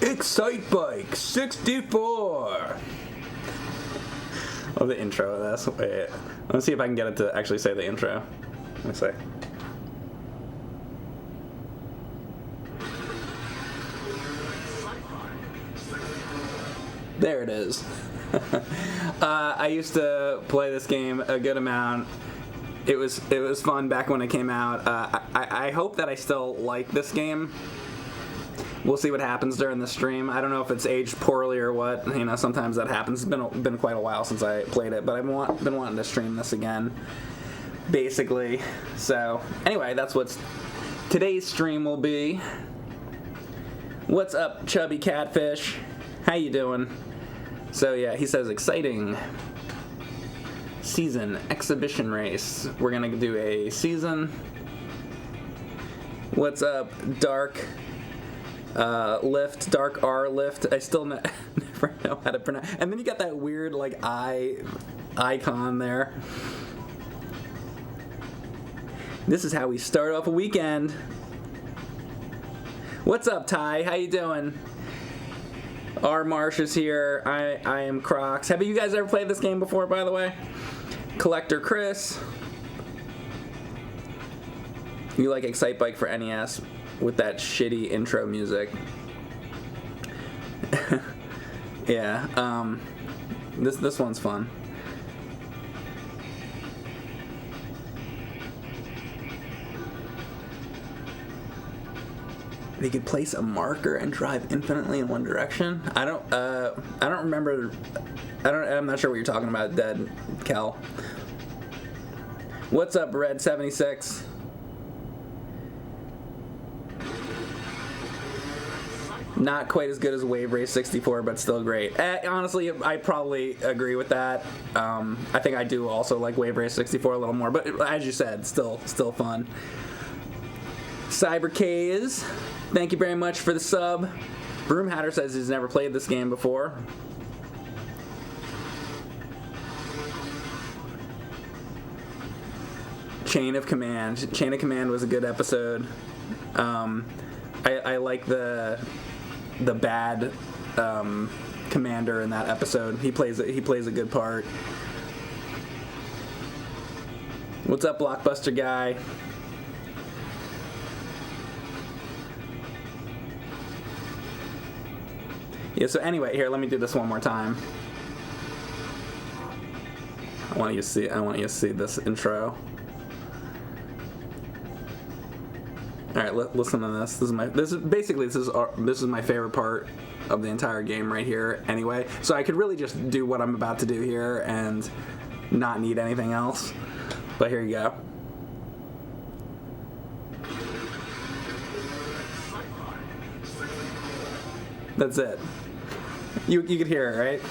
Excite Bike 64. Oh, the intro of this. Wait, let's see if I can get it to actually say the intro. Let me see. There it is. I used to play this game a good amount. It was fun back when it came out. I hope that I still like this game. We'll see what happens during the stream. I don't know if it's aged poorly or what. You know, sometimes that happens. It's been quite a while since I played it, but I've been wanting to stream this again, basically. So anyway, that's what today's stream will be. What's up, Chubby Catfish? How you doing? So yeah, he says exciting season exhibition race. We're gonna do a season. What's up, Dark Lift, Dark R Lift? I still never know how to pronounce. And then you got that weird like icon there. This is how we start off a weekend. What's up, Ty? How you doing? R Marsh is here. I am Crocs. Have you guys ever played this game before, by the way? Collector Chris. You like Excite Bike for NES with that shitty intro music. Yeah, this one's fun. They could place a marker and drive infinitely in one direction. I don't remember. I'm not sure what you're talking about, Dead Kel. What's up, Red 76? Not quite as good as Wave Race 64, but still great. Honestly, I probably agree with that. I think I do also like Wave Race 64 a little more, but as you said, still fun. Cyber K's, thank you very much for the sub. Broom Hatter says he's never played this game before. Chain of Command. Chain of Command was a good episode. I like the bad commander in that episode. He plays a good part. What's up, Blockbuster guy? Yeah, so anyway, here, let me do this one more time. I want you to see this intro. All right, listen to this. This is my favorite part of the entire game right here. Anyway, so I could really just do what I'm about to do here and not need anything else. But here you go. That's it. You could hear it, right?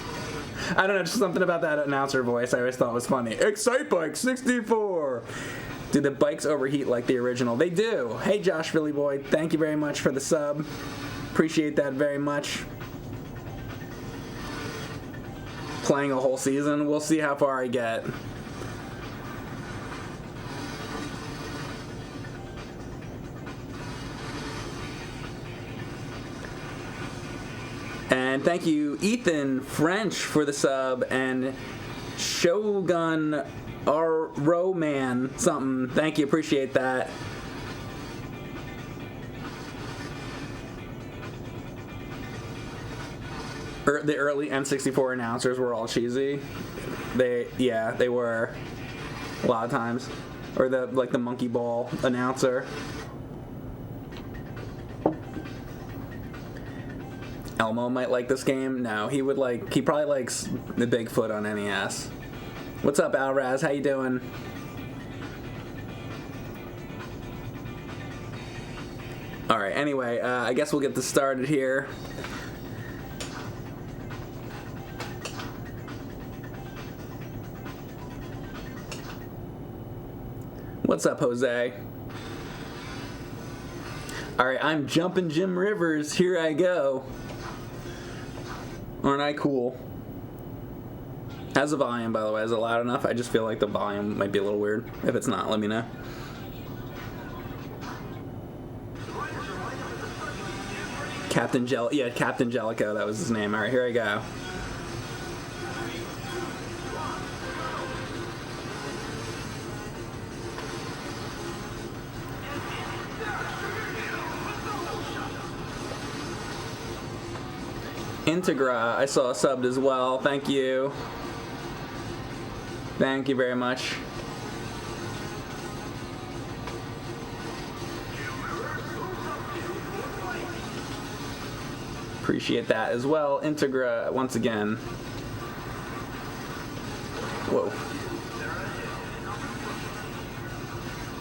I don't know, just something about that announcer voice I always thought was funny. Excite Bike 64. Do the bikes overheat like the original? They do. Hey, Josh Philly Boy, thank you very much for the sub. Appreciate that very much. Playing a whole season, we'll see how far I get. And thank you, Ethan French, for the sub, and Shogun Roman something. Thank you, appreciate that. The early N64 announcers were all cheesy. They were a lot of times. Or the monkey ball announcer. Elmo might like this game. No, he probably likes the Bigfoot on NES. What's up, Alraz? How you doing? Alright, anyway, I guess we'll get this started here. What's up, Jose? Alright, I'm Jumpin' Jim Rivers. Here I go. Aren't I cool? How's the volume, by the way? Is it loud enough? I just feel like the volume might be a little weird. If it's not, let me know. Captain Jellico, that was his name. All right, here I go. Integra, I saw subbed as well. Thank you. Thank you very much. Appreciate that as well. Integra, once again. Whoa.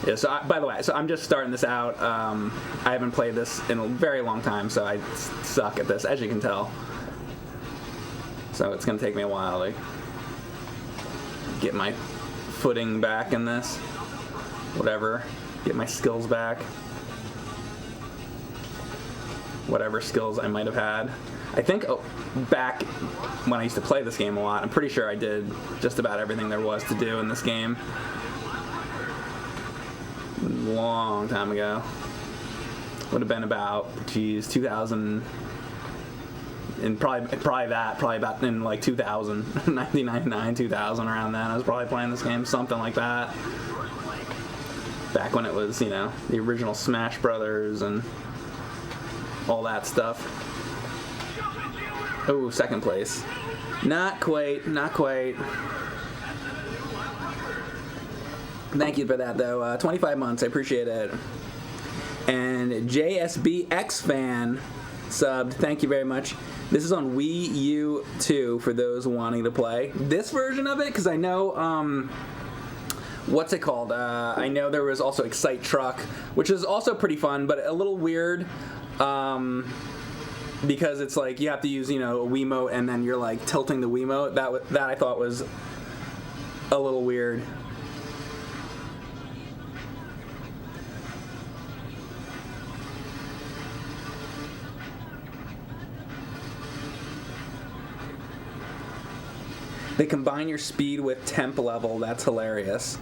Yeah, so by the way, so I'm just starting this out. I haven't played this in a very long time, so I suck at this, as you can tell. So it's going to take me a while to get my footing back in this. Whatever. Get my skills back. Whatever skills I might have had. I think back when I used to play this game a lot, I'm pretty sure I did just about everything there was to do in this game. Long time ago. Would have been about, 2000, and probably about in like 2000, 1999, 2000, around then. I was probably playing this game, something like that. Back when it was, the original Smash Brothers and all that stuff. Oh, second place. Not quite. Thank you for that, though. 25 months, I appreciate it. And JSBX fan subbed. Thank you very much. This is on Wii U 2 for those wanting to play this version of it, because I know, what's it called? I know there was also Excite Truck, which is also pretty fun, but a little weird, because it's like you have to use, a Wiimote, and then you're like tilting the Wiimote. That I thought was a little weird. They combine your speed with temp level. That's hilarious.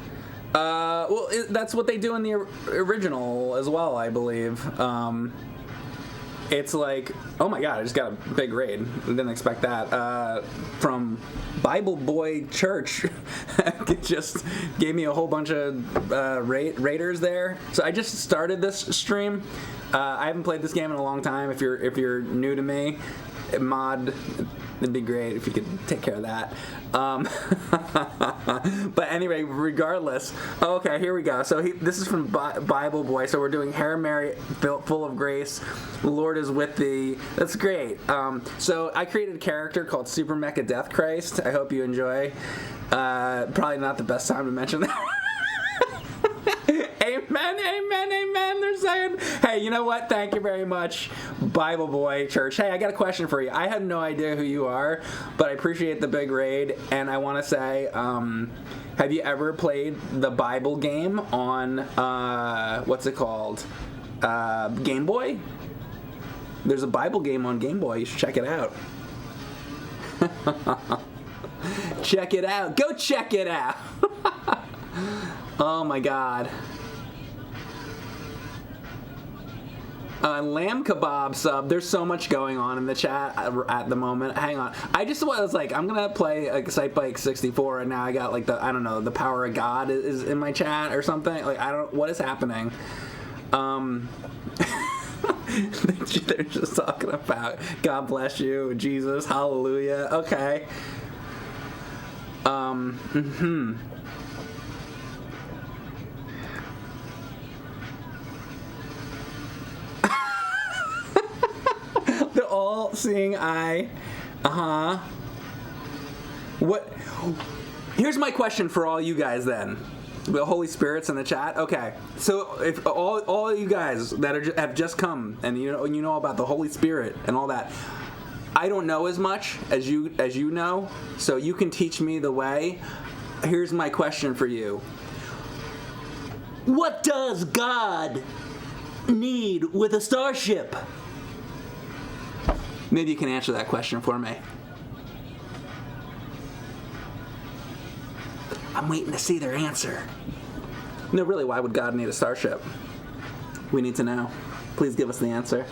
Well, that's what they do in the original as well, I believe. It's like, oh my god, I just got a big raid. Didn't expect that. From Bible Boy Church. It just gave me a whole bunch of raiders there. So I just started this stream. I haven't played this game in a long time. If you're new to me, mod, it'd be great if you could take care of that. But anyway, regardless. Okay, here we go. So this is from Bible Boy. So we're doing Hail Mary, full of grace, the Lord is with thee. That's great. So I created a character called Super Mecha Death Christ. I hope you enjoy. Probably not the best time to mention that. Amen, they're saying. Hey, you know what? Thank you very much, Bible Boy Church. Hey, I got a question for you. I have no idea who you are, but I appreciate the big raid, and I want to say, have you ever played the Bible game on, what's it called? Game Boy? There's a Bible game on Game Boy. You should check it out. Check it out. Go check it out. Oh my god. Lamb Kebab sub. There's so much going on in the chat at the moment. Hang on. I was like, I'm gonna play Excite Bike 64, and now I got like the power of God is in my chat or something. Like, what is happening? They're just talking about God bless you, Jesus, hallelujah. Okay. The all-seeing eye. What? Here's my question for all you guys then. The Holy Spirits in the chat. Okay, so if all you guys that have just come and you know about the Holy Spirit and all that, I don't know as much as you know, so you can teach me the way. Here's my question for you. What does God need with a starship? Maybe you can answer that question for me. I'm waiting to see their answer. No, really, why would God need a starship? We need to know. Please give us the answer.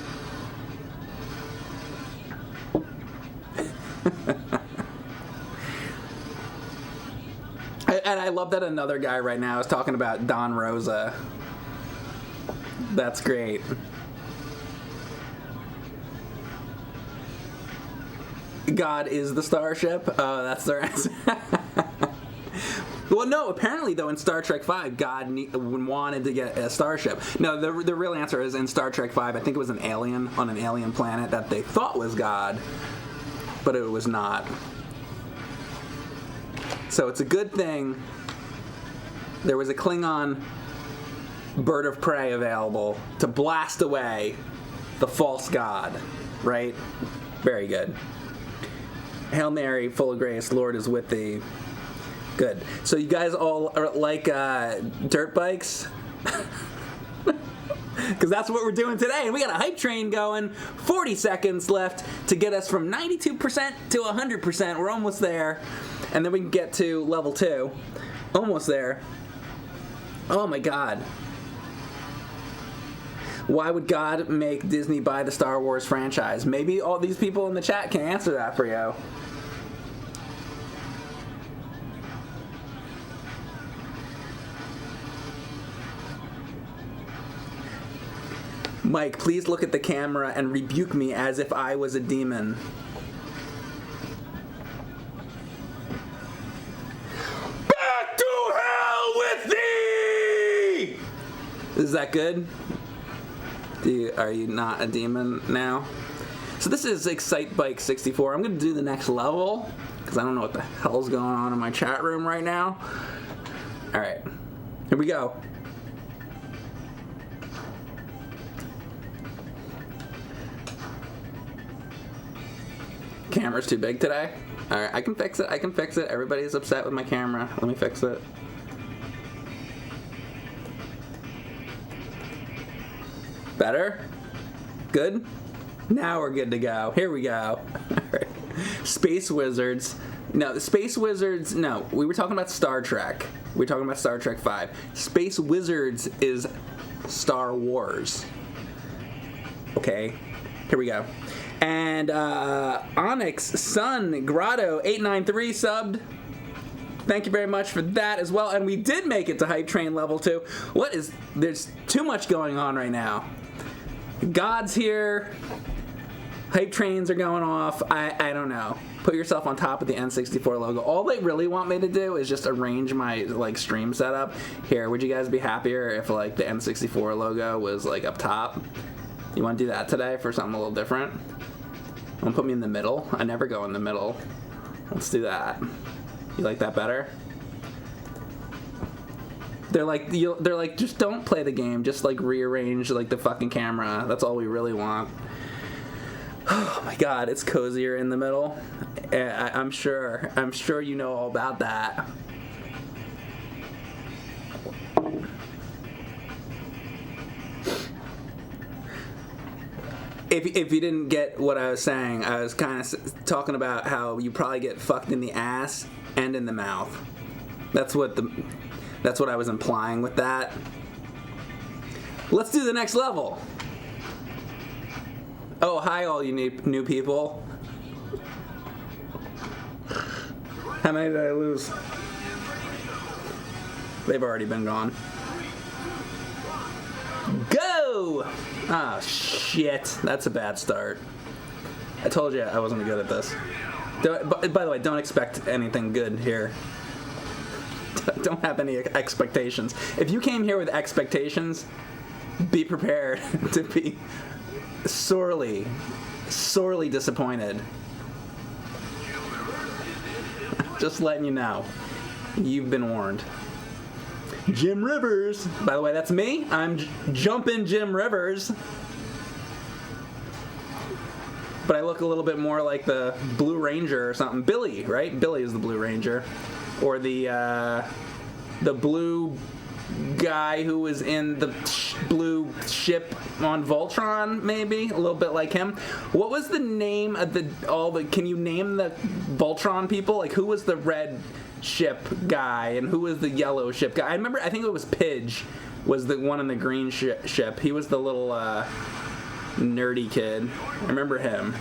And I love that another guy right now is talking about Don Rosa. That's great. God is the starship? Oh, that's their answer. Well, no, apparently, though, in Star Trek V, God wanted to get a starship. No, the real answer is in Star Trek V, I think it was an alien on an alien planet that they thought was God, but it was not. So it's a good thing there was a Klingon bird of prey available to blast away the false god, right? Very good. Hail Mary, full of grace, Lord is with thee. Good. So you guys all are like dirt bikes? Because that's what we're doing today. And we got a hype train going. 40 seconds left to get us from 92% to 100%. We're almost there. And then we can get to level 2. Almost there. Oh my God. Why would God make Disney buy the Star Wars franchise? Maybe all these people in the chat can answer that for you. Mike, please look at the camera and rebuke me as if I was a demon. Back to hell with thee! Is that good? Are you not a demon now? So this is Excite Bike 64. I'm going to do the next level because I don't know what the hell's going on in my chat room right now. All right, here we go. Camera's too big today. All right, I can fix it. I can fix it. Everybody's upset with my camera. Let me fix it. Better? Good? Now we're good to go. Here we go. All right. Space Wizards. No, the Space Wizards, no. We were talking about Star Trek. We were talking about Star Trek V. Space Wizards is Star Wars. Okay, here we go. And Onyx Sun Grotto 893 subbed. Thank you very much for that as well. And we did make it to Hype Train level 2. There's too much going on right now. God's here. Hype trains are going off. I don't know. Put yourself on top of the N64 logo. All they really want me to do is just arrange my stream setup. Here, would you guys be happier if the N64 logo was up top? You want to do that today for something a little different? Want to put me in the middle? I never go in the middle. Let's do that. You like that better? They're like, just don't play the game. Just rearrange the fucking camera. That's all we really want. Oh my God, it's cozier in the middle. I'm sure you know all about that. If you didn't get what I was saying, I was kind of talking about how you probably get fucked in the ass and in the mouth. That's what I was implying with that. Let's do the next level. Oh, hi all you new people. How many did I lose? They've already been gone. Go! Ah, shit. That's a bad start. I told you I wasn't good at this. By the way, don't expect anything good here. Don't have any expectations. If you came here with expectations, be prepared to be sorely disappointed. Just letting you know. You've been warned. Jim Rivers. By the way, that's me. I'm Jumpin' Jim Rivers. But I look a little bit more like the Blue Ranger or something. Billy, right? Billy is the Blue Ranger. Or the blue guy who was in the blue ship on Voltron, maybe? A little bit like him. What was the name of can you name the Voltron people? Who was the red ship guy and who was the yellow ship guy? I think it was Pidge was the one in the green ship. He was the little nerdy kid. I remember him.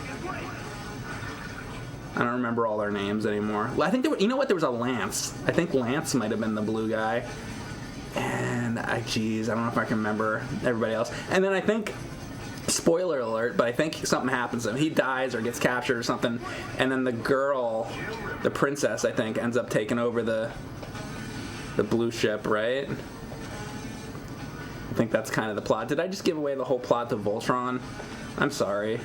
I don't remember all their names anymore. Well, I think you know what? There was a Lance. I think Lance might have been the blue guy. And I don't know if I can remember everybody else. And then I think, spoiler alert, but I think something happens to him. He dies or gets captured or something. And then the girl, the princess, I think, ends up taking over the blue ship, right? I think that's kind of the plot. Did I just give away the whole plot to Voltron? I'm sorry.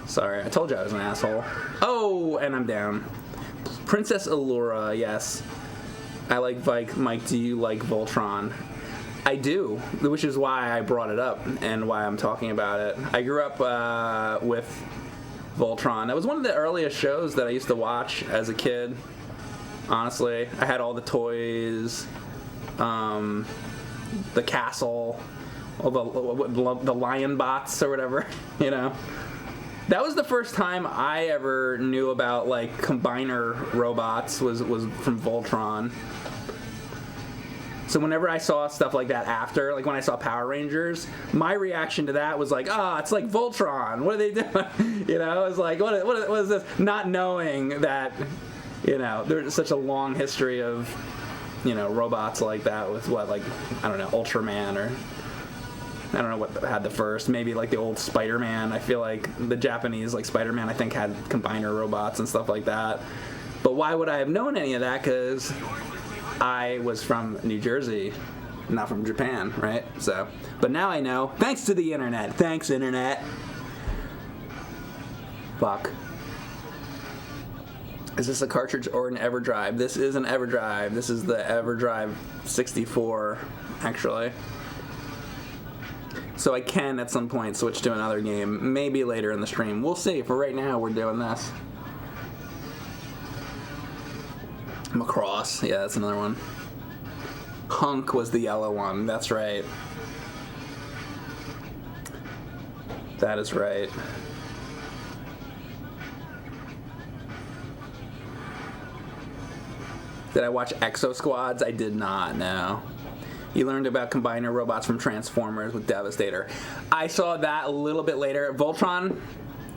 Sorry, I told you I was an asshole. Oh, and I'm down. Princess Allura, yes. I like Mike, do you like Voltron? I do, which is why I brought it up and why I'm talking about it. I grew up with Voltron. That was one of the earliest shows that I used to watch as a kid. Honestly, I had all the toys, the castle, all the lion bots or whatever, you know. That was the first time I ever knew about like combiner robots was from Voltron. So whenever I saw stuff like that after, like when I saw Power Rangers, my reaction to that was like, it's like Voltron. What are they doing? You know, it was like, what is this? Not knowing that, you know, there's such a long history of, you know, robots like that with I don't know, Ultraman or I don't know what had the first. Maybe like the old Spider-Man. I feel like the Japanese like Spider-Man I think had combiner robots and stuff like that. But why would I have known any of that? Because I was from New Jersey, not from Japan, right? So, but now I know. Thanks to the internet. Thanks, internet. Fuck. Is this a cartridge or an EverDrive? This is an EverDrive. This is the EverDrive 64, actually. So I can, at some point, switch to another game. Maybe later in the stream. We'll see. For right now, we're doing this. Macross. Yeah, that's another one. Hunk was the yellow one. That's right. That is right. Did I watch Exo Squads? I did not, no. You learned about combiner robots from Transformers with Devastator. I saw that a little bit later. Voltron,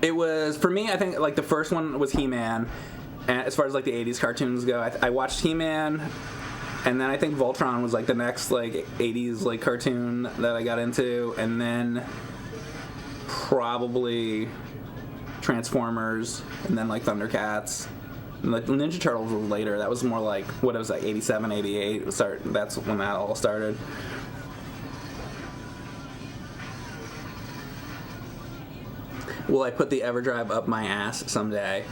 it was, for me, I think like the first one was He-Man. And as far as like the 80s cartoons go, I watched He-Man, and then I think Voltron was like the next like 80s like cartoon that I got into, and then probably Transformers, and then like Thundercats. And like Ninja Turtles was later. That was more like, what it was like, 87, 88. That's when that all started. Will I put the EverDrive up my ass someday?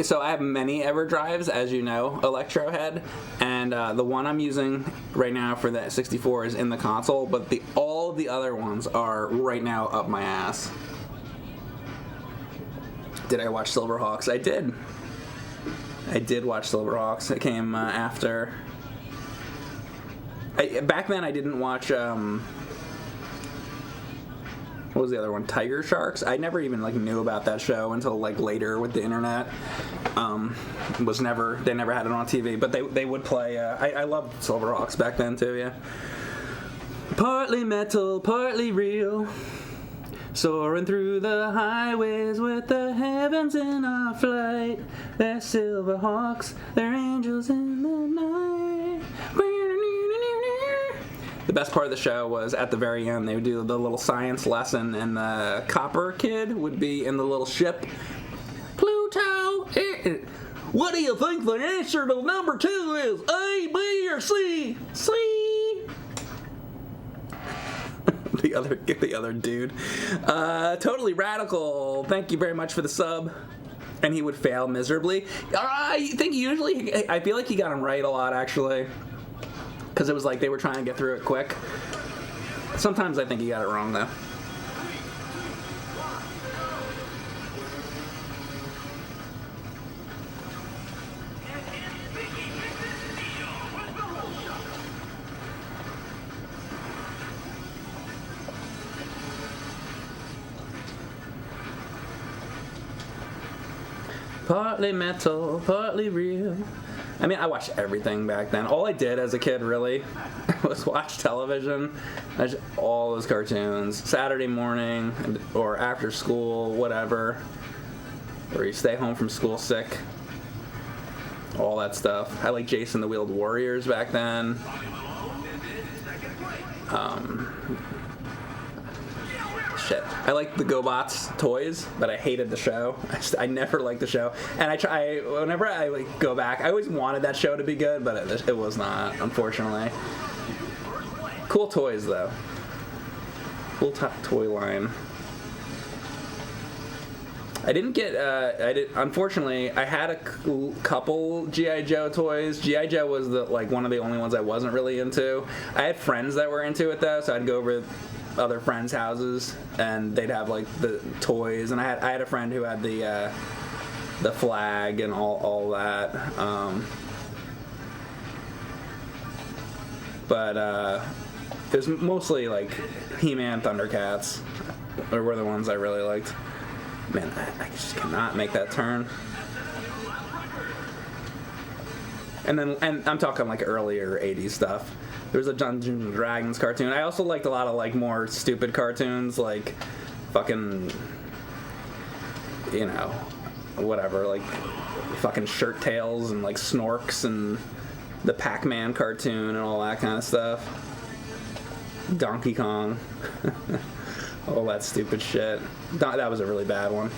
So I have many EverDrives, as you know, Electrohead, and the one I'm using right now for the 64 is in the console, but all of the other ones are right now up my ass. Did I watch Silverhawks? I did. I did watch Silverhawks. It came after. Back then I didn't watch, what was the other one? Tiger Sharks? I never even like knew about that show until like later with the internet. They never had it on TV, but they would play. I loved Silverhawks back then too. Yeah. Partly metal, partly real. Soaring through the highways with the heavens in our flight. They're Silverhawks, they're angels in the night. The best part of the show was at the very end, they would do the little science lesson, and the copper kid would be in the little ship. Pluto! What do you think the answer to number 2 is? A, B, or C? C! The other dude. Totally Radical. Thank you very much for the sub. And he would fail miserably. I think usually, I feel like he got him right a lot, actually. Because it was like they were trying to get through it quick. Sometimes I think he got it wrong, though. Partly metal, partly real. I mean, I watched everything back then. All I did as a kid, really, was watch television. All those cartoons. Saturday morning or after school, whatever. Or you stay home from school sick. All that stuff. I like Jason the Wheeled Warriors back then. Shit. I like the GoBots toys, but I hated the show. I never liked the show. And whenever I like go back, I always wanted that show to be good, but it was not, unfortunately. Cool toys, though. Cool toy line. I didn't get, unfortunately, I had a couple G.I. Joe toys. G.I. Joe was one of the only ones I wasn't really into. I had friends that were into it, though, so I'd go over other friends' houses, and they'd have, like, the toys. And I had a friend who had the flag and all that. But it was mostly, like, He-Man, Thundercats, were the ones I really liked. Man, I just cannot make that turn. And I'm talking like earlier 80s stuff. There was a Dungeons and Dragons cartoon. I also liked a lot of like more stupid cartoons, like fucking, whatever, like fucking Shirt Tails and like Snorks and the Pac-Man cartoon and all that kind of stuff. Donkey Kong. All that stupid shit. That was a really bad one.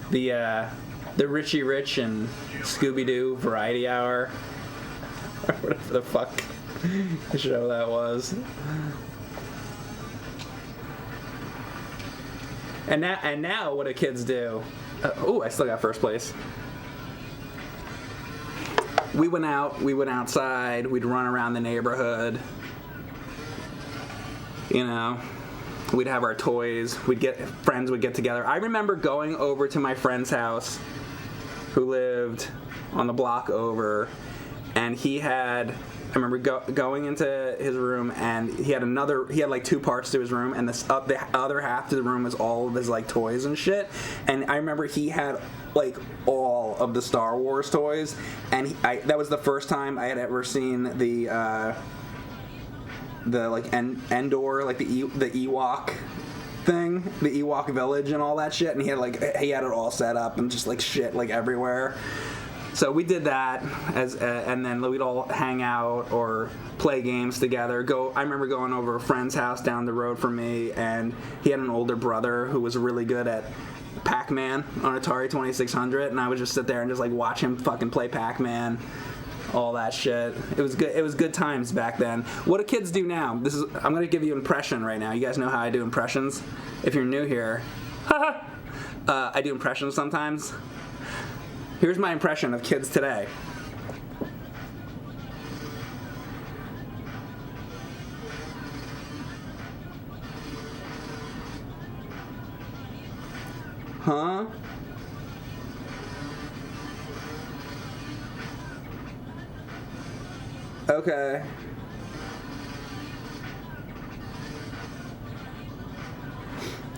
The Richie Rich and Scooby-Doo Variety Hour. Whatever the fuck show that was. And now what do kids do? I still got first place. We went outside, we'd run around the neighborhood. We'd have our toys. Friends would get together. I remember going over to my friend's house, who lived on the block over, and I remember going into his room, and he had like two parts to his room, and the other half to the room was all of his like toys and shit. And I remember he had like all of the Star Wars toys, and that was the first time I had ever seen the like Endor, like the Ewok thing, the Ewok village and all that shit, and he had it all set up and just like shit like everywhere. So we did that and then we'd all hang out or play games together. I remember going over a friend's house down the road from me, and he had an older brother who was really good at Pac-Man on Atari 2600, and I would just sit there and just like watch him fucking play Pac-Man. All that shit. It was good. It was good times back then. What do kids do now? I'm gonna give you an impression right now. You guys know how I do impressions. If you're new here, I do impressions sometimes. Here's my impression of kids today. Huh? Okay.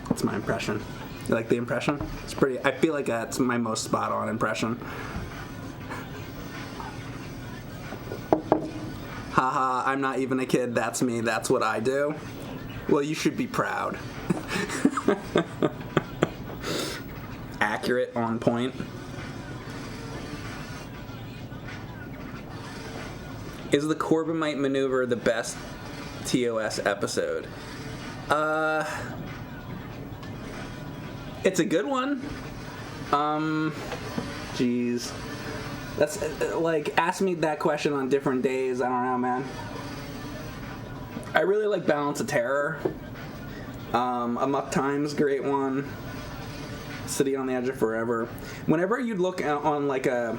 That's my impression. You like the impression? It's pretty. I feel like that's my most spot on impression. Haha, I'm not even a kid. That's me. That's what I do. Well, you should be proud. Accurate, on point. Is the Corbomite maneuver the best TOS episode? It's a good one. Jeez. That's like, ask me that question on different days. I don't know, man. I really like Balance of Terror. Amok Time's a great one. City on the Edge of Forever. Whenever you'd look on like a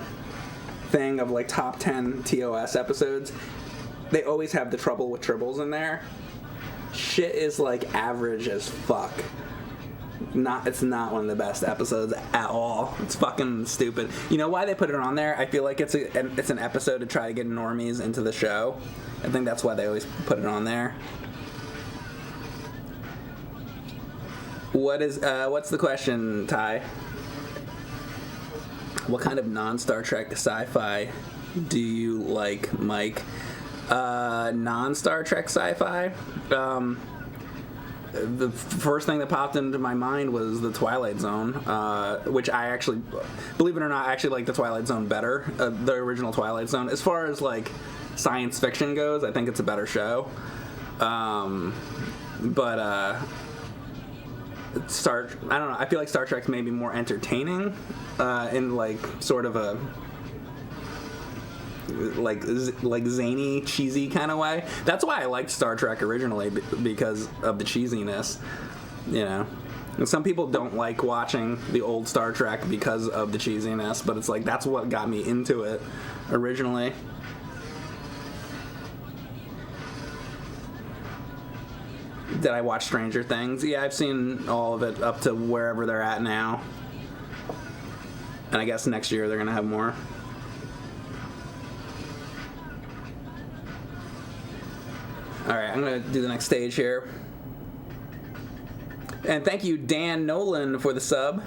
thing of like top 10 TOS episodes, they always have the Trouble with Tribbles in there. Shit is like average as fuck. It's not one of the best episodes at all. It's fucking stupid. You know why they put it on there? I feel like it's an episode to try to get normies into the show. I think that's why they always put it on there. What's the question, Ty? What kind of non-Star Trek sci-fi do you like, Mike? Non-Star Trek sci-fi? the first thing that popped into my mind was the Twilight Zone, which I actually, believe it or not, I actually like the Twilight Zone better, the original Twilight Zone. As far as like science fiction goes, I think it's a better show. But I don't know. I feel like Star Trek's maybe more entertaining, in like sort of a like zany, cheesy kind of way. That's why I liked Star Trek originally, because of the cheesiness, you know. And some people don't like watching the old Star Trek because of the cheesiness, but it's like that's what got me into it originally. Did I watch Stranger Things? Yeah, I've seen all of it up to wherever they're at now. And I guess next year they're going to have more. Alright, I'm going to do the next stage here. And thank you, Dan Nolan, for the sub.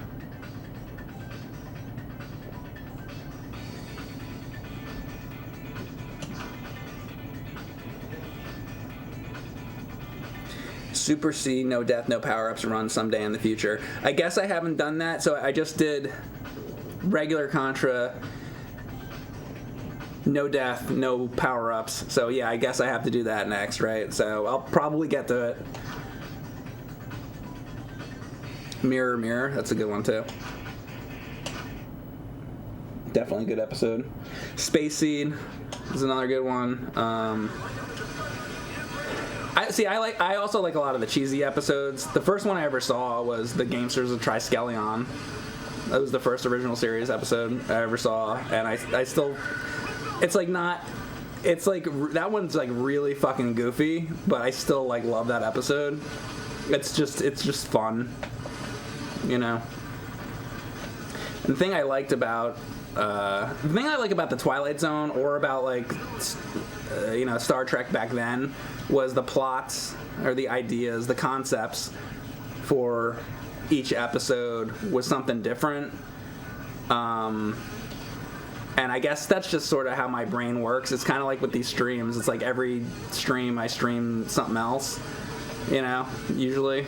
Super C, no death, no power-ups run someday in the future. I guess I haven't done that, so I just did regular Contra, no death, no power-ups. So yeah, I guess I have to do that next, right? So I'll probably get to it. Mirror, Mirror, that's a good one too. Definitely a good episode. Space Seed is another good one. I also like a lot of the cheesy episodes. The first one I ever saw was the Gamesters of Triskelion. That was the first original series episode I ever saw, and I still, it's like not, it's like that one's like really fucking goofy, but I still like love that episode. It's just fun, you know. And the thing I liked about the Twilight Zone, or about like Star Trek back then, was the plots or the ideas, the concepts for each episode was something different. And I guess that's just sort of how my brain works. It's kind of like with these streams. It's like every stream I stream something else, you know, usually.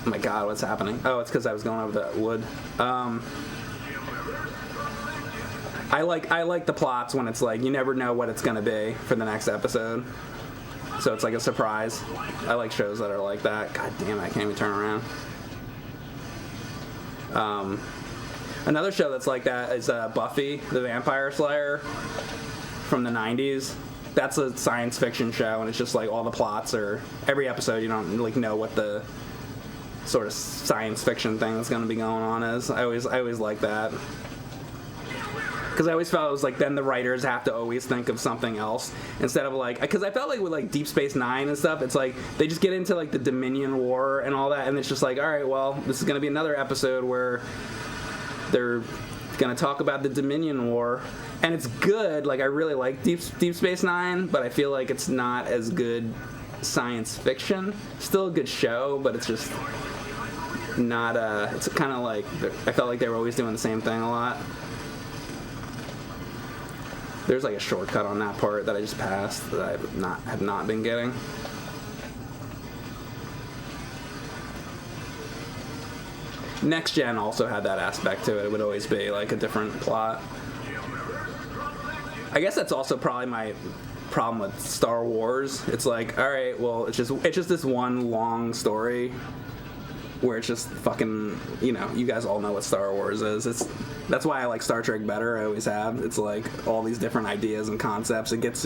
Oh my god, what's happening? Oh, it's because I was going over that wood. I like the plots when it's like you never know what it's gonna be for the next episode, so it's like a surprise. I like shows that are like that. God damn it, I can't even turn around. Another show that's like that is Buffy the Vampire Slayer from the 90s. That's a science fiction show, and it's just like all the plots are every episode. You don't like know what the sort of science fiction thing that's gonna be going on is. I always like that. Because I always felt it was like then the writers have to always think of something else instead of like, because I felt like with like Deep Space Nine and stuff, it's like they just get into like the Dominion War and all that, and it's just like, all right, well, this is going to be another episode where they're going to talk about the Dominion War, and it's good. Like I really like Deep Space Nine, but I feel like it's not as good science fiction. Still a good show, but it's just not. It's kind of like I felt like they were always doing the same thing a lot. There's like a shortcut on that part that I just passed that I have not been getting. Next Gen also had that aspect to it. It would always be like a different plot. I guess that's also probably my problem with Star Wars. It's like, all right, well, it's just this one long story where it's just fucking, you know, you guys all know what Star Wars is. That's why I like Star Trek better. I always have. It's like all these different ideas and concepts. It gets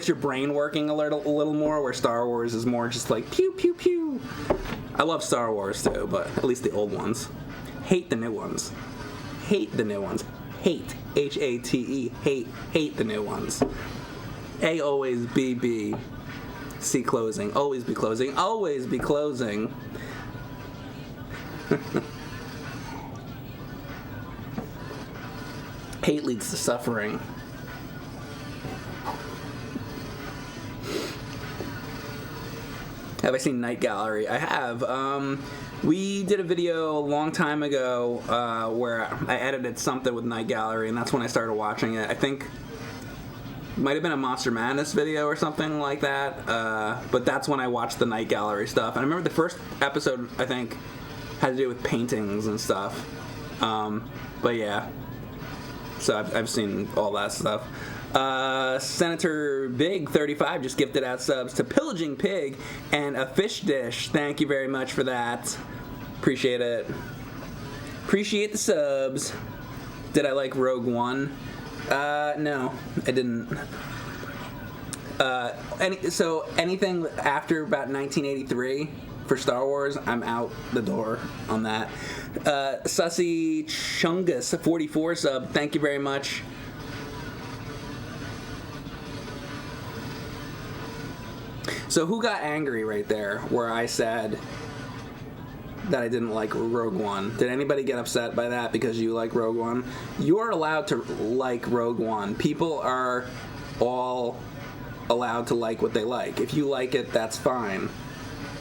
your brain working a little more, where Star Wars is more just like pew pew pew. I love Star Wars too, but at least the old ones. Hate the new ones. Hate the new ones. Hate, H-A-T-E, hate the new ones. A always B B. C closing. Always be closing. Always be closing. Hate leads to suffering. Have I seen Night Gallery? I have. We did a video a long time ago where I edited something with Night Gallery, and that's when I started watching it. I think Might have been a Monster Madness video or something like that. But that's when I watched the Night Gallery stuff. And I remember the first episode, I think, had to do with paintings and stuff. But yeah. So I've seen all that stuff. Senator Big 35 just gifted out subs to Pillaging Pig and a fish dish. Thank you very much for that. Appreciate it. Appreciate the subs. Did I like Rogue One? No, I didn't. So anything after about 1983 for Star Wars, I'm out the door on that. Sussy Chungus 44 sub. Thank you very much. So who got angry right there where I said that I didn't like Rogue One? Did anybody get upset by that because you like Rogue One? You're allowed to like Rogue One. People are all allowed to like what they like. If you like it, that's fine.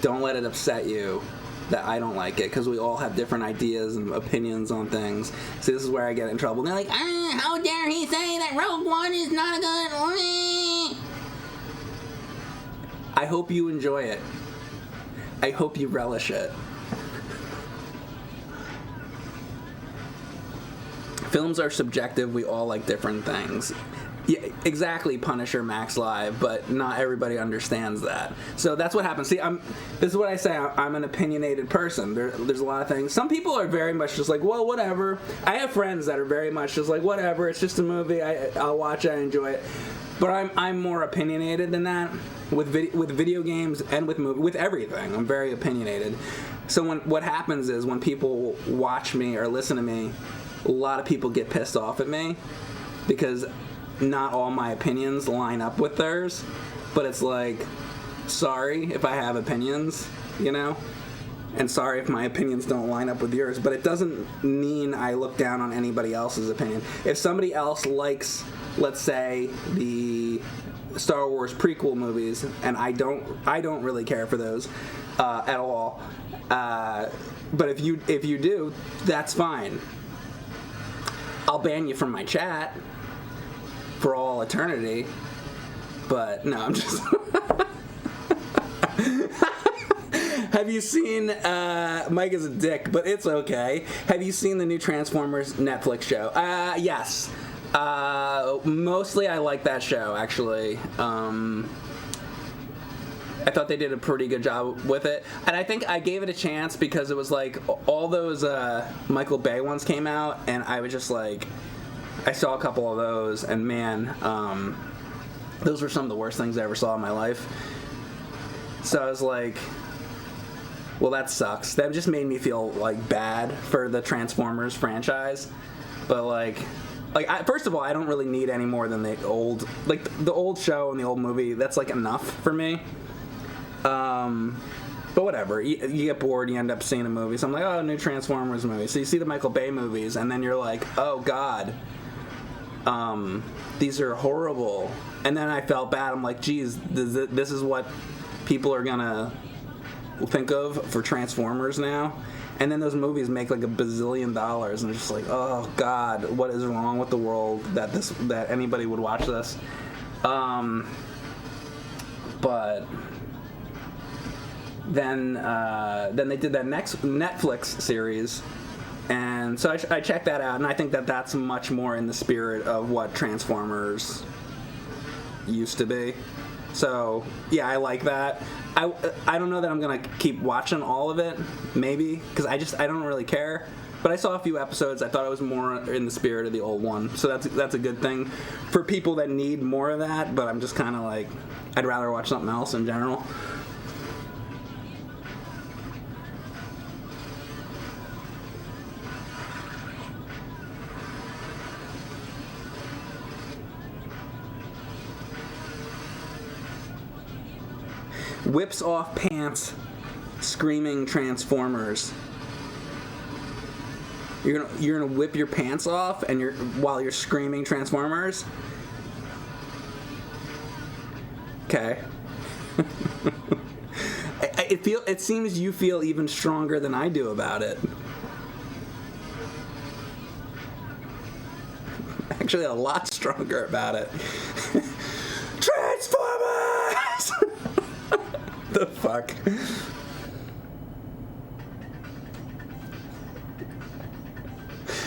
Don't let it upset you that I don't like it, because we all have different ideas and opinions on things. See, this is where I get in trouble. They're like, how dare he say that Rogue One is not a good... I hope you enjoy it. I hope you relish it. Films are subjective. We all like different things. Yeah, exactly, Punisher, Max Live, but not everybody understands that. So that's what happens. See, this is what I say. I'm an opinionated person. There's a lot of things. Some people are very much just like, well, whatever. I have friends that are very much just like, whatever. It's just a movie. I'll watch it. I enjoy it. But I'm more opinionated than that with video games and with everything. I'm very opinionated. So what happens is when people watch me or listen to me, a lot of people get pissed off at me because not all my opinions line up with theirs. But it's like, sorry if I have opinions, you know? And sorry if my opinions don't line up with yours. But it doesn't mean I look down on anybody else's opinion. If somebody else likes, let's say, the Star Wars prequel movies, and I don't really care for those at all. But if you do, that's fine. I'll ban you from my chat for all eternity. But no, I'm just... Have you seen, Mike is a dick, but it's okay. Have you seen the new Transformers Netflix show? Yes. Mostly I like that show, actually. I thought they did a pretty good job with it. And I think I gave it a chance because it was like all those Michael Bay ones came out, and I was just like, I saw a couple of those, and man, those were some of the worst things I ever saw in my life. So I was like, well, that sucks. That just made me feel like bad for the Transformers franchise. But first of all, I don't really need any more than the old show and the old movie. That's like enough for me. But whatever. You get bored, you end up seeing a movie. So I'm like, oh, new Transformers movie. So you see the Michael Bay movies, and then you're like, oh God, these are horrible. And then I felt bad. I'm like, geez, this is what people are gonna think of for Transformers now. And then those movies make like $1 bazillion, and it's just like, oh God, what is wrong with the world that anybody would watch this? But then they did that next Netflix series, and so I checked that out, and I think that that's much more in the spirit of what Transformers used to be. So yeah, I like that. I don't know that I'm gonna keep watching all of it, maybe, because I don't really care. But I saw a few episodes. I thought it was more in the spirit of the old one, so that's a good thing for people that need more of that. But I'm just kind of like, I'd rather watch something else in general. Whips off pants, screaming Transformers. You're gonna whip your pants off while you're screaming Transformers? Okay. It seems you feel even stronger than I do about it. Actually, a lot stronger about it. The fuck?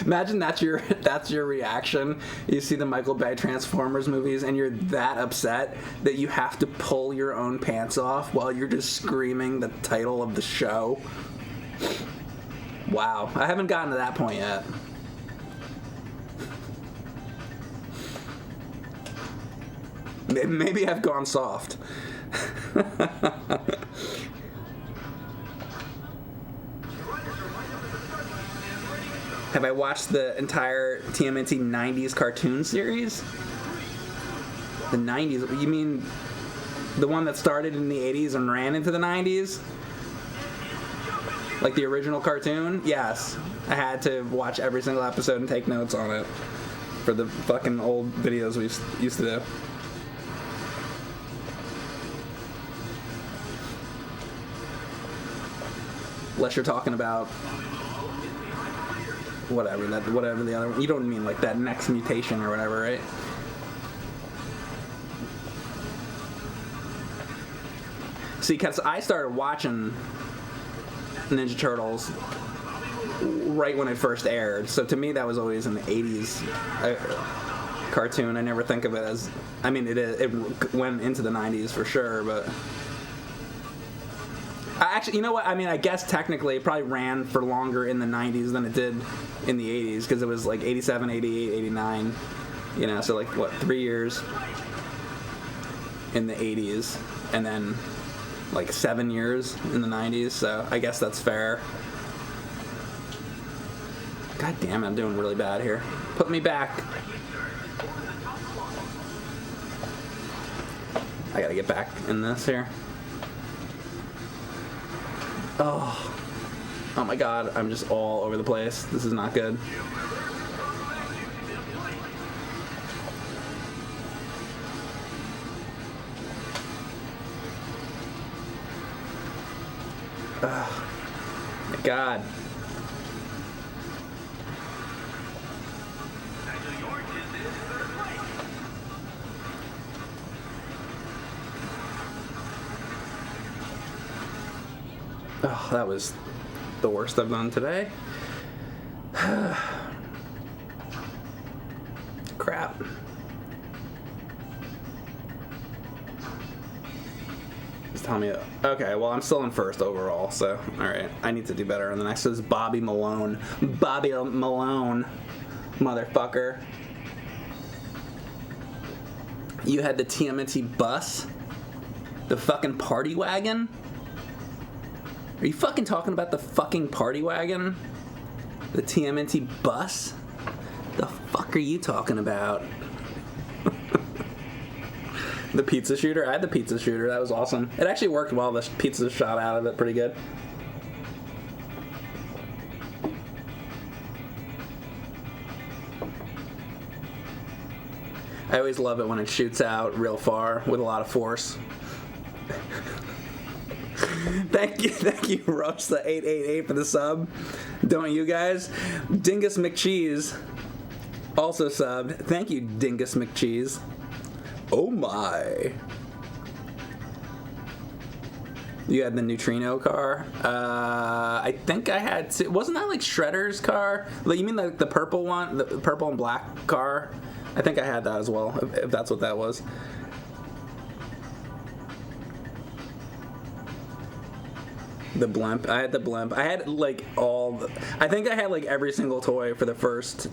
Imagine that's your reaction. You see the Michael Bay Transformers movies and you're that upset that you have to pull your own pants off while you're just screaming the title of the show. Wow, I haven't gotten to that point yet. Maybe I've gone soft. Have I watched the entire TMNT 90s cartoon series? The 90s? You mean the one that started in the 80s and ran into the 90s? Like the original cartoon? Yes. I had to watch every single episode and take notes on it for the fucking old videos we used to do. Unless you're talking about whatever the other one. You don't mean like that next mutation or whatever, right? See, because I started watching Ninja Turtles right when it first aired, so to me that was always an 80s cartoon. I never think of it as, I mean, it went into the 90s for sure, but actually, you know what? I mean, I guess technically it probably ran for longer in the 90s than it did in the 80s, because it was like 87, 88, 89, you know, so like, what, 3 years in the 80s, and then like 7 years in the 90s, so I guess that's fair. God damn it, I'm doing really bad here. Put me back. I gotta get back in this here. Oh my god, I'm just all over the place. This is not good. Oh my god. Oh, that was the worst I've done today. Crap. Just tell me. Okay, well, I'm still in first overall, so alright. I need to do better on the next. This is Bobby Malone. Bobby Malone, motherfucker. You had the TMNT bus? The fucking party wagon? Are you fucking talking about the fucking party wagon? The TMNT bus? The fuck are you talking about? The pizza shooter? I had the pizza shooter. That was awesome. It actually worked well. The pizza shot out of it pretty good. I always love it when it shoots out real far with a lot of force. Thank you, Rosta888 for the sub. Don't you guys? Dingus McCheese also subbed. Thank you, Dingus McCheese. Oh my. You had the neutrino car? I think I had to. Wasn't that like Shredder's car? Like, you mean the purple one? The purple and black car? I think I had that as well, if that's what that was. The blimp. I had the blimp. I had like I think I had like every single toy for the first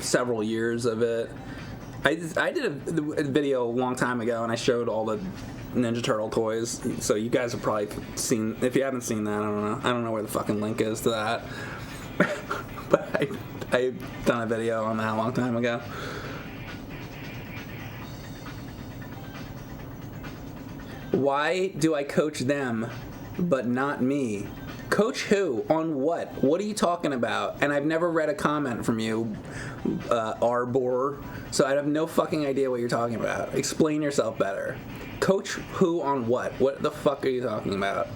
several years of it. I did a video a long time ago and I showed all the Ninja Turtle toys. So you guys have probably seen. If you haven't seen that, I don't know. I don't know where the fucking link is to that. But I've done a video on that a long time ago. Why do I coach them but not me? Coach who? On what? What are you talking about? And I've never read a comment from you, Arbor, so I have no fucking idea what you're talking about. Explain yourself better. Coach who on what? What the fuck are you talking about?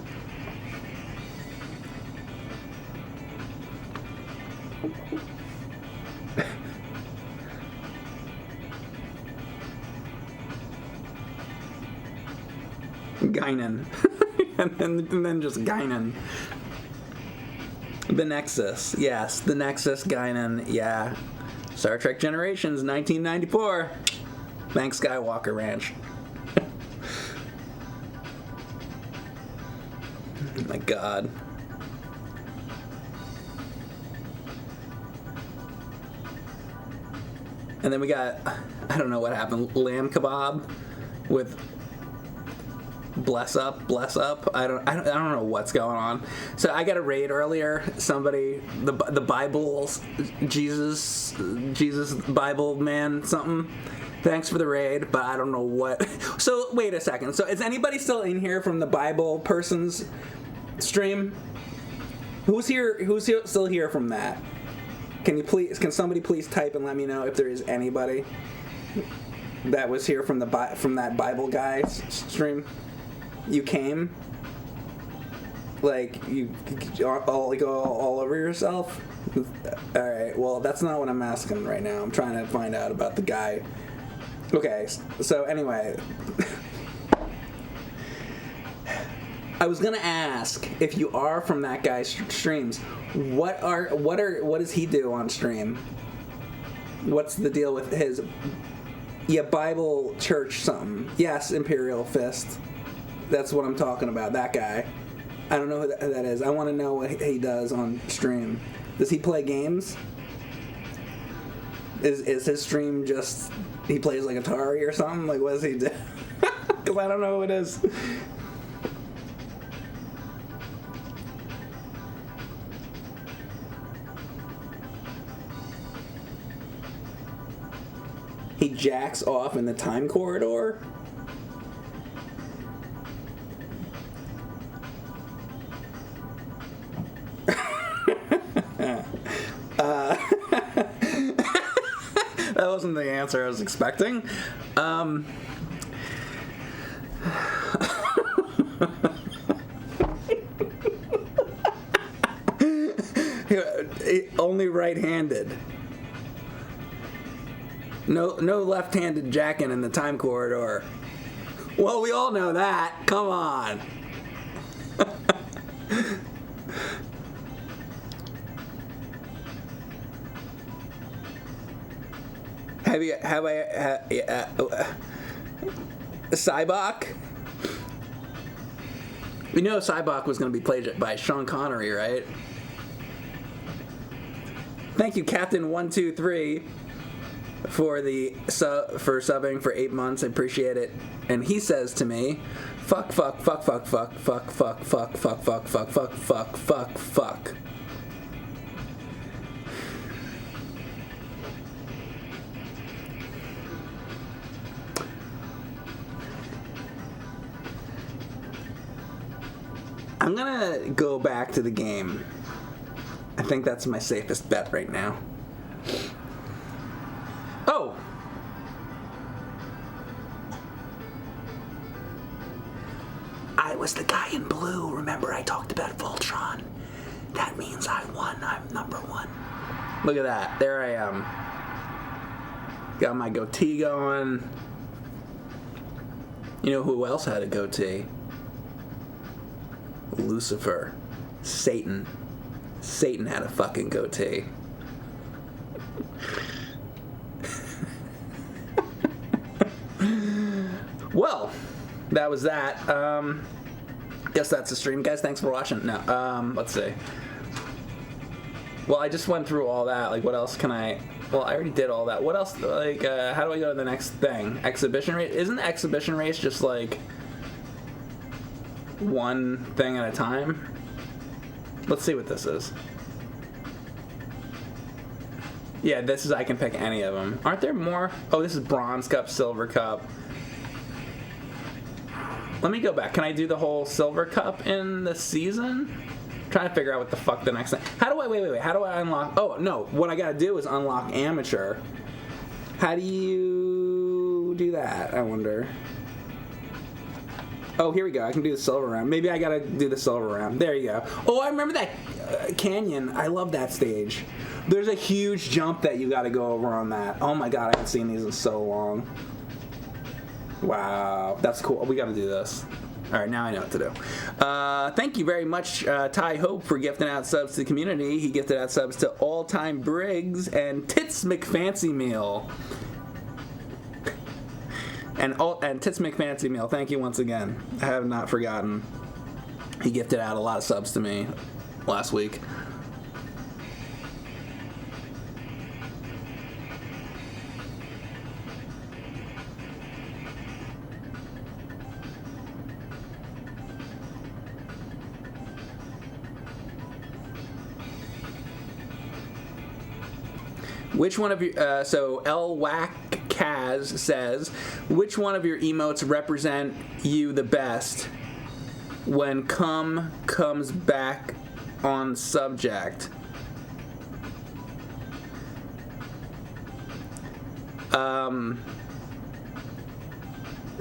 Guinan. and then just Guinan. The Nexus. Yes, the Nexus Guinan. Yeah. Star Trek Generations, 1994. Thanks, Skywalker Ranch. Oh my God. And then we got, I don't know what happened, lamb kebab with bless up. I don't know what's going on. So I got a raid earlier. Somebody, the Bible, Jesus Bible man something. Thanks for the raid, but I don't know what. So wait a second. So is anybody still in here from the Bible person's stream? Who's here? Still here from that? Can somebody please type and let me know if there is anybody that was here from that Bible guy's stream? You came? Like you all over yourself? All right. Well, that's not what I'm asking right now. I'm trying to find out about the guy. Okay. So anyway, I was gonna ask if you are from that guy's streams. What does he do on stream? What's the deal with his Bible church something? Yes, Imperial Fist. That's what I'm talking about. That guy. I don't know who that is. I want to know what he does on stream. Does he play games? Is his stream just he plays like Atari or something? Like, what does he do? Because I don't know who it is. He jacks off in the time corridor? That wasn't the answer I was expecting. Only right-handed. No left-handed jacking in the time corridor. Well, we all know that. Come on. Cybok? We know Cybok was going to be played by Sean Connery, right? Thank you, Captain123, for subbing for 8 months. I appreciate it. And he says to me, fuck. I'm gonna go back to the game. I think that's my safest bet right now. Oh! I was the guy in blue. Remember I talked about Voltron? That means I won. I'm number one. Look at that. There I am. Got my goatee going. You know who else had a goatee? Lucifer. Satan. Satan had a fucking goatee. Well, that was that. Guess that's the stream, guys. Thanks for watching. No, let's see. Well, I just went through all that. Like, what else can I... Well, I already did all that. What else? Like, how do I go to the next thing? Exhibition race? Isn't the exhibition race just, like, one thing at a time? Let's see what this is. Yeah, this is... I can pick any of them. Aren't there more? Oh, this is Bronze Cup, Silver Cup. Let me go back. Can I do the whole Silver Cup in the season? I'm trying to figure out what the fuck the next thing. How do I wait? How do I unlock? Oh no! What I gotta do is unlock amateur. How do you do that? I wonder. Oh, here we go. I can do the silver round. Maybe I gotta do the silver round. There you go. Oh, I remember that canyon. I love that stage. There's a huge jump that you gotta go over on that. Oh my god, I haven't seen these in so long. Wow, that's cool. We gotta do this. All right, now I know what to do. Thank you very much, Ty Hope, for gifting out subs to the community. He gifted out subs to All Time Briggs and Tits McFancy Meal. And Tits McFancy Meal, thank you once again. I have not forgotten. He gifted out a lot of subs to me last week. Which one of you, so L Whack Kaz says, which one of your emotes represent you the best when cum comes back on subject?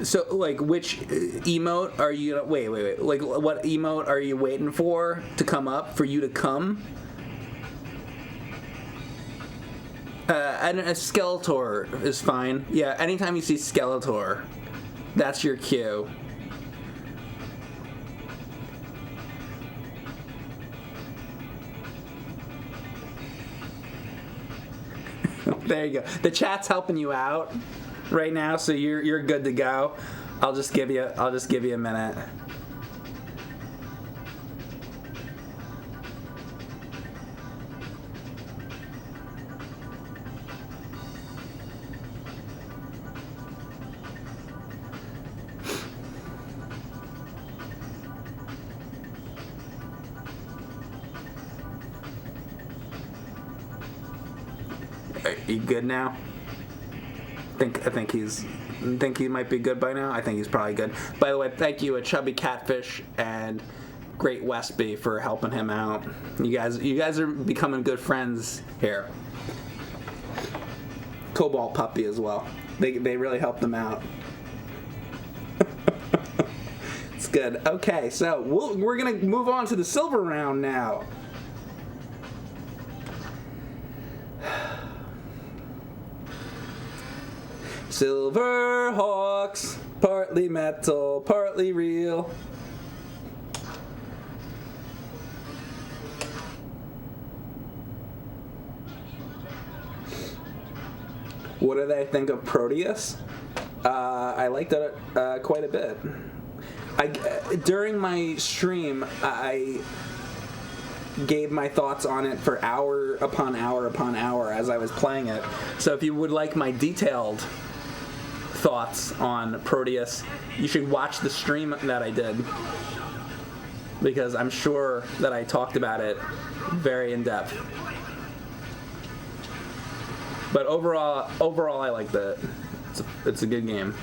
So, like, which emote are you, wait, like, what emote are you waiting for to come up for you to come? And a Skeletor is fine. Yeah, anytime you see Skeletor, that's your cue. There you go. The chat's helping you out right now, so you're good to go. I'll just give you a minute. You good now? I think he might be good by now. I think he's probably good. By the way, thank you, Chubby Catfish and Great Westby, for helping him out. You guys are becoming good friends here. Cobalt Puppy as well. They really helped them out. It's good. Okay, so we're gonna move on to the silver round now. Silver Hawks, partly metal, partly real. What did I think of Proteus? I liked it quite a bit. During my stream, I gave my thoughts on it for hour upon hour upon hour as I was playing it. So if you would like my detailed thoughts on Proteus, you should watch the stream that I did, because I'm sure that I talked about it very in depth. But overall I liked it. It's a good game.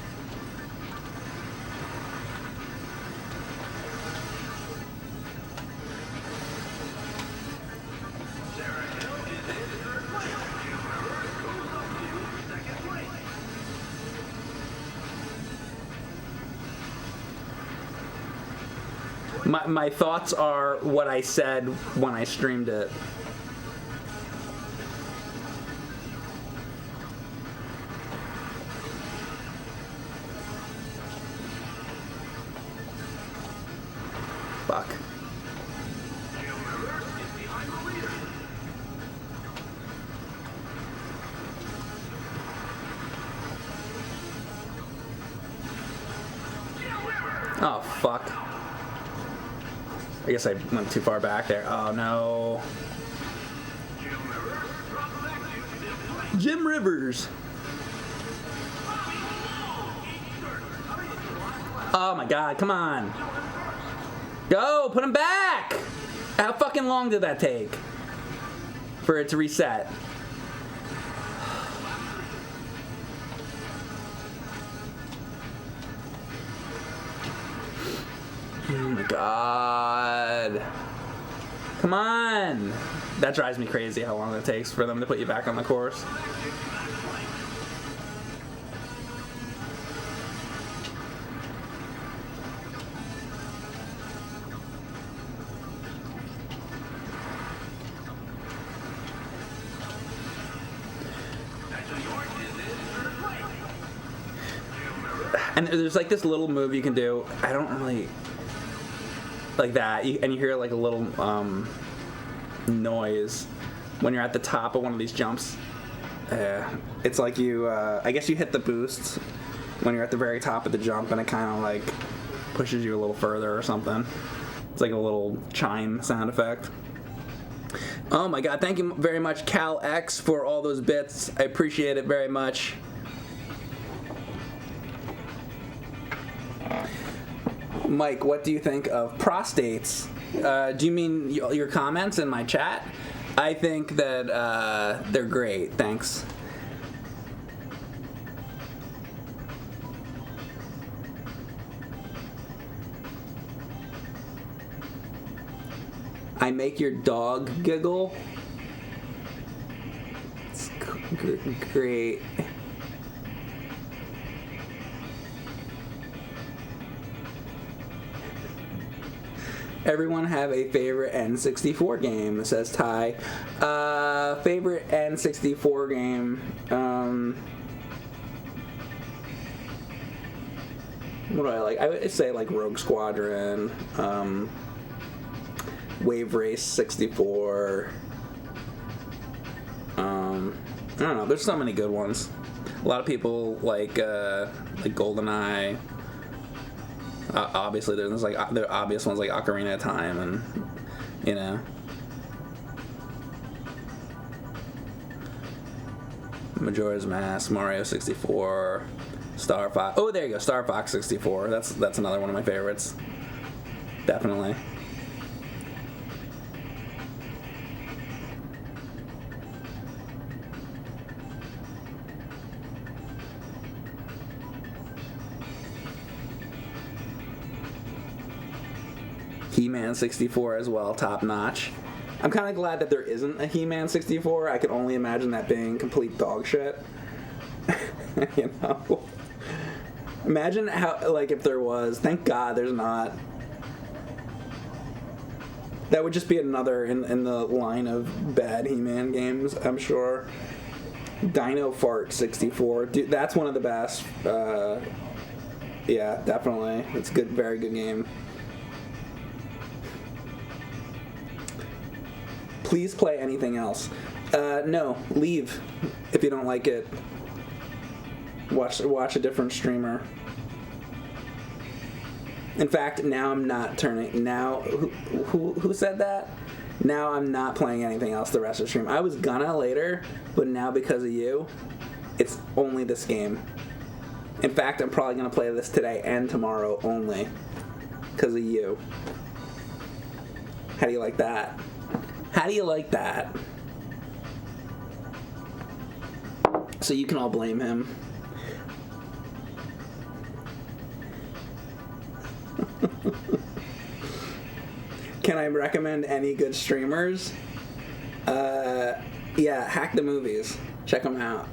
My thoughts are what I said when I streamed it. Fuck. Oh, fuck. I guess I went too far back there. Oh, no. Jim Rivers. Oh, my God. Come on. Go. Put him back. How fucking long did that take for it to reset? Oh my God. Come on. That drives me crazy how long it takes for them to put you back on the course. And there's like this little move you can do. I don't really like that. And you hear like a little noise when you're at the top of one of these jumps. It's like you, I guess you hit the boost when you're at the very top of the jump, and it kind of like pushes you a little further or something. It's like a little chime sound effect. Oh my god, thank you very much, Cal X, for all those bits. I appreciate it very much. Mike, what do you think of prostates? Do you mean your comments in my chat? I think that they're great. Thanks. I make your dog giggle. It's great. Everyone have a favorite N64 game, says Ty. Favorite N64 game. What do I like? I would say like Rogue Squadron, Wave Race 64. I don't know. There's so many good ones. A lot of people like GoldenEye. Obviously, there's like the obvious ones like Ocarina of Time, and you know, Majora's Mask, Mario 64, Star Fox. Oh, there you go, Star Fox 64. That's another one of my favorites. Definitely. He-Man 64 as well, top notch. I'm kind of glad that there isn't a He-Man 64. I can only imagine that being complete dog shit. You know? Imagine how, like, if there was. Thank God there's not. That would just be another in the line of bad He-Man games, I'm sure. Dino Fart 64. Dude, that's one of the best. Yeah, definitely. It's good, very good game. Please play anything else. No, leave if you don't like it. Watch a different streamer. In fact, now I'm not turning. Now, who said that? Now I'm not playing anything else the rest of the stream. I was gonna later, but now because of you, it's only this game. In fact, I'm probably gonna play this today and tomorrow only because of you. How do you like that? How do you like that? So you can all blame him. Can I recommend any good streamers? Yeah, Hack the Movies. Check them out.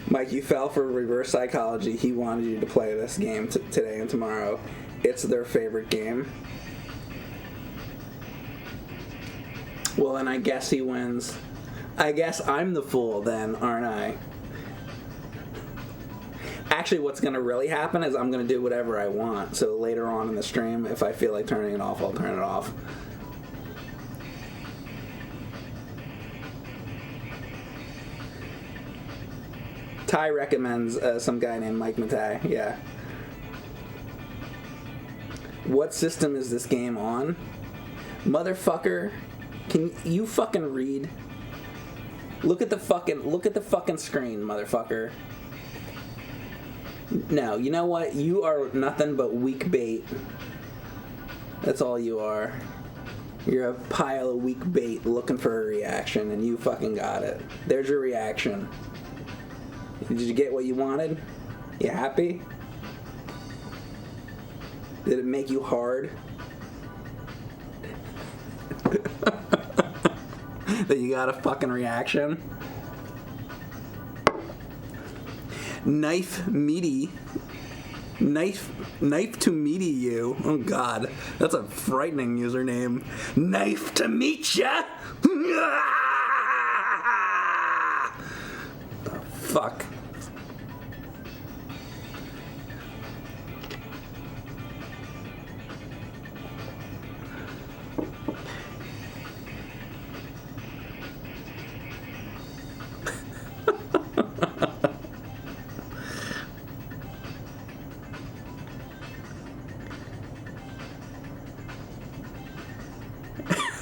Mike, you fell for reverse psychology. He wanted you to play this game today and tomorrow. It's their favorite game. Well, then I guess he wins. I guess I'm the fool then, aren't I? Actually, what's going to really happen is I'm going to do whatever I want. So later on in the stream, if I feel like turning it off, I'll turn it off. Ty recommends some guy named Mike Mattei. Yeah. What system is this game on? Motherfucker, can you fucking read? Look at the fucking screen, motherfucker. No, you know what? You are nothing but weak bait. That's all you are. You're a pile of weak bait looking for a reaction, and you fucking got it. There's your reaction. Did you get what you wanted? You happy? Did it make you hard? That you got a fucking reaction? Knife meaty. Knife to meaty you. Oh god, that's a frightening username. Knife to meet ya. fuck.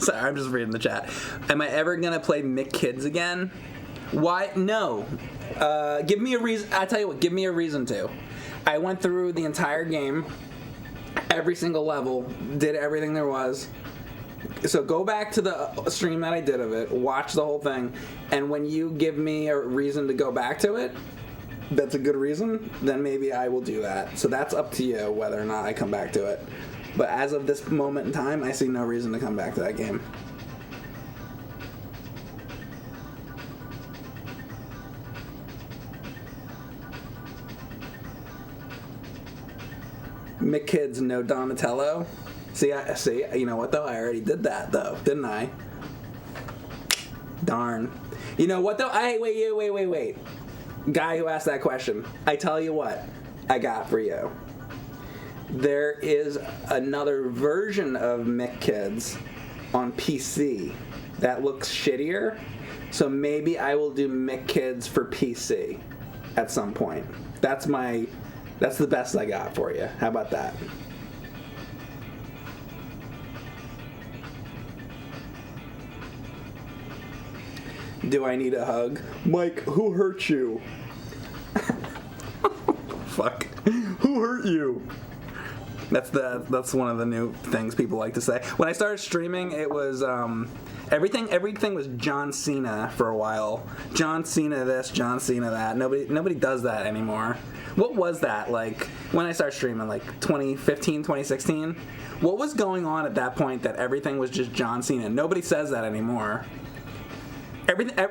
Sorry, I'm just reading the chat. Am I ever gonna play McKids again? Why? No. Give me a reason. I tell you what. Give me a reason to. I went through the entire game, every single level, did everything there was. So go back to the stream that I did of it, watch the whole thing, and when you give me a reason to go back to it, that's a good reason, then maybe I will do that. So that's up to you whether or not I come back to it. But as of this moment in time, I see no reason to come back to that game. McKids, no Donatello. See, you know what though? I already did that though, didn't I? Darn. You know what though? Wait. Guy who asked that question. I tell you what, I got for you. There is another version of McKids on PC that looks shittier. So maybe I will do McKids for PC at some point. That's the best I got for you. How about that? Do I need a hug? Mike, who hurt you? Fuck. Who hurt you? That's one of the new things people like to say. When I started streaming, it was everything was John Cena for a while. John Cena this, John Cena that. Nobody does that anymore. What was that like when I started streaming, like 2015, 2016? What was going on at that point that everything was just John Cena? Nobody says that anymore.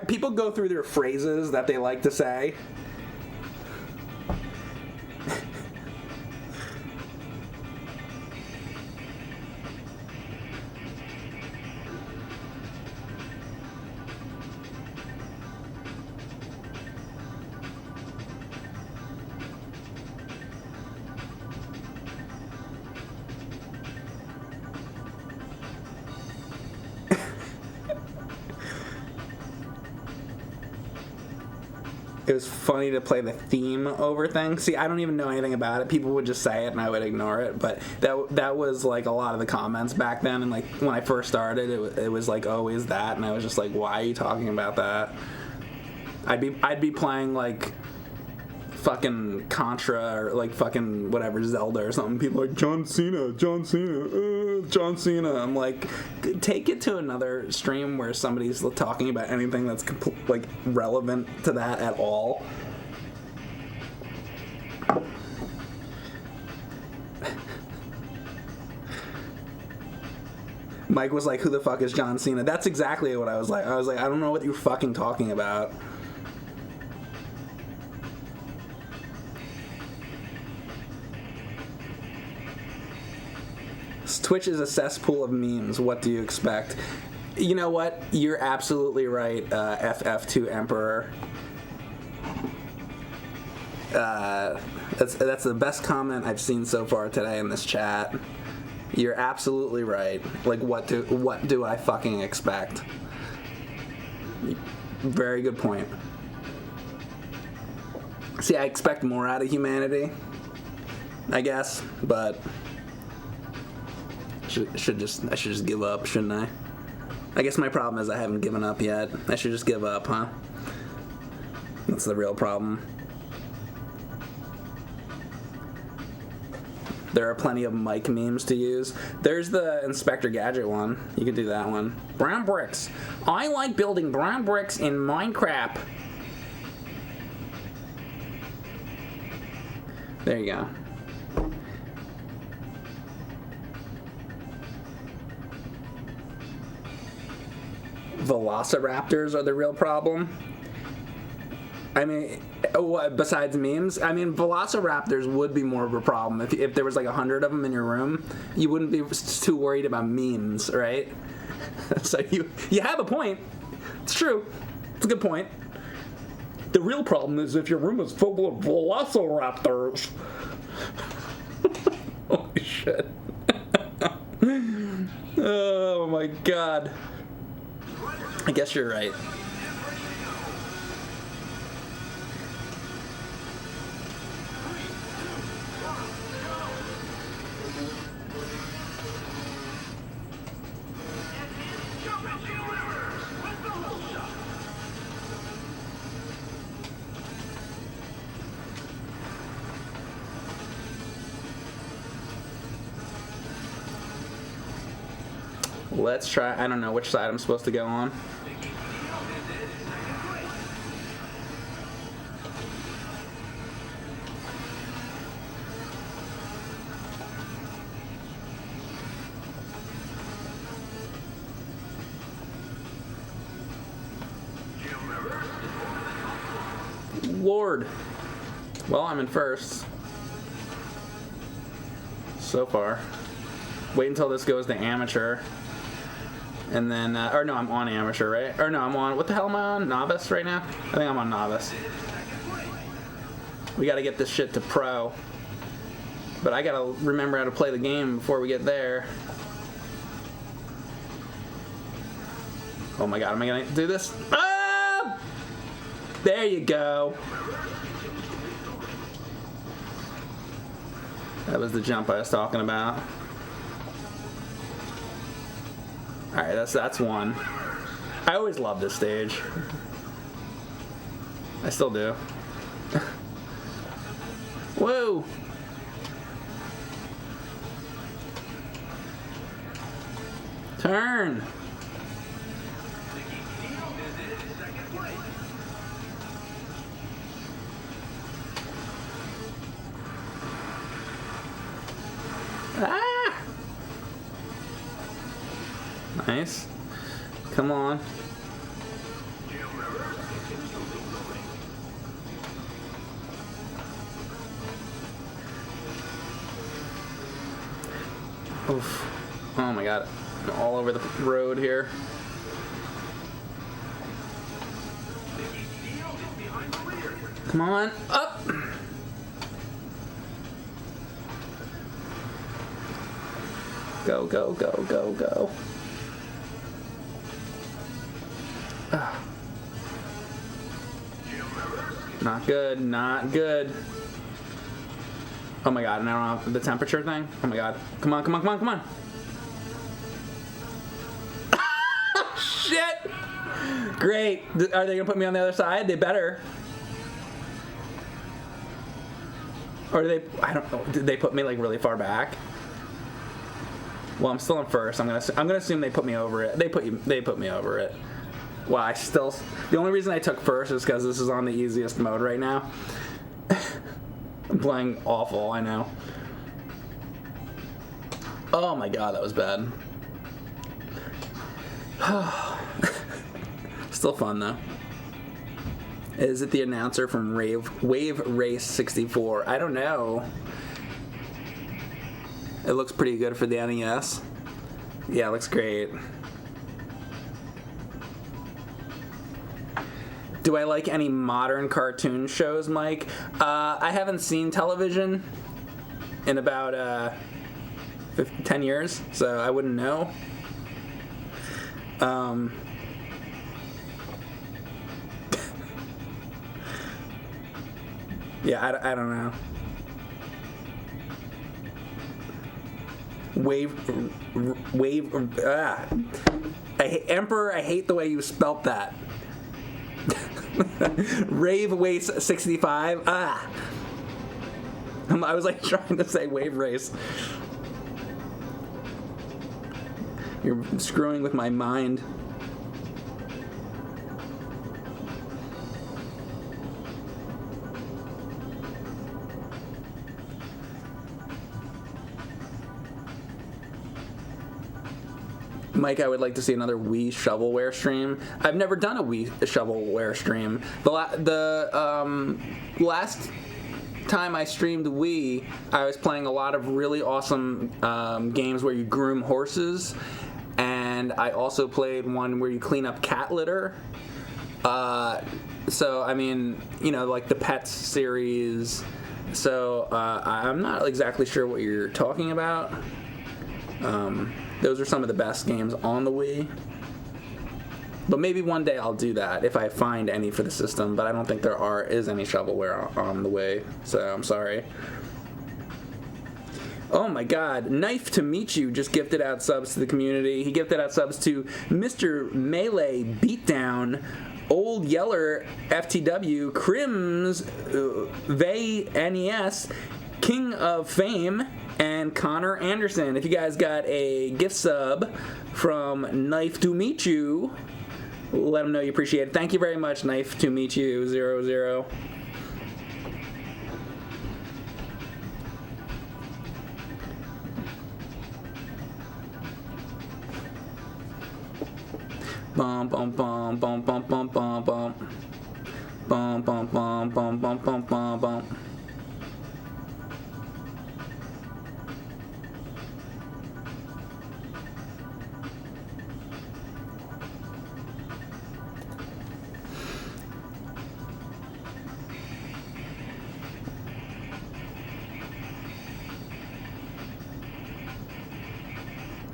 People go through their phrases that they like to say. It was funny to play the theme over thing. See, I don't even know anything about it. People would just say it and I would ignore it. But that was like a lot of the comments back then. And like when I first started, it was like, oh, is that? And I was just like, why are you talking about that? I'd be playing like fucking Contra or like fucking whatever, Zelda or something. People are like, John Cena. I'm like, take it to another stream where somebody's talking about anything that's like relevant to that at all. Mike was like, who the fuck is John Cena? That's exactly what I was like. I was like, I don't know what you're fucking talking about. Twitch is a cesspool of memes. What do you expect? You know what? You're absolutely right, FF2 Emperor. That's the best comment I've seen so far today in this chat. You're absolutely right. Like, what do I fucking expect? Very good point. See, I expect more out of humanity, I guess, but I should just give up, shouldn't I? I guess my problem is I haven't given up yet. I should just give up, huh? That's the real problem. There are plenty of Mike memes to use. There's the Inspector Gadget one. You could do that one. Brown bricks. I like building brown bricks in Minecraft. There you go. Velociraptors are the real problem. I mean, besides memes, I mean, velociraptors would be more of a problem. If there was like 100 of them in your room, you wouldn't be too worried about memes, right? So you have a point. It's true. It's a good point. The real problem is if your room is filled with velociraptors. Holy shit. Oh my god. I guess you're right. Let's try, I don't know which side I'm supposed to go on. Lord. Well, I'm in first. So far. Wait until this goes to amateur. And then, or no, I'm on amateur, right? Or no, I'm on, what the hell am I on? Novice right now? I think I'm on novice. We gotta get this shit to pro. But I gotta remember how to play the game before we get there. Oh my god, am I gonna do this? Ah! There you go. That was the jump I was talking about. Alright, that's one. I always love this stage. I still do. Whoa! Turn! Ah! Nice. Come on. Oof. Oh my god. I'm all over the road here. Come on. Up! Go, go, go, go, go. Not good, not good. Oh my god, and I don't have the temperature thing? Oh my god. Come on, come on, come on, come on. Shit! Great. Are they gonna put me on the other side? They better. Or do they, I don't know, did they put me like really far back? Well, I'm still in first. I'm gonna assume they put me over it. They put me over it. Well, the only reason I took first is because this is on the easiest mode right now. I'm playing awful, I know. Oh my god, that was bad. Still fun though. Is it the announcer from Wave Race 64? I don't know. It looks pretty good for the NES. Yeah, it looks great. Do I like any modern cartoon shows, Mike? I haven't seen television in about 10 years, so I wouldn't know. Yeah, I don't know. Emperor, I hate the way you spelt that. Rave Race 65. I was like trying to say Wave Race. You're screwing with my mind. Mike, I would like to see another Wii shovelware stream. I've never done a Wii shovelware stream. The last time I streamed Wii, I was playing a lot of really awesome games where you groom horses, and I also played one where you clean up cat litter. So I mean, you know, like the Pets series. So I'm not exactly sure what you're talking about. Those are some of the best games on the Wii. But maybe one day I'll do that if I find any for the system. But I don't think there is any shovelware on the Wii. So I'm sorry. Oh my god, Knife to Meet You just gifted out subs to the community. He gifted out subs to Mr. Melee Beatdown, Old Yeller FTW, Crims, Vay NES, King of Fame, and Connor Anderson. If you guys got a gift sub from Knife to Meet You, let them know you appreciate it. Thank you very much, Knife to Meet You 00. Bum bum bum bum bum bum bum bum bum bum bum bum bum bum bum bum.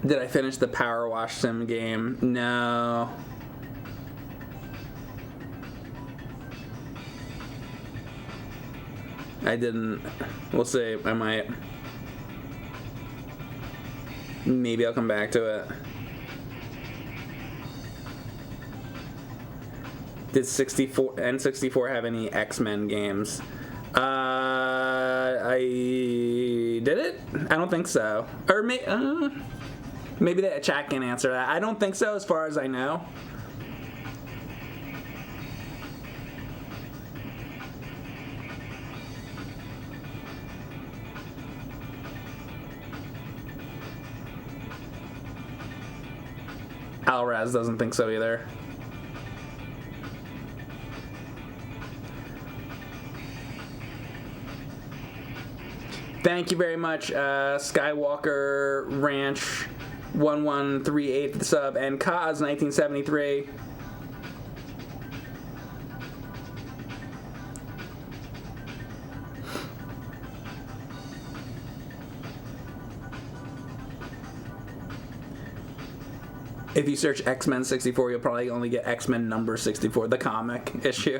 Did I finish the Power Wash Sim game? No. I didn't. We'll see. I might. Maybe I'll come back to it. Did N64 have any X-Men games? I did it? I don't think so. Or maybe the chat can answer that. I don't think so, as far as I know. Alraz doesn't think so either. Thank you very much, Skywalker Ranch 1138 for the sub, and Kaz 1973. If you search X-Men 64, you'll probably only get X-Men number 64, the comic issue.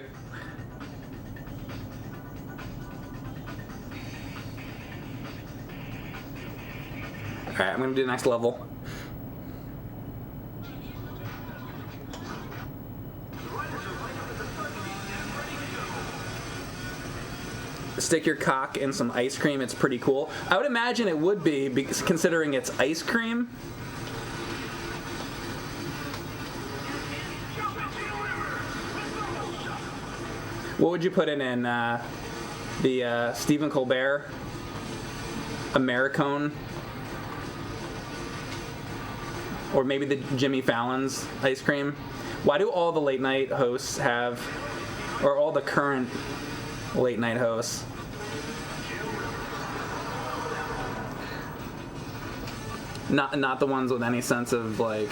Alright, I'm gonna do the next level. Stick your cock in some ice cream, it's pretty cool. I would imagine it would be, because considering it's ice cream. What would you put in the Stephen Colbert Americone? Or maybe the Jimmy Fallon's ice cream? Why do all the late night hosts have, or all the current late night hosts, not the ones with any sense of like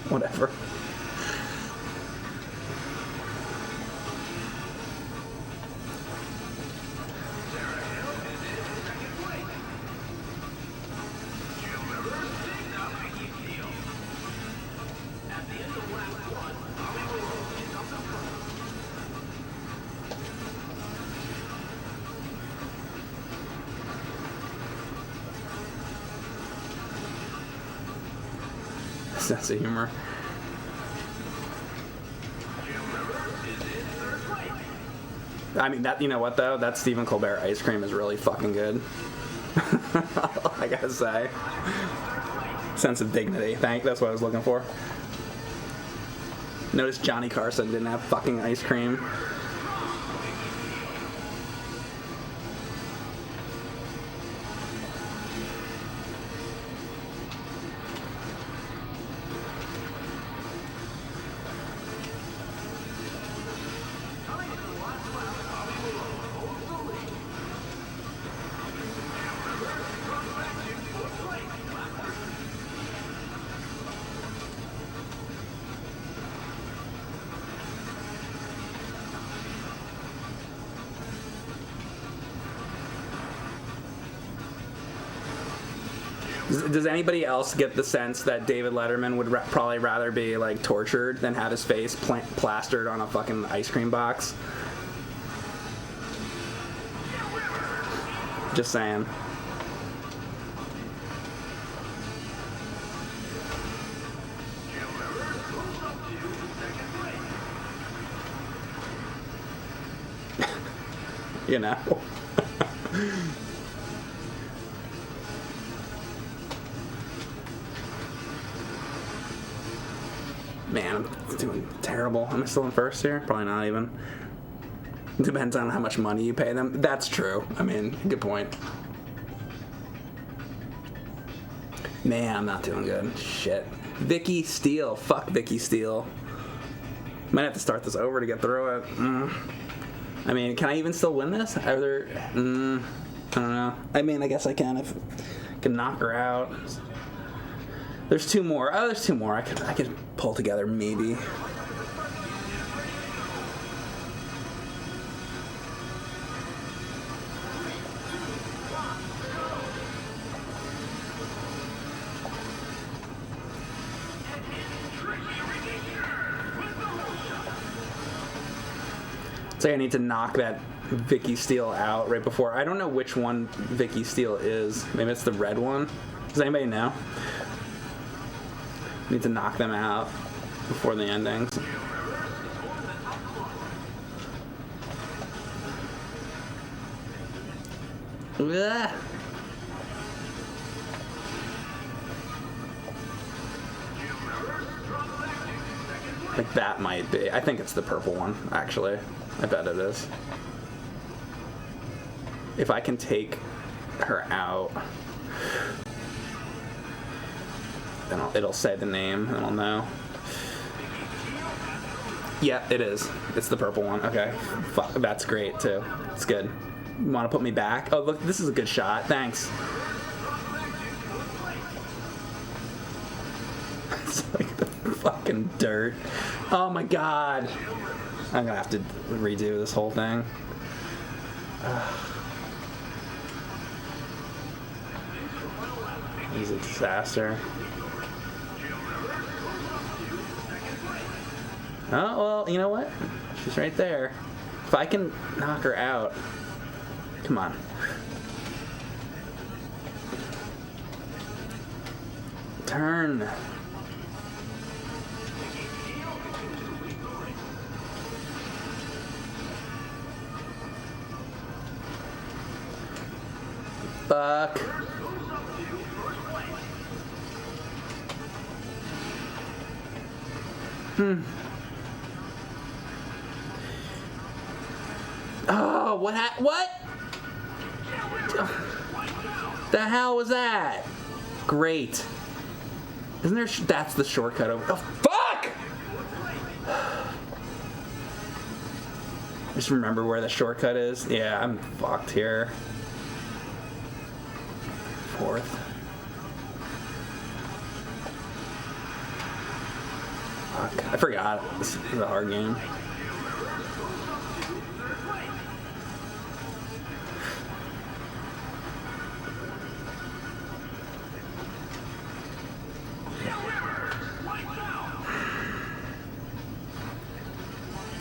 whatever. Sense of humor. I mean, that, you know what though? That Stephen Colbert ice cream is really fucking good. I gotta say. Sense of dignity. That's what I was looking for. Notice Johnny Carson didn't have fucking ice cream. Does anybody else get the sense that David Letterman would probably rather be like tortured than have his face plastered on a fucking ice cream box? Just saying. You know. Man, I'm doing terrible. Am I still in first here? Probably not even. Depends on how much money you pay them. That's true. I mean, good point. Man, I'm not doing good. Shit. Vicky Steele. Fuck Vicky Steele. Might have to start this over to get through it. I mean, can I even still win this? Are there... I don't know. I mean, I guess I can if I can knock her out. There's two more. Oh, there's two more. I could pull together, maybe. So I need to knock that Vicky Steele out right before. I don't know which one Vicky Steele is. Maybe it's the red one. Does anybody know? Need to knock them out before the endings. Ugh. Like that might be. I think it's the purple one, actually. I bet it is. If I can take her out, then it'll say the name, and I'll know. Yeah, it is. It's the purple one. Okay. Fuck, that's great, too. It's good. You want to put me back? Oh, look, this is a good shot. Thanks. It's like the fucking dirt. Oh, my God. I'm going to have to redo this whole thing. This is a disaster. Oh, well, you know what? She's right there. If I can knock her out. Come on. Turn. Fuck. Oh, what? The hell was that? Great. Isn't there? That's the shortcut over. Oh, fuck! Just remember where the shortcut is. Yeah, I'm fucked here. Fourth. Fuck. I forgot. This is a hard game.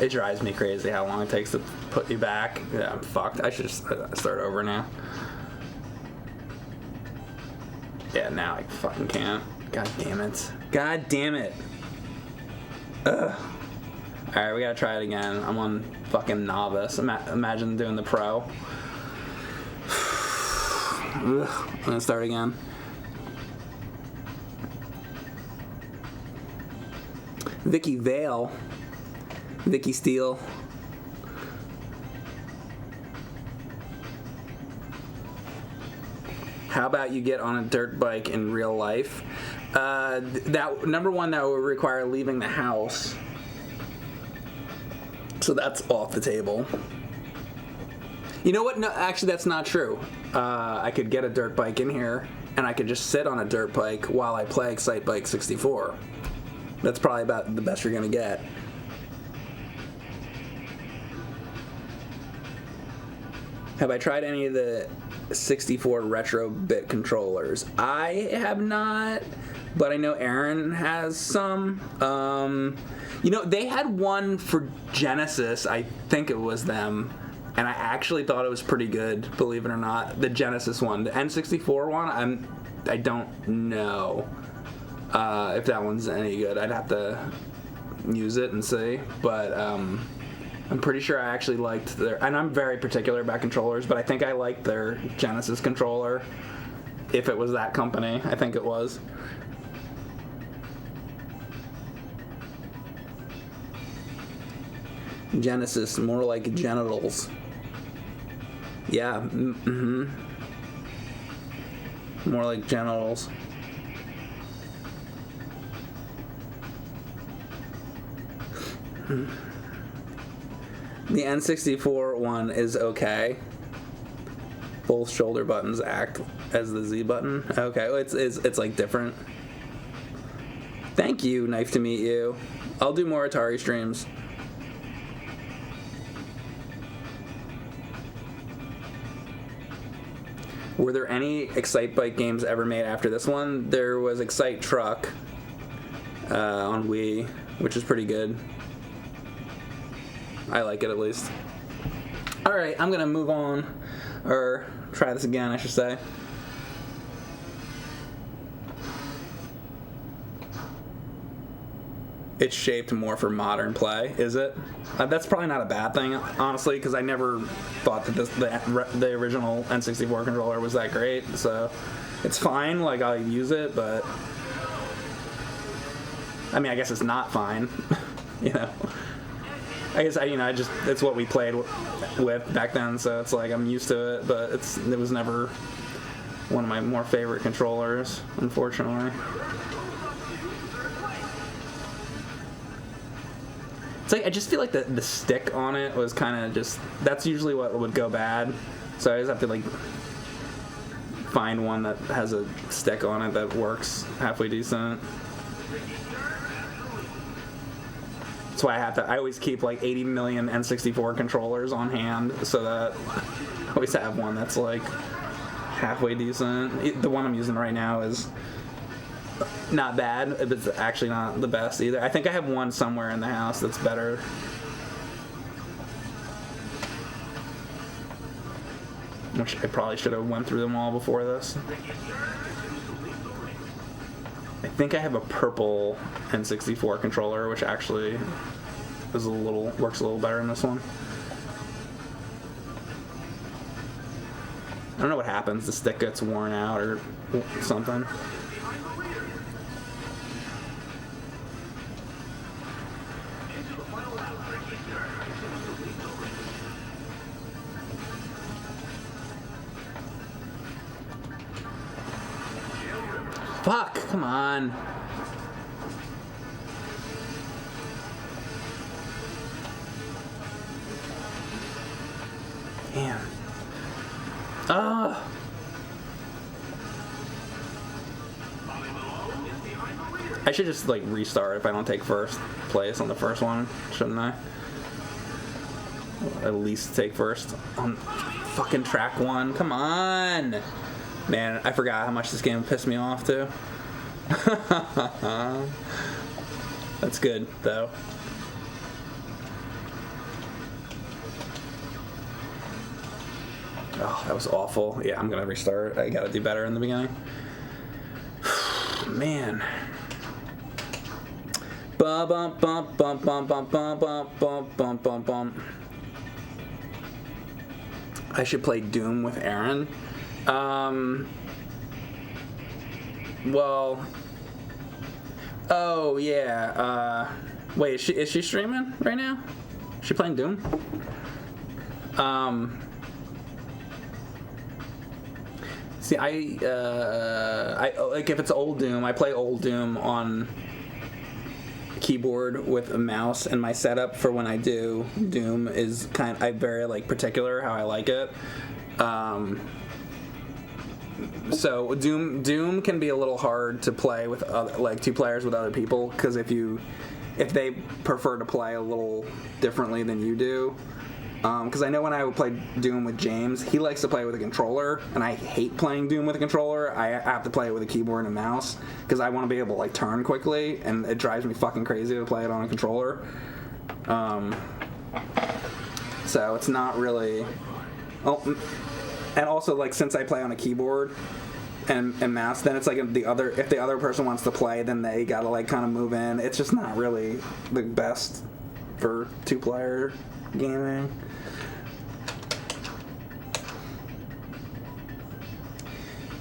It drives me crazy how long it takes to put you back. Yeah, I'm fucked. I should just start over now. Yeah, now I fucking can't. God damn it. God damn it. Ugh. Alright, we gotta try it again. I'm on fucking novice. Imagine doing the pro. Ugh. I'm gonna start again. Vicky Vale. Vicky Steele. How about you get on a dirt bike in real life? That number one, that would require leaving the house. So that's off the table. You know what? No, actually, that's not true. I could get a dirt bike in here, and I could just sit on a dirt bike while I play Excitebike 64. That's probably about the best you're gonna get. Have I tried any of the 64 retro bit controllers? I have not, but I know Aaron has some. They had one for Genesis. I think it was them. And I actually thought it was pretty good, believe it or not. The Genesis one. The N64 one, I don't know if that one's any good. I'd have to use it and see. But I'm pretty sure I actually liked their... And I'm very particular about controllers, but I think I liked their Genesis controller. If it was that company, I think it was. Genesis, more like genitals. Yeah, more like genitals. The N64 one is okay. Both shoulder buttons act as the Z button. Okay, it's like different. Thank you, Knife to meet you. I'll do more Atari streams. Were there any Excitebike games ever made after this one? There was Excite Truck on Wii, which is pretty good. I like it, at least. Alright, I'm going to move on. Or try this again, I should say. It's shaped more for modern play, is it? That's probably not a bad thing, honestly, because I never thought that the original N64 controller was that great. So it's fine, like I'll use it, but I mean, I guess it's not fine, you know. I guess it's what we played with back then, so it's like I'm used to it, but it was never one of my more favorite controllers, unfortunately. It's like I just feel like the stick on it was kind of just... That's usually what would go bad. So I just have to like find one that has a stick on it that works halfway decent. That's why I always keep like 80 million N64 controllers on hand so that I always have one that's like halfway decent. The one I'm using right now is not bad, but it's actually not the best either. I think I have one somewhere in the house that's better. Which I probably should have went through them all before this. I think I have a purple N64 controller, which actually works a little better than this one. I don't know what happens. The stick gets worn out or something. Fuck, come on. Damn. I should just like restart if I don't take first place on the first one, shouldn't I? At least take first on fucking track 1. Come on. Man, I forgot how much this game pissed me off, too. That's good, though. Oh, that was awful. Yeah, I'm gonna restart. I gotta do better in the beginning. Man. Bum bum bum bum bum bum bum bum bum bum bum bum. I should play Doom with Aaron. Well, oh yeah, wait, is she streaming right now? Is she playing Doom? See, I like if it's old Doom, I play old Doom on keyboard with a mouse, and my setup for when I do Doom is I'm very like particular how I like it. So Doom can be a little hard to play with like 2 players with other people, because if they prefer to play a little differently than you do, Because I know when I would play Doom with James, he likes to play with a controller, and I hate playing Doom with a controller. I have to play it with a keyboard and a mouse because I want to be able to like turn quickly, and it drives me fucking crazy to play it on a controller. So it's not really. Oh, and also like since I play on a keyboard and mouse, then it's like if the other person wants to play, then they gotta like kind of move in. It's just not really the best for 2-player gaming.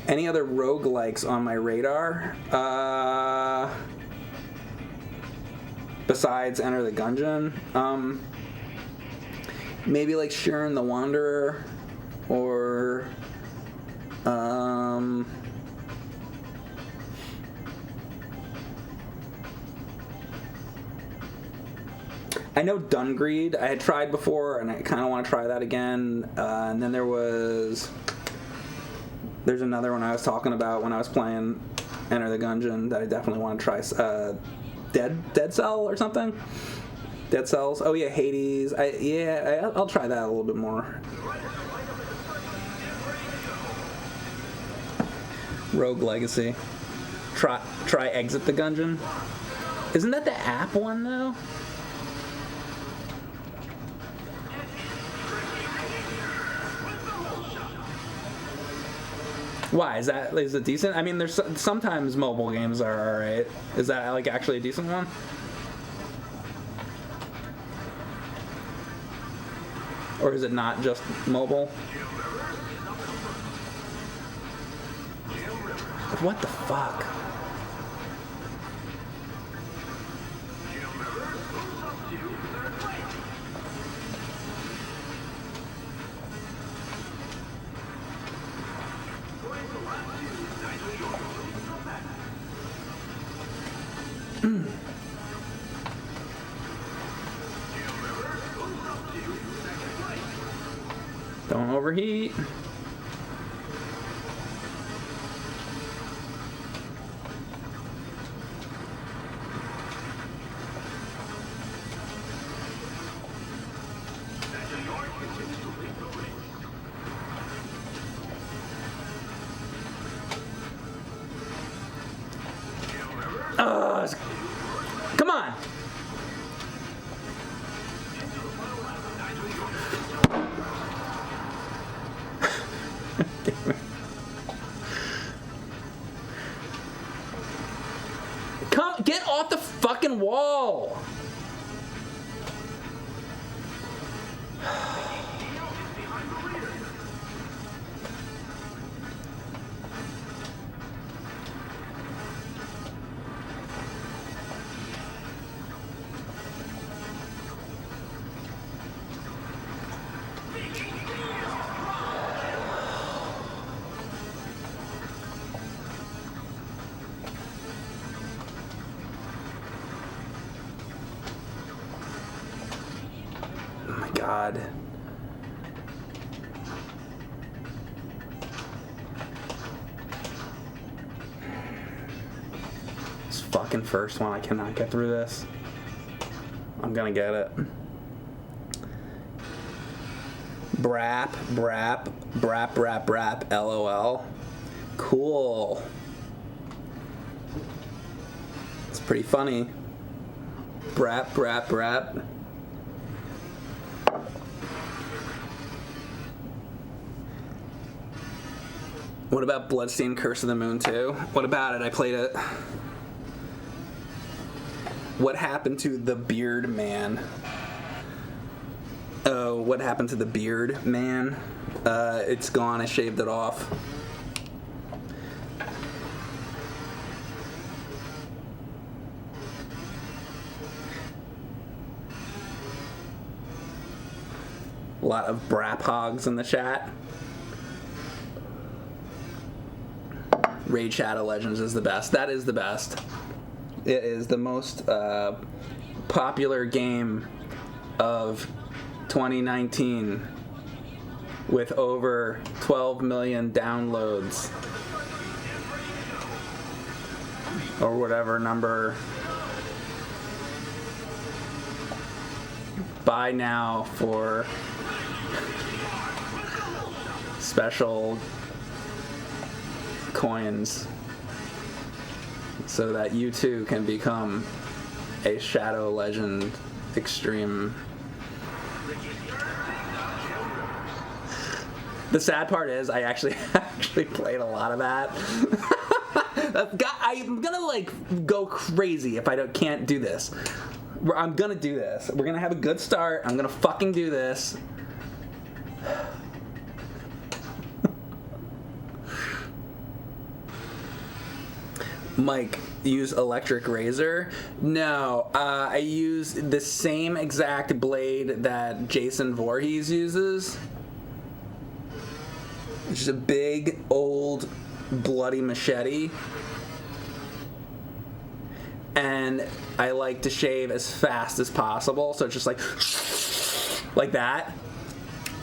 Any other roguelikes on my radar? Besides Enter the Gungeon? Maybe like Shiren the Wanderer, or I know Dungreed I had tried before, and I kind of want to try that again. And then there's another one I was talking about when I was playing Enter the Gungeon that I definitely want to try. Dead Cell or something? Dead Cells? Oh yeah, Hades. I'll try that a little bit more. Rogue Legacy. Try Exit the Gungeon. Isn't that the app one though? Why? Is it decent? I mean, there's sometimes mobile games are alright. Is that like actually a decent one? Or is it not just mobile? What the fuck? Don't overheat. Come on. Get off the fucking wall. God. This fucking first one, I cannot get through this. I'm gonna get it. Brap, LOL. Cool. It's pretty funny. Brap. What about Bloodstained Curse of the Moon 2? What about it? I played it. What happened to the Beard Man? Oh, what happened to the Beard Man? It's gone. I shaved it off. A lot of brap hogs in the chat. Raid Shadow Legends is the best. That is the best. It is the most popular game of 2019 with over 12 million downloads. Or whatever number. Buy now for special coins so that you too can become a Shadow Legend Extreme. The sad part is I actually played a lot of that. I'm gonna like go crazy if I can't do this. I'm gonna do this. We're gonna have a good start. I'm gonna fucking do this. Mike, use electric razor? No, I use the same exact blade that Jason Voorhees uses. It's just a big, old, bloody machete. And I like to shave as fast as possible, so it's just like that.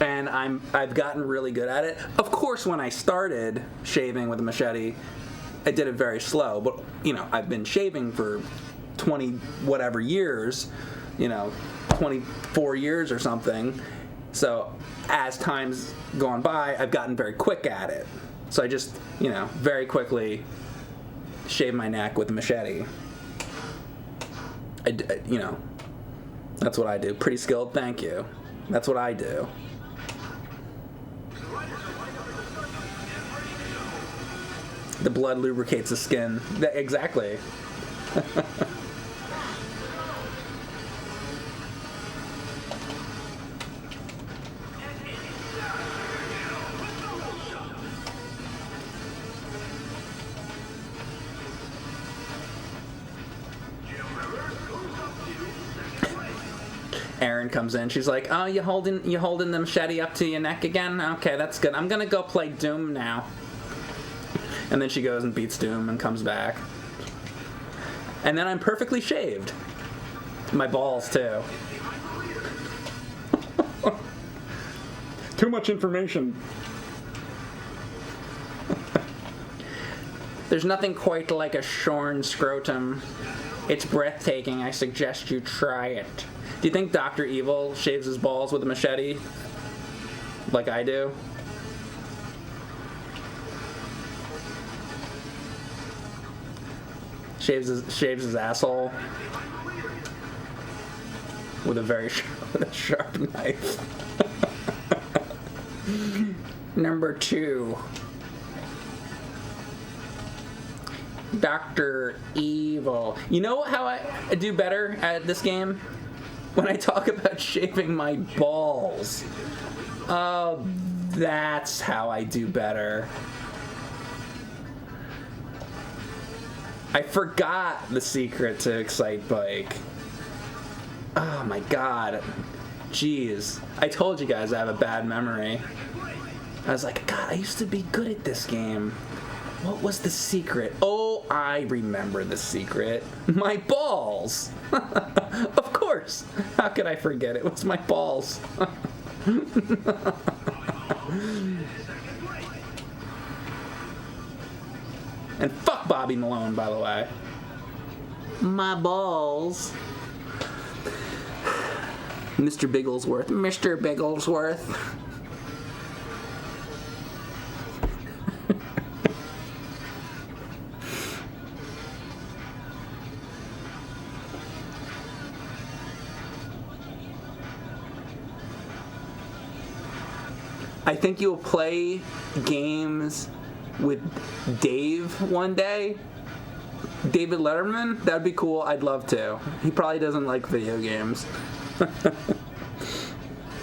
And I've gotten really good at it. Of course, when I started shaving with a machete, I did it very slow, but you know, I've been shaving for 20 whatever years, 24 years or something. So as time's gone by, I've gotten very quick at it. So I just, very quickly shave my neck with a machete. That's what I do. Pretty skilled, thank you. That's what I do. The blood lubricates the skin. Exactly. Erin comes in. She's like, "Oh, you holding the machete up to your neck again? Okay, that's good. I'm gonna go play Doom now." And then she goes and beats Doom and comes back. And then I'm perfectly shaved. My balls, too. Too much information. There's nothing quite like a shorn scrotum. It's breathtaking. I suggest you try it. Do you think Dr. Evil shaves his balls with a machete? Like I do? Shaves his asshole with a very sharp knife. Number 2. Dr. Evil. You know how I do better at this game? When I talk about shaving my balls. Oh, that's how I do better. I forgot the secret to Excitebike. Oh my god. Jeez. I told you guys I have a bad memory. I was like, God, I used to be good at this game. What was the secret? Oh, I remember the secret. My balls. Of course. How could I forget? It was my balls. And fuck Bobby Malone, by the way. My balls. Mr. Bigglesworth. Mr. Bigglesworth. I think you'll play games with Dave one day. David Letterman? That'd be cool. I'd love to. He probably doesn't like video games.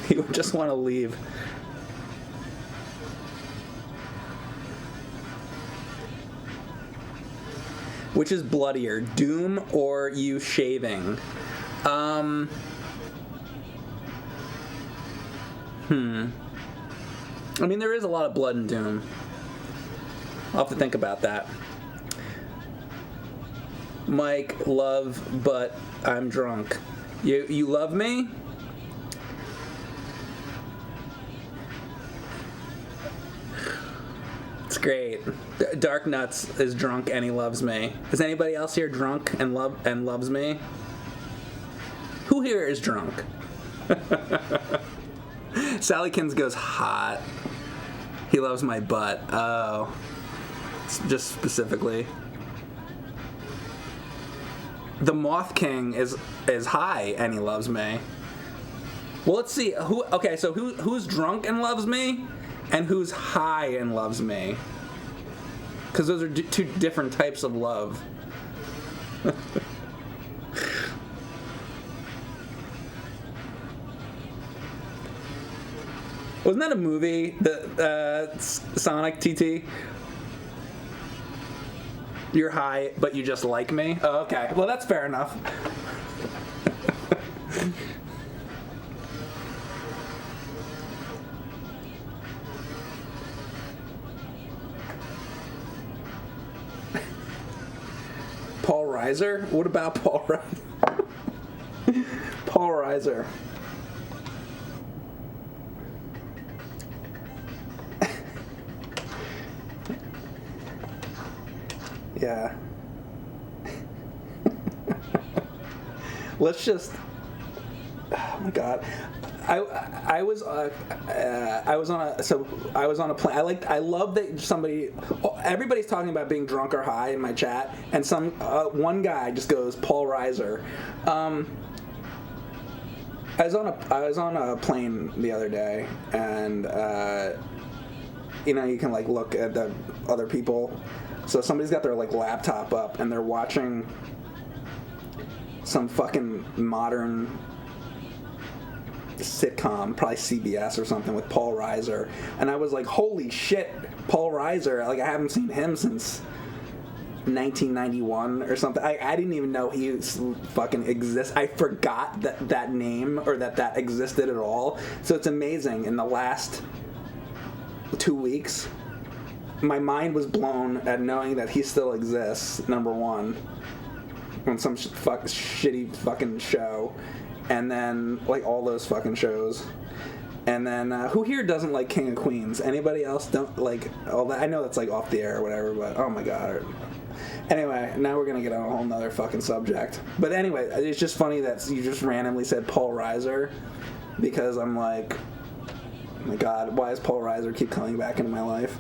He would just want to leave. Which is bloodier, Doom or you shaving? I mean, there is a lot of blood in Doom. I'll have to think about that. Mike, love, but I'm drunk. You love me? It's great. Dark Nuts is drunk and he loves me. Is anybody else here drunk and loves me? Who here is drunk? Sallykins goes hot. He loves my butt. Oh. Just specifically. The Moth King is high and he loves me. Well, let's see. Who's drunk and loves me? And who's high and loves me? Because those are two different types of love. Wasn't that a movie, the Sonic TT? You're high, but you just like me? Oh, okay. Well, that's fair enough. Paul Reiser? What about Paul Reiser? Paul Reiser. Yeah. Let's just. Oh my god. I was on a plane. I love that everybody's talking about being drunk or high in my chat, and one guy just goes Paul Reiser. I was on a plane the other day, and you can like look at the other people. So somebody's got their like laptop up and they're watching some fucking modern sitcom, probably CBS or something, with Paul Reiser, and I was like, holy shit, Paul Reiser, like I haven't seen him since 1991 or something. I didn't even know he fucking exists. I forgot that name or that existed at all. So it's amazing. In the last 2 weeks, my mind was blown at knowing that he still exists, number one, on some shitty fucking show, and then like all those fucking shows. And then who here doesn't like King of Queens? Anybody else don't like all that? I know that's like off the air or whatever, but oh my god. Anyway, now we're gonna get on a whole nother fucking subject. But anyway, it's just funny that you just randomly said Paul Reiser, because I'm like, oh my god, why does Paul Reiser keep coming back into my life?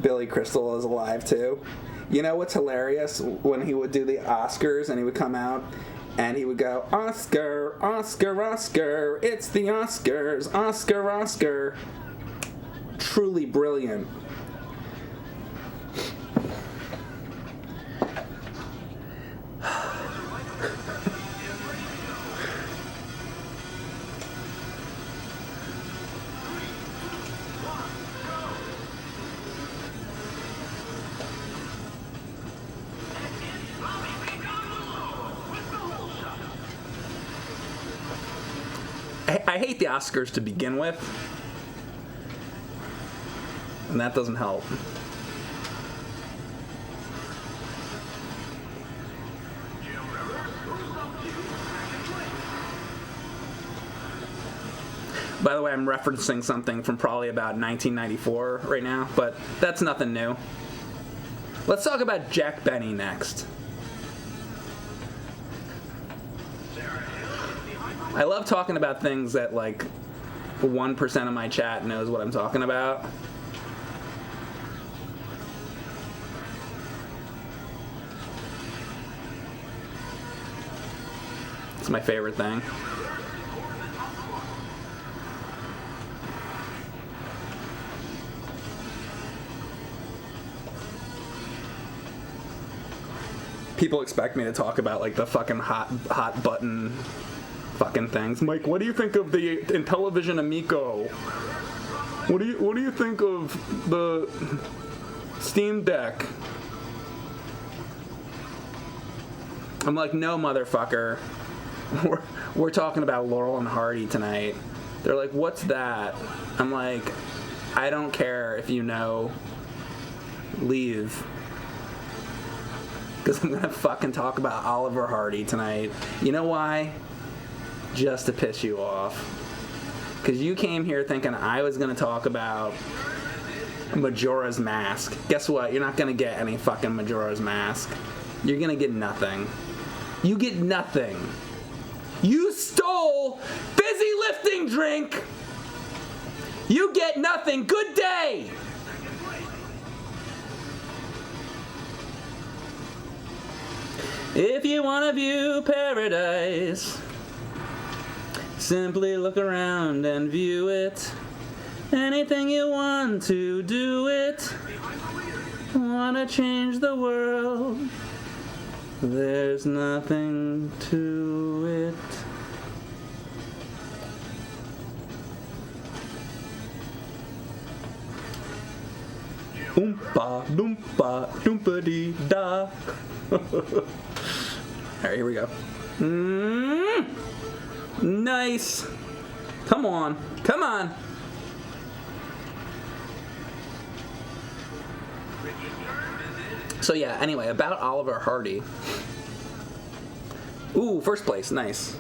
Billy Crystal is alive too. You know what's hilarious? When he would do the Oscars and he would come out and he would go, Oscar, Oscar, Oscar, it's the Oscars, Oscar, Oscar. Truly brilliant. I hate the Oscars to begin with, and that doesn't help. By the way, I'm referencing something from probably about 1994 right now, but that's nothing new. Let's talk about Jack Benny next. I love talking about things that like 1% of my chat knows what I'm talking about. It's my favorite thing. People expect me to talk about like the fucking hot button fucking things. Mike, what do you think of the Intellivision Amico? What do you think of the Steam Deck? I'm like, no, motherfucker. We're talking about Laurel and Hardy tonight. They're like, what's that? I'm like, I don't care if you know. Leave. Because I'm gonna fucking talk about Oliver Hardy tonight. You know why? Just to piss you off. Because you came here thinking I was going to talk about Majora's Mask. Guess what? You're not going to get any fucking Majora's Mask. You're going to get nothing. You get nothing. You stole Fizzy Lifting Drink You get nothing. Good day. If you want to view paradise, simply look around and view it. Anything you want to do it. Want to change the world. There's nothing to it. Oompa loompa doompa dee da. Alright, here we go. Nice. Come on. Come on. So yeah, anyway, about Oliver Hardy. Ooh, first place. Nice.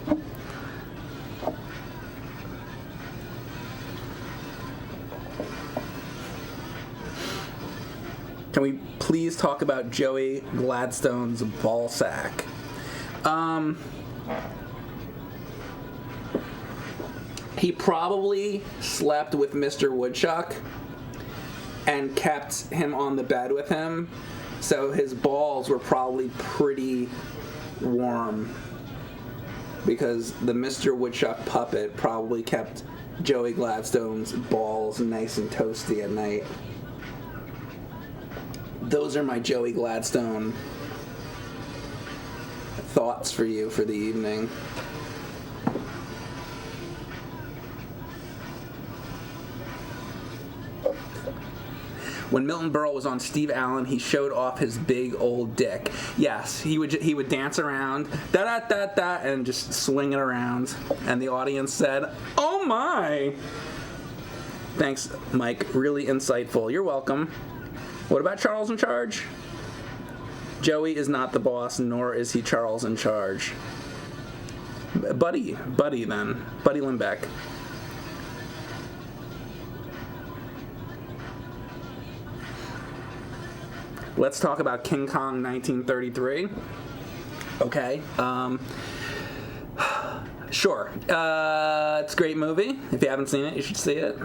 Can we please talk about Joey Gladstone's ball sack? He probably slept with Mr. Woodchuck and kept him on the bed with him, so his balls were probably pretty warm because the Mr. Woodchuck puppet probably kept Joey Gladstone's balls nice and toasty at night. Those are my Joey Gladstone thoughts for you for the evening. When Milton Berle was on Steve Allen, he showed off his big old dick. Yes, he would dance around, da da da da, and just swing it around. And the audience said, "Oh my!" Thanks, Mike. Really insightful. You're welcome. What about Charles in Charge? Joey is not the boss, nor is he Charles in Charge. Buddy then. Buddy Limbeck. Let's talk about King Kong 1933. Okay. Sure. It's a great movie. If you haven't seen it, you should see it.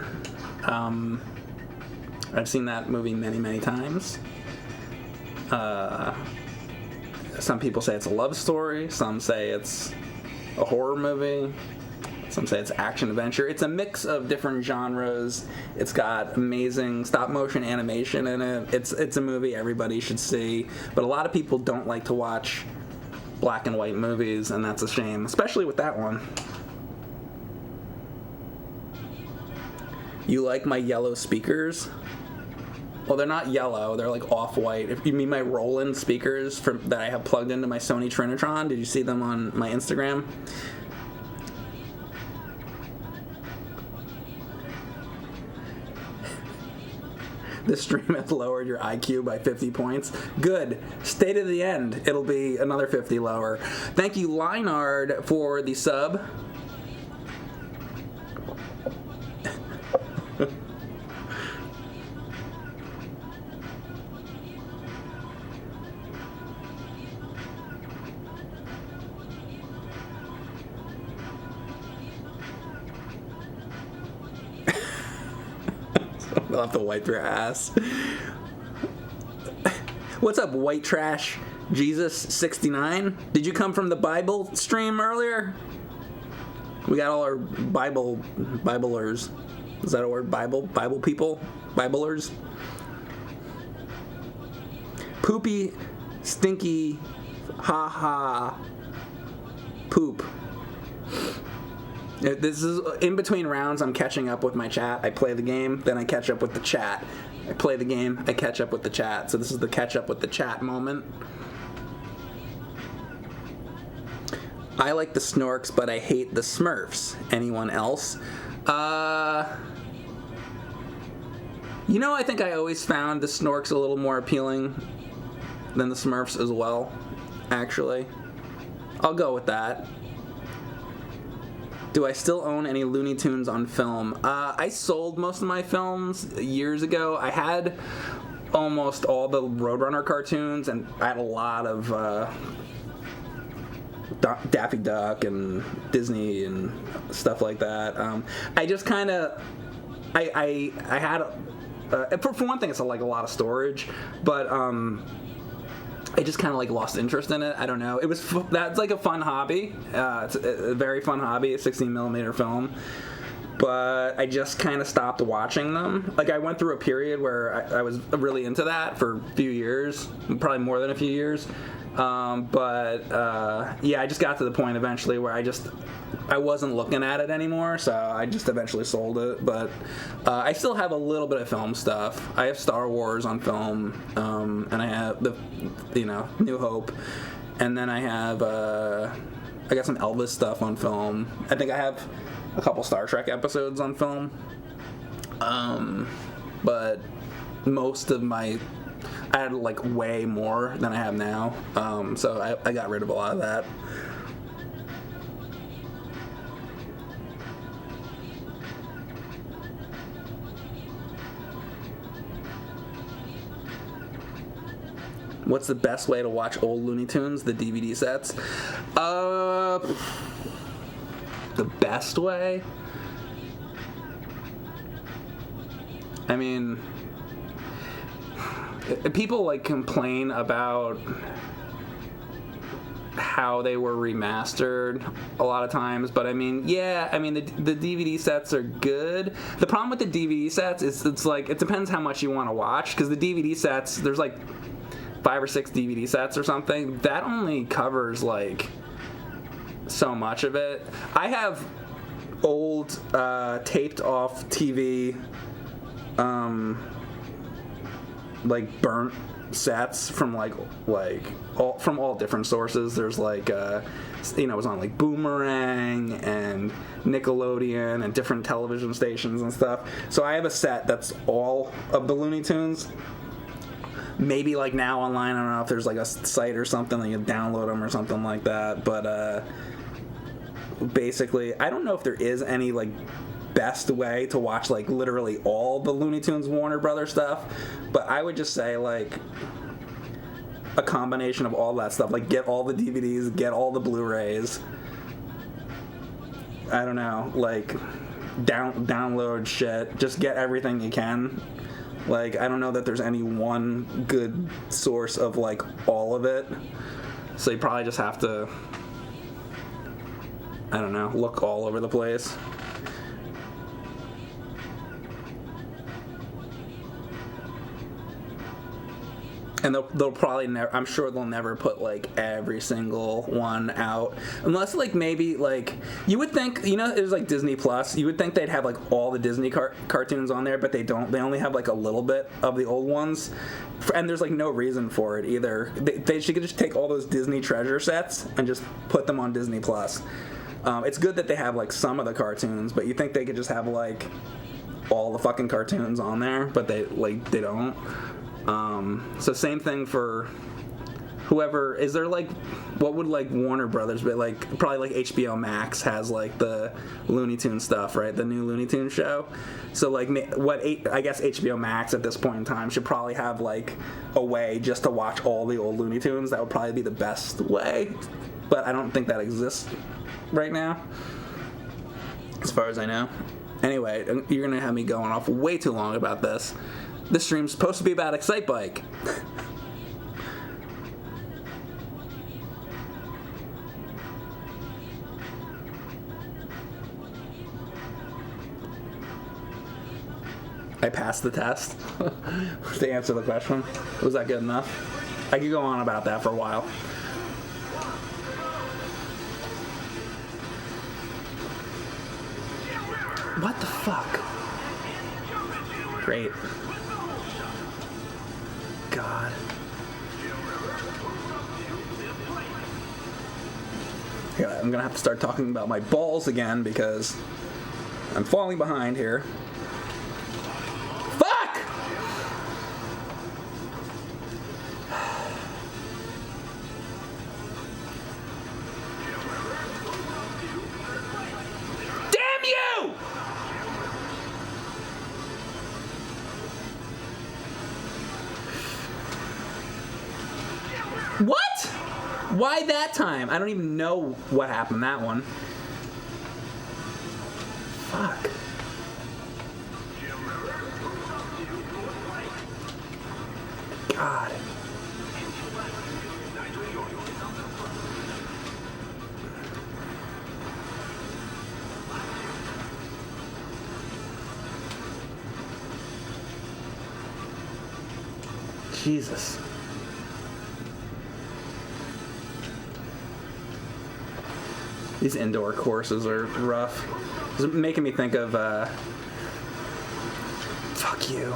I've seen that movie many, many times. Some people say it's a love story. Some say it's a horror movie. Some say it's action-adventure. It's a mix of different genres. It's got amazing stop-motion animation in it. It's a movie everybody should see. But a lot of people don't like to watch black and white movies, and that's a shame, especially with that one. You like my yellow speakers? Well, they're not yellow. They're like off-white. If you mean my Roland speakers that I have plugged into my Sony Trinitron, did you see them on my Instagram? This stream has lowered your IQ by 50 points. Good. Stay to the end. It'll be another 50 lower. Thank you, Leinard, for the sub. They'll have to wipe your ass. What's up, white trash? Jesus 69? Did you come from the Bible stream earlier? We got all our Biblers. Is that a word? Bible people? Biblers? Poopy, stinky, ha poop. This is in between rounds. I'm catching up with my chat. I play the game, then I catch up with the chat. I play the game, I catch up with the chat. So this is the catch up with the chat moment. I like the Snorks, but I hate the Smurfs. Anyone else? You know, I think I always found the Snorks a little more appealing than the Smurfs as well, actually. I'll go with that. Do I still own any Looney Tunes on film? I sold most of my films years ago. I had almost all the Roadrunner cartoons, and I had a lot of Daffy Duck and Disney and stuff like that. I just kind of I had for one thing, it's like a lot of storage, but I just kind of like lost interest in it. I don't know. That's like a fun hobby. It's a very fun hobby, a 16mm film. But I just kind of stopped watching them. Like I went through a period where I was really into that for a few years, probably more than a few years. Yeah, I just got to the point eventually where I wasn't looking at it anymore, so I just eventually sold it. But I still have a little bit of film stuff. I have Star Wars on film, and I have New Hope, and then I got some Elvis stuff on film. I think I have a couple Star Trek episodes on film. But most of I had like way more than I have now, so I got rid of a lot of that. What's the best way to watch old Looney Tunes? The DVD sets. The best way? I mean, people like complain about how they were remastered a lot of times, but I mean, yeah, I mean the DVD sets are good. The problem with the DVD sets is it's like it depends how much you want to watch, because the DVD sets, there's like 5 or 6 DVD sets or something. That only covers like so much of it. I have old taped off TV like burnt sets from all different sources. There's like it was on like Boomerang and Nickelodeon and different television stations and stuff. So I have a set that's all of the Looney Tunes. Maybe like now online, I don't know if there's like a site or something that you can download them or something like that, but basically I don't know if there is any like best way to watch like literally all the Looney Tunes Warner Brothers stuff, but I would just say like a combination of all that stuff. Like get all the DVDs, get all the Blu-rays. I don't know, like download shit. Just get everything you can. Like I don't know that there's any one good source of like all of it. So you probably just have to, I don't know, look all over the place. And they'll probably never, I'm sure they'll never put like every single one out, unless like maybe like you would think, there's like Disney Plus, you would think they'd have like all the Disney cartoons on there, but they don't. They only have like a little bit of the old ones, and there's like no reason for it either. They should just take all those Disney treasure sets and just put them on Disney Plus. It's good that they have like some of the cartoons, but you think they could just have like all the fucking cartoons on there, but they don't. So same thing for whoever. Is there like, what would like Warner Brothers be like? Probably like HBO Max has like the Looney Tunes stuff, right? The new Looney Tunes show. So like I guess HBO Max at this point in time should probably have like a way just to watch all the old Looney Tunes. That would probably be the best way, but I don't think that exists right now, as far as I know. Anyway, you're gonna have me going off way too long about this. This stream's supposed to be about Excitebike. I passed the test to answer the question. Was that good enough? I could go on about that for a while. What the fuck? Great. God. Yeah, I'm gonna have to start talking about my balls again because I'm falling behind here. Fuck! Damn you! What? Why that time? I don't even know what happened that one. Fuck. God. Jesus. These indoor courses are rough. It's making me think of, fuck you.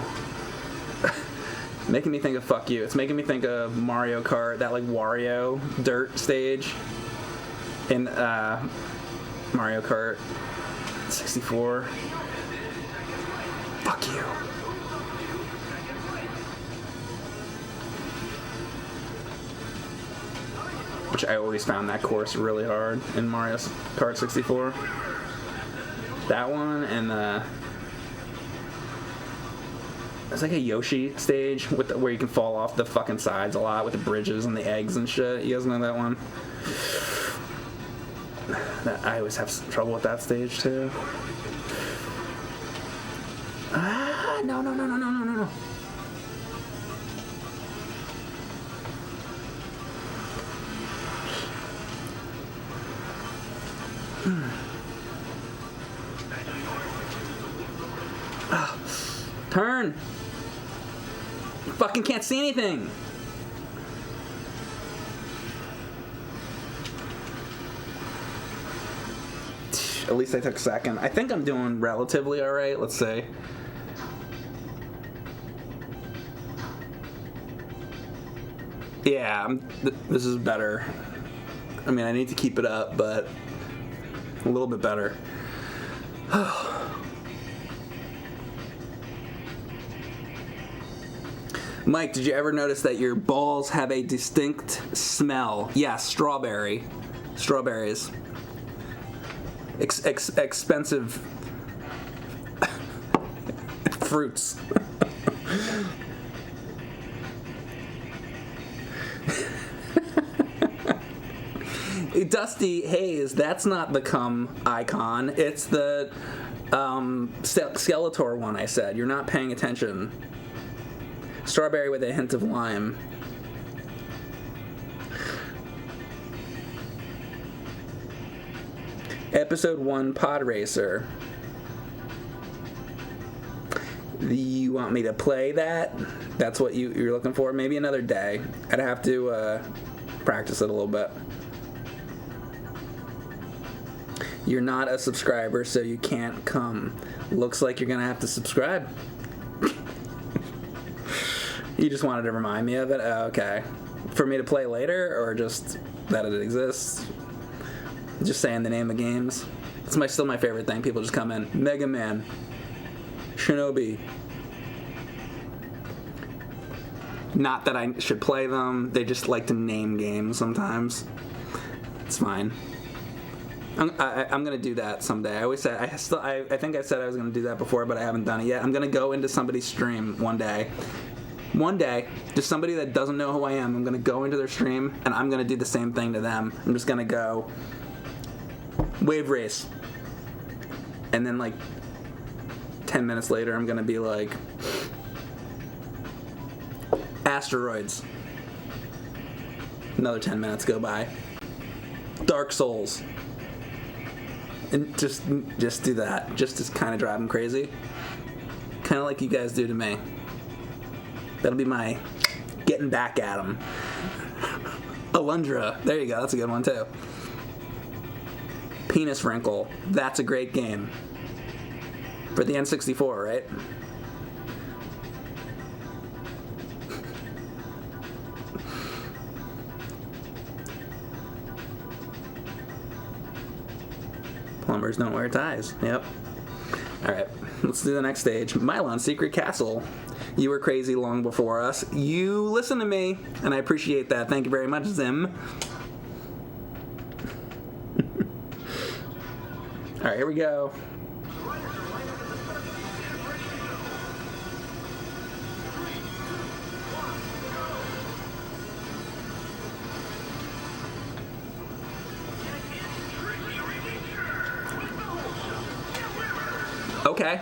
Making me think of fuck you. It's making me think of Mario Kart, that like Wario dirt stage in Mario Kart 64. Fuck you. Which I always found that course really hard in Mario Kart 64. That one and it's like a Yoshi stage with where you can fall off the fucking sides a lot with the bridges and the eggs and shit. You guys know that one? I always have trouble with that stage too. No. Turn! You fucking can't see anything! At least I took second. I think I'm doing relatively alright, let's see. Yeah, this is better. I mean, I need to keep it up, but a little bit better. Mike, did you ever notice that your balls have a distinct smell? Yes, strawberry. Strawberries. Expensive fruits. Dusty Hayes, that's not the cum icon. It's the Skeletor one I said. You're not paying attention. Strawberry with a hint of lime. Episode 1 Pod Racer. You want me to play that? That's what you're looking for? Maybe another day. I'd have to practice it a little bit. You're not a subscriber, so you can't come. Looks like you're gonna have to subscribe. You just wanted to remind me of it? Oh, okay. For me to play later, or just that it exists? Just saying the name of games. It's still my favorite thing. People just come in. Mega Man. Shinobi. Not that I should play them. They just like to name games sometimes. It's fine. I'm gonna do that someday. I always say I think I said I was gonna do that before, but I haven't done it yet. I'm gonna go into somebody's stream one day. One day, just somebody that doesn't know who I am. I'm gonna go into their stream and I'm gonna do the same thing to them. I'm just gonna go Wave Race, and then like 10 minutes later, I'm gonna be like Asteroids. Another 10 minutes go by. Dark Souls. And just do that. Just to kind of drive them crazy. Kind of like you guys do to me. That'll be my getting back at them. Alundra. There you go. That's a good one, too. Penis Wrinkle. That's a great game. For the N64, right? Plumbers don't wear ties. Yep. Alright, let's do the next stage. Mylon Secret Castle. You were crazy long before us. You listen to me, and I appreciate that. Thank you very much, Zim. Alright, here we go. Okay.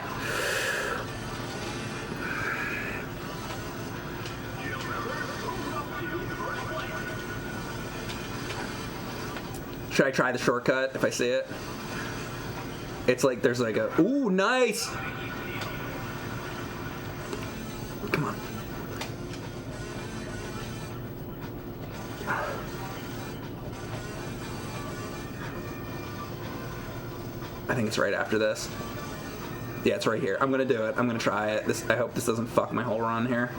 Should I try the shortcut if I see it? It's like there's like a... Ooh, nice! Come on. I think it's right after this. Yeah, it's right here. I'm gonna do it. I'm gonna try it. I hope this doesn't fuck my whole run here.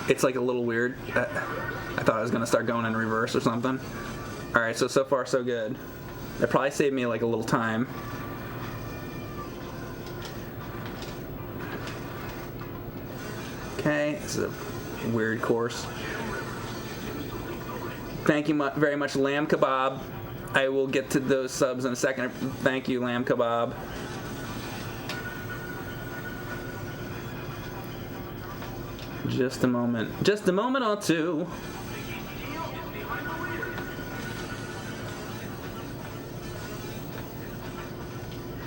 It's like a little weird. I thought I was gonna start going in reverse or something. Alright, so far so good. That probably saved me like a little time. Okay, this is a weird course. Thank you very much, Lamb Kebab. I will get to those subs in a second. Thank you, Lamb Kebab. Just a moment. Just a moment or two.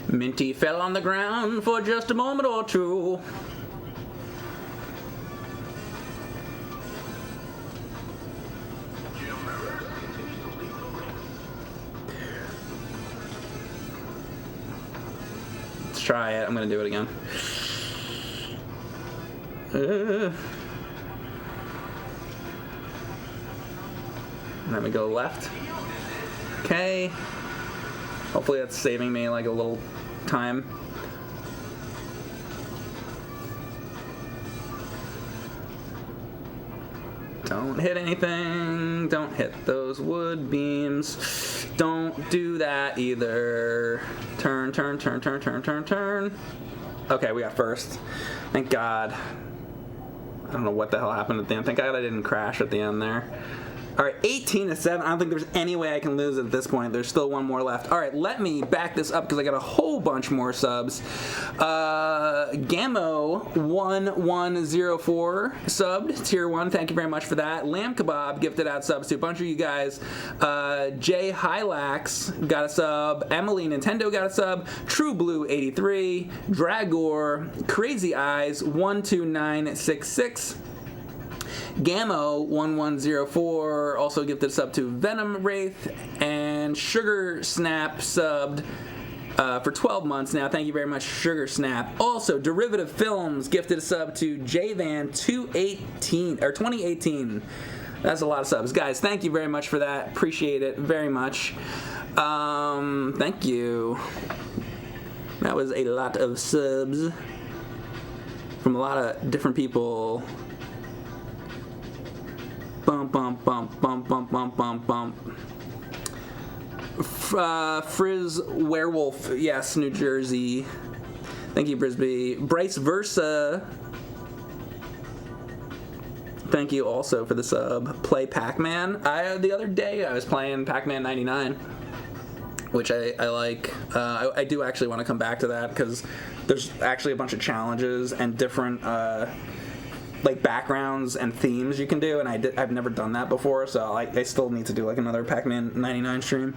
Minty fell on the ground for just a moment or two. Let's try it. I'm gonna do it again. And then we go left. Okay. Hopefully that's saving me like a little time. Don't hit anything. Don't hit those wood beams. Don't do that either. Turn, turn, turn, turn, turn, turn, turn. Okay, we got first. Thank God. I don't know what the hell happened at the end. Thank God I didn't crash at the end there. All right, 18-7. I don't think there's any way I can lose at this point. There's still one more left. All right, let me back this up because I got a whole bunch more subs. Gammo1104 subbed, tier 1. Thank you very much for that. Lamb Kebab gifted out subs to a bunch of you guys. Jay Hylax got a sub. Emily Nintendo got a sub. True Blue 83. Dragor. Crazy Eyes 12966. Gammo1104 also gifted a sub to Venom Wraith, and Sugar Snap subbed for 12 months now. Thank you very much, Sugar Snap. Also, Derivative Films gifted a sub to JVan2018. That's a lot of subs. Guys, thank you very much for that. Appreciate it very much. Thank you. That was a lot of subs from a lot of different people. Bump, bump, bump, bump, bump, bump, bump, bump. Frizz Werewolf, yes, New Jersey. Thank you, Brisby. Bryce Versa. Thank you also for the sub. Play Pac-Man. The other day I was playing Pac-Man 99, which I like. I do actually want to come back to that because there's actually a bunch of challenges and different like backgrounds and themes you can do, and I've never done that before, so I still need to do like another Pac-Man 99 stream.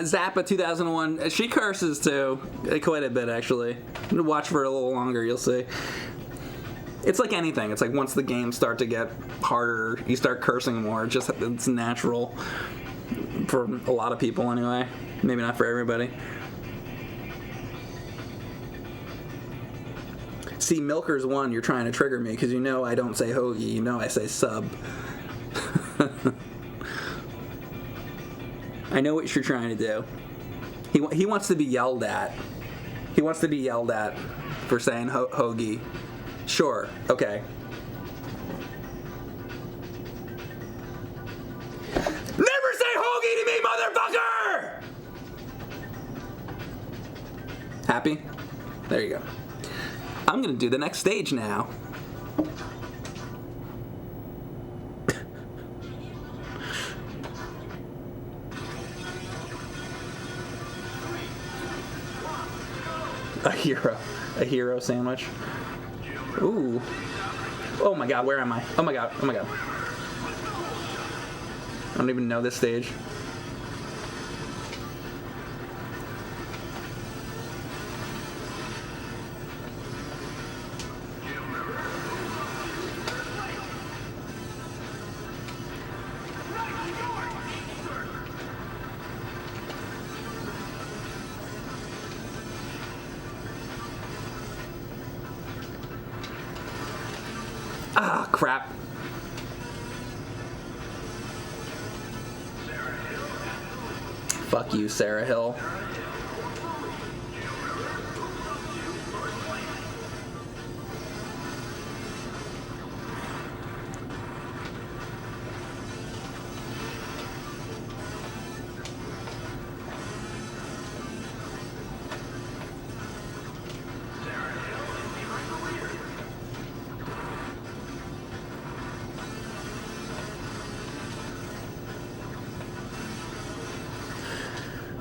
Zappa 2001, she curses too, quite a bit actually. Watch for a little longer, you'll see. It's like anything. It's like once the games start to get harder, you start cursing more. It's natural for a lot of people anyway. Maybe not for everybody. See, Milker's one, you're trying to trigger me because you know I don't say hoagie. You know I say sub. I know what you're trying to do. He wants to be yelled at. He wants to be yelled at for saying hoagie. Sure. Okay. Never say hoagie to me, motherfucker! Happy? There you go. I'm gonna do the next stage now. hero sandwich. Ooh. Oh my god, where am I? Oh my god, oh my god. I don't even know this stage. Ah, crap. Fuck you, Sarah Hill.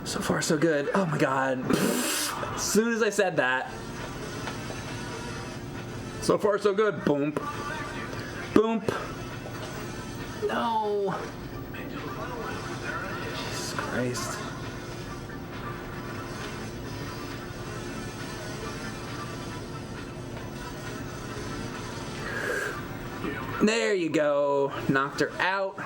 So far, so good. Oh my god. As soon as I said that. So far, so good. Boom. Boom. No. Jesus Christ. There you go. Knocked her out.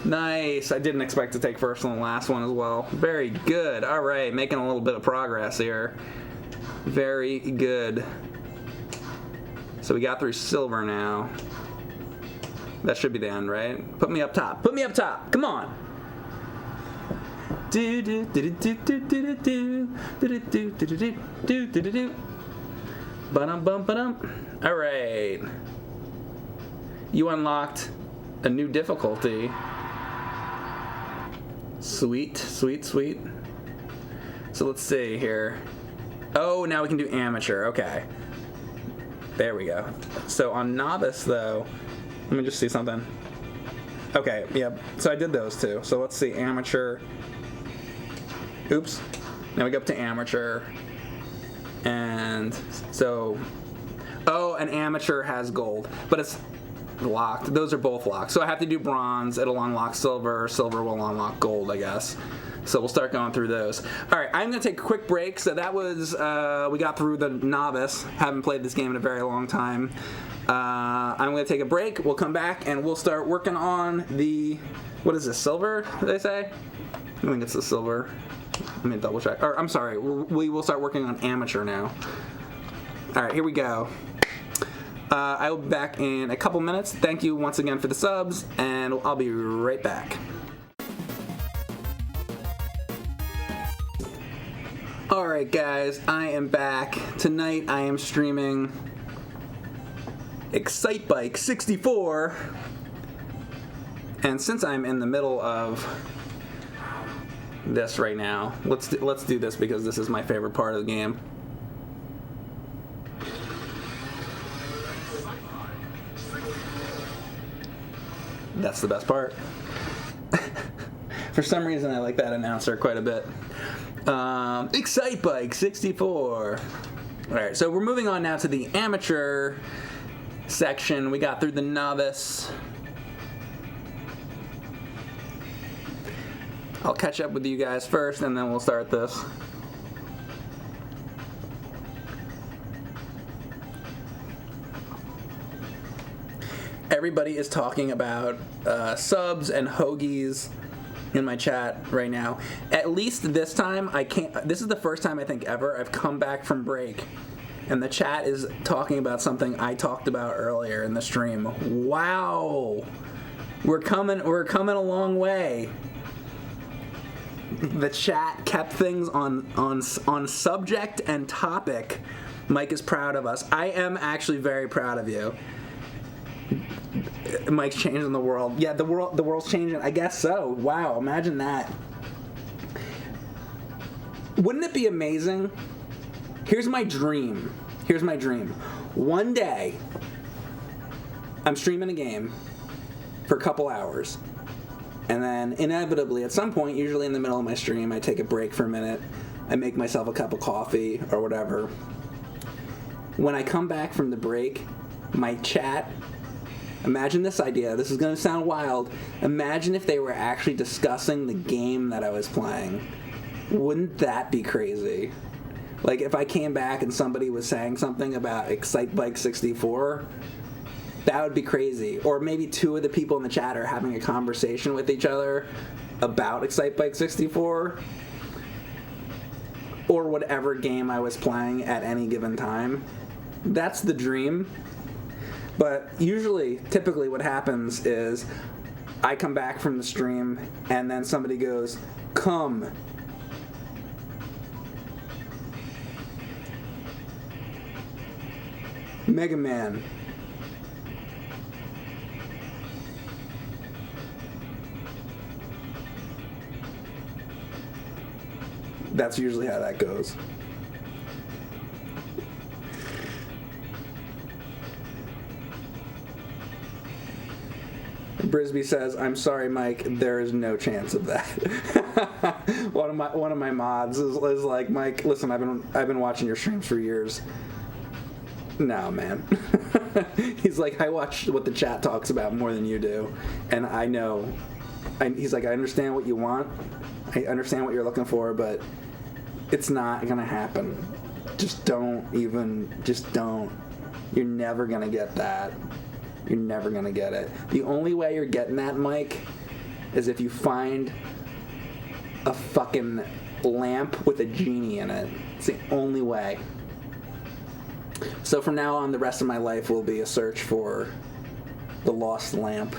Nice. I didn't expect to take first on the last one as well. Very good. All right, making a little bit of progress here. Very good. So we got through silver now. That should be the end, right? Put me up top. Put me up top. Come on. Do do do do do do do do do do do do do do do. Ba-dum bum ba-dum. All right. You unlocked a new difficulty. Sweet, sweet, sweet. So let's see here. Oh, now we can do amateur. Okay. There we go. So on novice, though, let me just see something. Okay, yep. So I did those two. So let's see, amateur. Oops. Now we go up to amateur. And so, oh, an amateur has gold, but it's locked. Those are both locked. So I have to do bronze. It'll unlock silver. Silver will unlock gold, I guess. So we'll start going through those. All right, I'm going to take a quick break. So that was, we got through the novice. Haven't played this game in a very long time. I'm going to take a break. We'll come back and we'll start working on the, what is this, silver, did they say? I think it's the silver. Let me double check. Or, I'm sorry, we will start working on amateur now. All right, here we go. I will be back in a couple minutes. Thank you once again for the subs, and I'll be right back. Alright guys, I am back. Tonight I am streaming Excitebike 64, and since I'm in the middle of this right now, let's do this because this is my favorite part of the game. That's the best part. For some reason, I like that announcer quite a bit. Excitebike 64. All right, so we're moving on now to the amateur section. We got through the novice. I'll catch up with you guys first, and then we'll start this. Everybody is talking about subs and hoagies in my chat right now. At least this time, I can't. This is the first time I think ever I've come back from break, and the chat is talking about something I talked about earlier in the stream. Wow, we're coming a long way. The chat kept things on subject and topic. Mike is proud of us. I am actually very proud of you. Mike's changing the world. Yeah, the world's changing. I guess so. Wow, imagine that. Wouldn't it be amazing? Here's my dream. One day, I'm streaming a game for a couple hours. And then inevitably, at some point, usually in the middle of my stream, I take a break for a minute. I make myself a cup of coffee or whatever. When I come back from the break, my chat, imagine this idea. This is going to sound wild. Imagine if they were actually discussing the game that I was playing. Wouldn't that be crazy? Like, if I came back and somebody was saying something about Excitebike 64, that would be crazy. Or maybe two of the people in the chat are having a conversation with each other about Excitebike 64. Or whatever game I was playing at any given time. That's the dream. But typically what happens is I come back from the stream and then somebody goes, "Come." Mega Man. That's usually how that goes. Brisby says, "I'm sorry, Mike. There is no chance of that." one of my mods is like, "Mike, listen, I've been watching your streams for years." No, man. He's like, "I watch what the chat talks about more than you do, and I know." He's like, "I understand what you want. I understand what you're looking for, but it's not gonna happen. Just don't. You're never gonna get that. You're never gonna get it. The only way you're getting that, Mike, is if you find a fucking lamp with a genie in it. It's the only way." So from now on, the rest of my life will be a search for the lost lamp.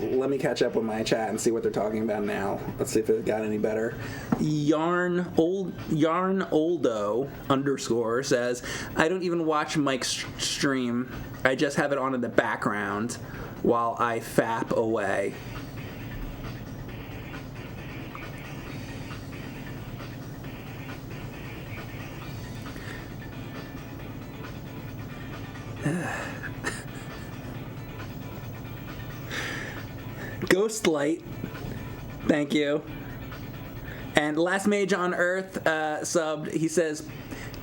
Let me catch up with my chat and see what they're talking about now. Let's see if it got any better. Yarnoldo _ says, "I don't even watch Mike's stream. I just have it on in the background while I fap away." Ghostlight, thank you. And Last Mage on Earth subbed. He says,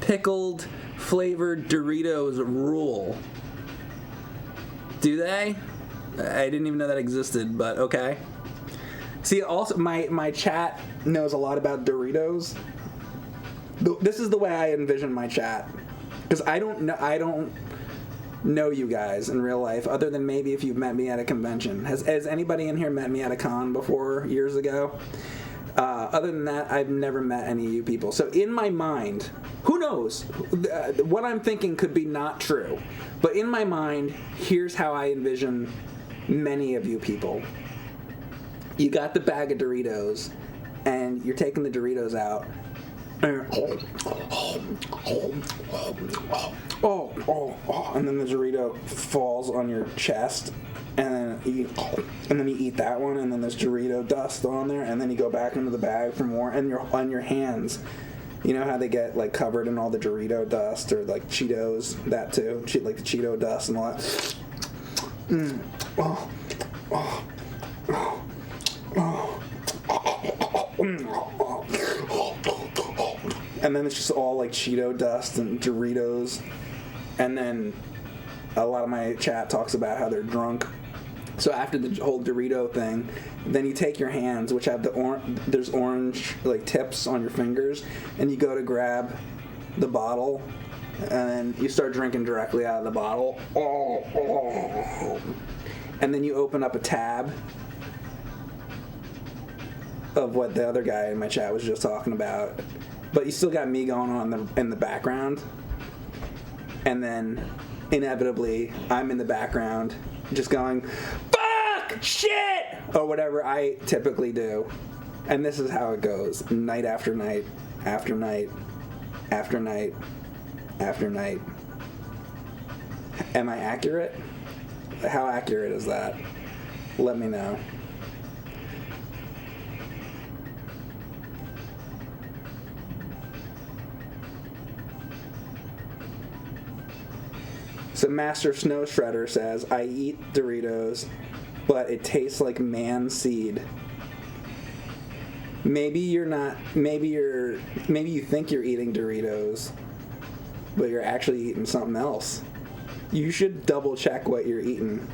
"Pickled flavored Doritos rule." Do they? I didn't even know that existed, but okay. See, also my chat knows a lot about Doritos. This is the way I envision my chat, because I don't know you guys in real life, other than maybe if you've met me at a convention. Has anybody in here met me at a con before, years ago? Other than that, I've never met any of you people. So in my mind, who knows? What I'm thinking could be not true. But in my mind, here's how I envision many of you people. You got the bag of Doritos, and you're taking the Doritos out. And then the Dorito falls on your chest, and then you eat that one, and then there's Dorito dust on there, and then you go back into the bag for more, and you're on your hands. You know how they get like covered in all the Dorito dust, or like Cheetos, that too, like the Cheeto dust and all that. And then it's just all like Cheeto dust and Doritos. And then a lot of my chat talks about how they're drunk. So after the whole Dorito thing, then you take your hands, which have there's orange like tips on your fingers, and you go to grab the bottle, and then you start drinking directly out of the bottle. And then you open up a tab of what the other guy in my chat was just talking about. But you still got me going on in the background. And then, inevitably, I'm in the background just going, "Fuck! Shit!" or whatever I typically do. And this is how it goes, night after night, after night, after night, after night. Am I accurate? How accurate is that? Let me know. So Master Snow Shredder says, I eat Doritos, but it tastes like man seed. Maybe you're not, maybe you think you're eating Doritos, but you're actually eating something else. You should double check what you're eating.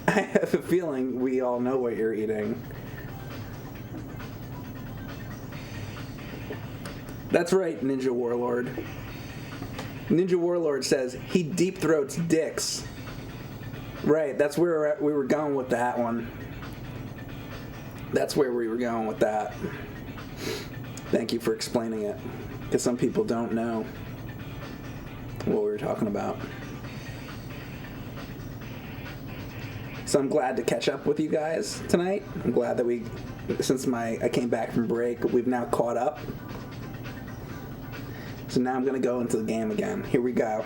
I have a feeling we all know what you're eating. That's right, Ninja Warlord. Ninja Warlord says he deep throats dicks. Right, that's where we were going with that one. That's where we were going with that. Thank you for explaining it, because some people don't know what we were talking about. So I'm glad to catch up with you guys tonight. I'm glad that since I came back from break, we've now caught up. So now I'm going to go into the game again. Here we go.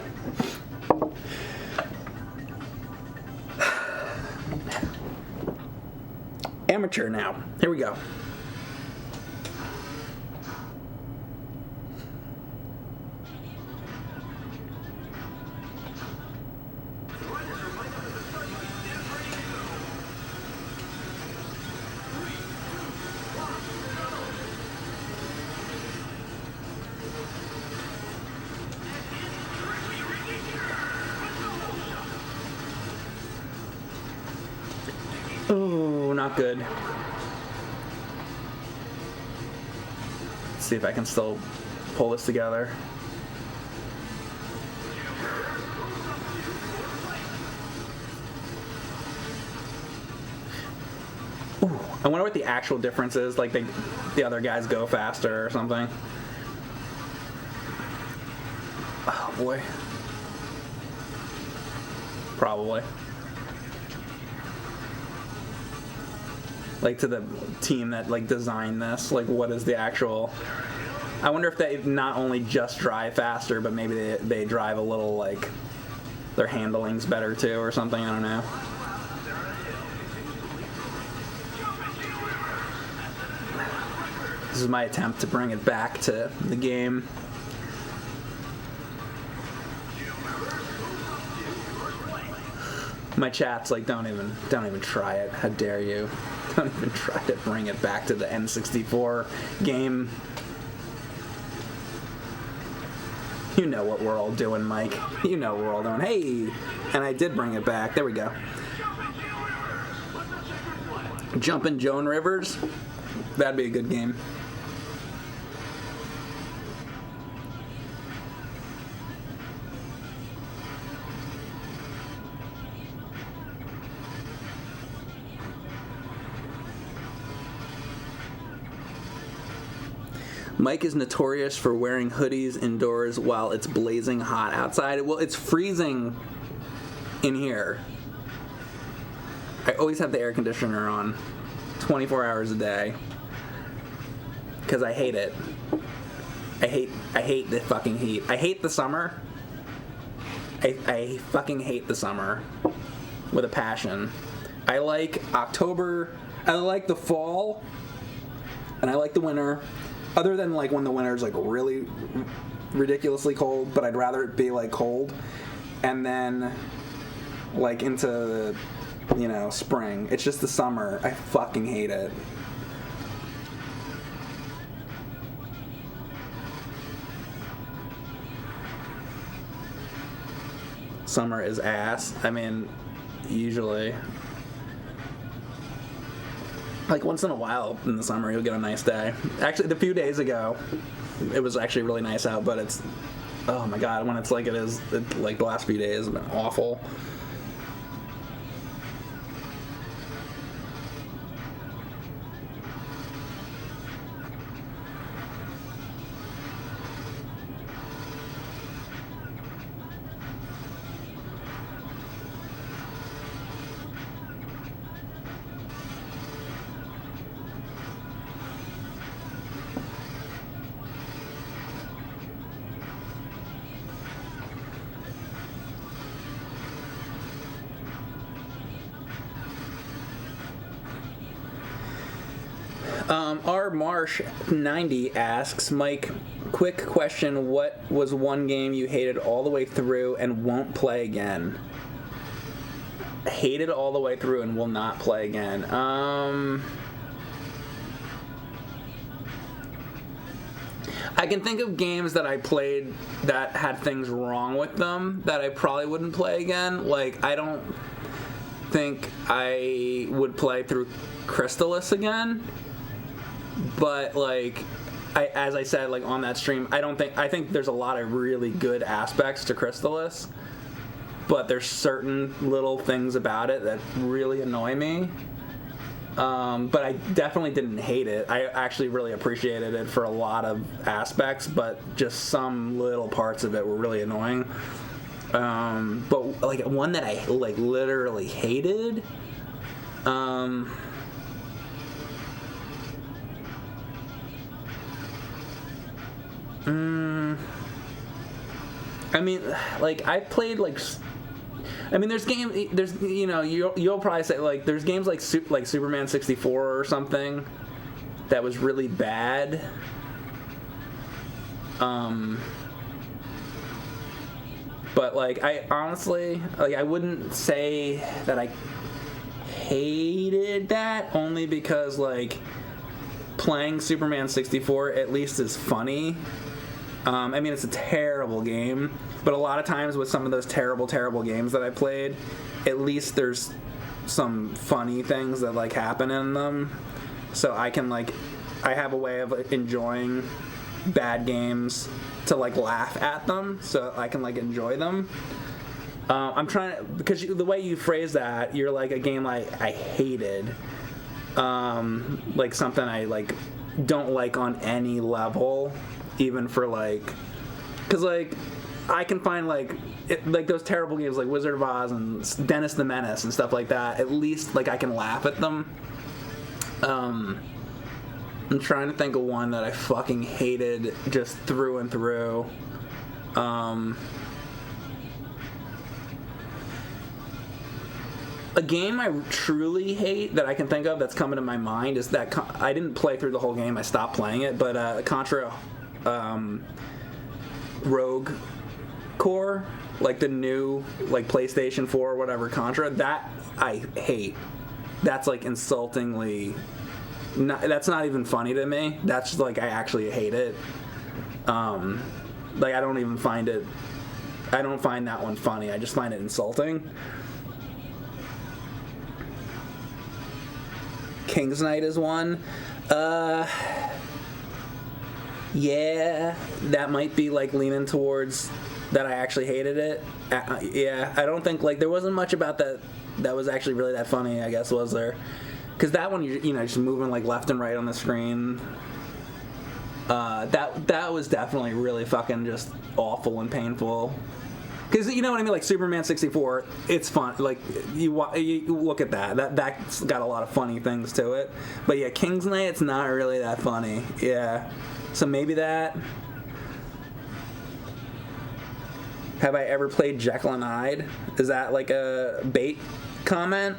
Amateur now. Here we go. Oh, not good. Let's see if I can still pull this together. Ooh, I wonder what the actual difference is. Like the other guys go faster or something. Oh boy. Probably. Like to the team that like designed this, like what is the actual? I wonder if they not only just drive faster, but maybe they drive a little like their handling's better too or something. I don't know. This is my attempt to bring it back to the game. My chat's like, don't even try it. How dare you? Don't even try to bring it back to the N64 game. You know what we're all doing, Mike. You know what we're all doing. Hey! And I did bring it back. There we go. Jumpin' Joan Rivers. That'd be a good game. Mike is notorious for wearing hoodies indoors while it's blazing hot outside. Well, it's freezing in here. I always have the air conditioner on 24 hours a day because I hate it. I hate the fucking heat. I hate the summer. I fucking hate the summer with a passion. I like October. I like the fall, and I like the winter. Other than like when the winter's like really ridiculously cold, but I'd rather it be like cold. And then like into, spring. It's just the summer. I fucking hate it. Summer is ass. I mean, usually. Like once in a while in the summer you'll get a nice day. Actually, a few days ago it was actually really nice out, but it's, oh my god, when it's like it is, like the last few days have been awful. R Marsh 90 asks, Mike, quick question: what was one game you hated all the way through and won't play again? Hated all the way through and will not play again. I can think of games that I played that had things wrong with them that I probably wouldn't play again. Like, I don't think I would play through Crystalis again. But, like, as I said, like, on that stream, I think there's a lot of really good aspects to Crystalis. But there's certain little things about it that really annoy me. But I definitely didn't hate it. I actually really appreciated it for a lot of aspects, but just some little parts of it were really annoying. But like one that I like literally hated. I mean, like I played like. I mean, there's you know, you'll probably say like there's games like Superman 64 or something that was really bad. But like I honestly like I wouldn't say that I hated that, only because like playing Superman 64 at least is funny. I mean, it's a terrible game, but a lot of times with some of those terrible games that I played, at least there's some funny things that like happen in them. So I can like, I have a way of like, enjoying bad games to like laugh at them, so I can like enjoy them. I'm trying to, because the way you phrase that, you're like a game I hated, like something I like don't like on any level. Even for like, because like I can find like like those terrible games like Wizard of Oz and Dennis the Menace and stuff like that. At least like I can laugh at them. I'm trying to think of one that I fucking hated just through and through. A game I truly hate that I can think of that's coming to my mind is that I didn't play through the whole game. I stopped playing it, but Contra. Rogue Core, like the new like PlayStation 4 or whatever Contra, that I hate. That's like insultingly that's not even funny to me. That's like I actually hate it. Like I don't even find it, I don't find that one funny. I just find it insulting. King's Knight is one. Yeah, that might be like leaning towards that I actually hated it. Yeah, I don't think like there wasn't much about that was actually really that funny, I guess, was there? Because that one, you know, just moving like left and right on the screen. That was definitely really fucking just awful and painful. Because you know what I mean, like Superman 64, it's fun. Like you look at that's got a lot of funny things to it. But yeah, King's Knight, it's not really that funny. Yeah. So maybe that. Have I ever played Jekyll and Hyde? Is that like a bait comment?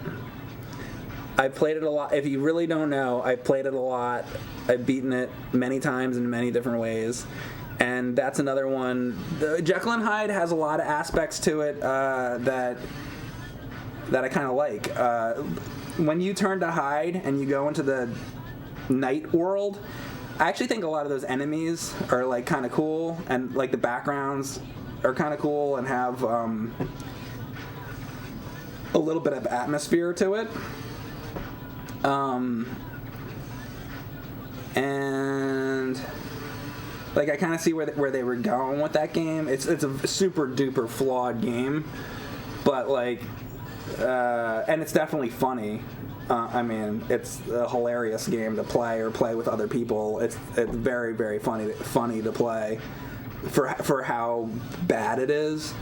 I played it a lot. If you really don't know, I played it a lot. I've beaten it many times in many different ways. And that's another one. The Jekyll and Hyde has a lot of aspects to it that I kind of like. When you turn to Hyde and you go into the night world, I actually think a lot of those enemies are like kind of cool, and like the backgrounds are kind of cool and have a little bit of atmosphere to it. And like I kind of see where they were going with that game. It's a super duper flawed game, but like, and it's definitely funny. I mean, it's a hilarious game to play or play with other people. It's very, very funny to play for how bad it is.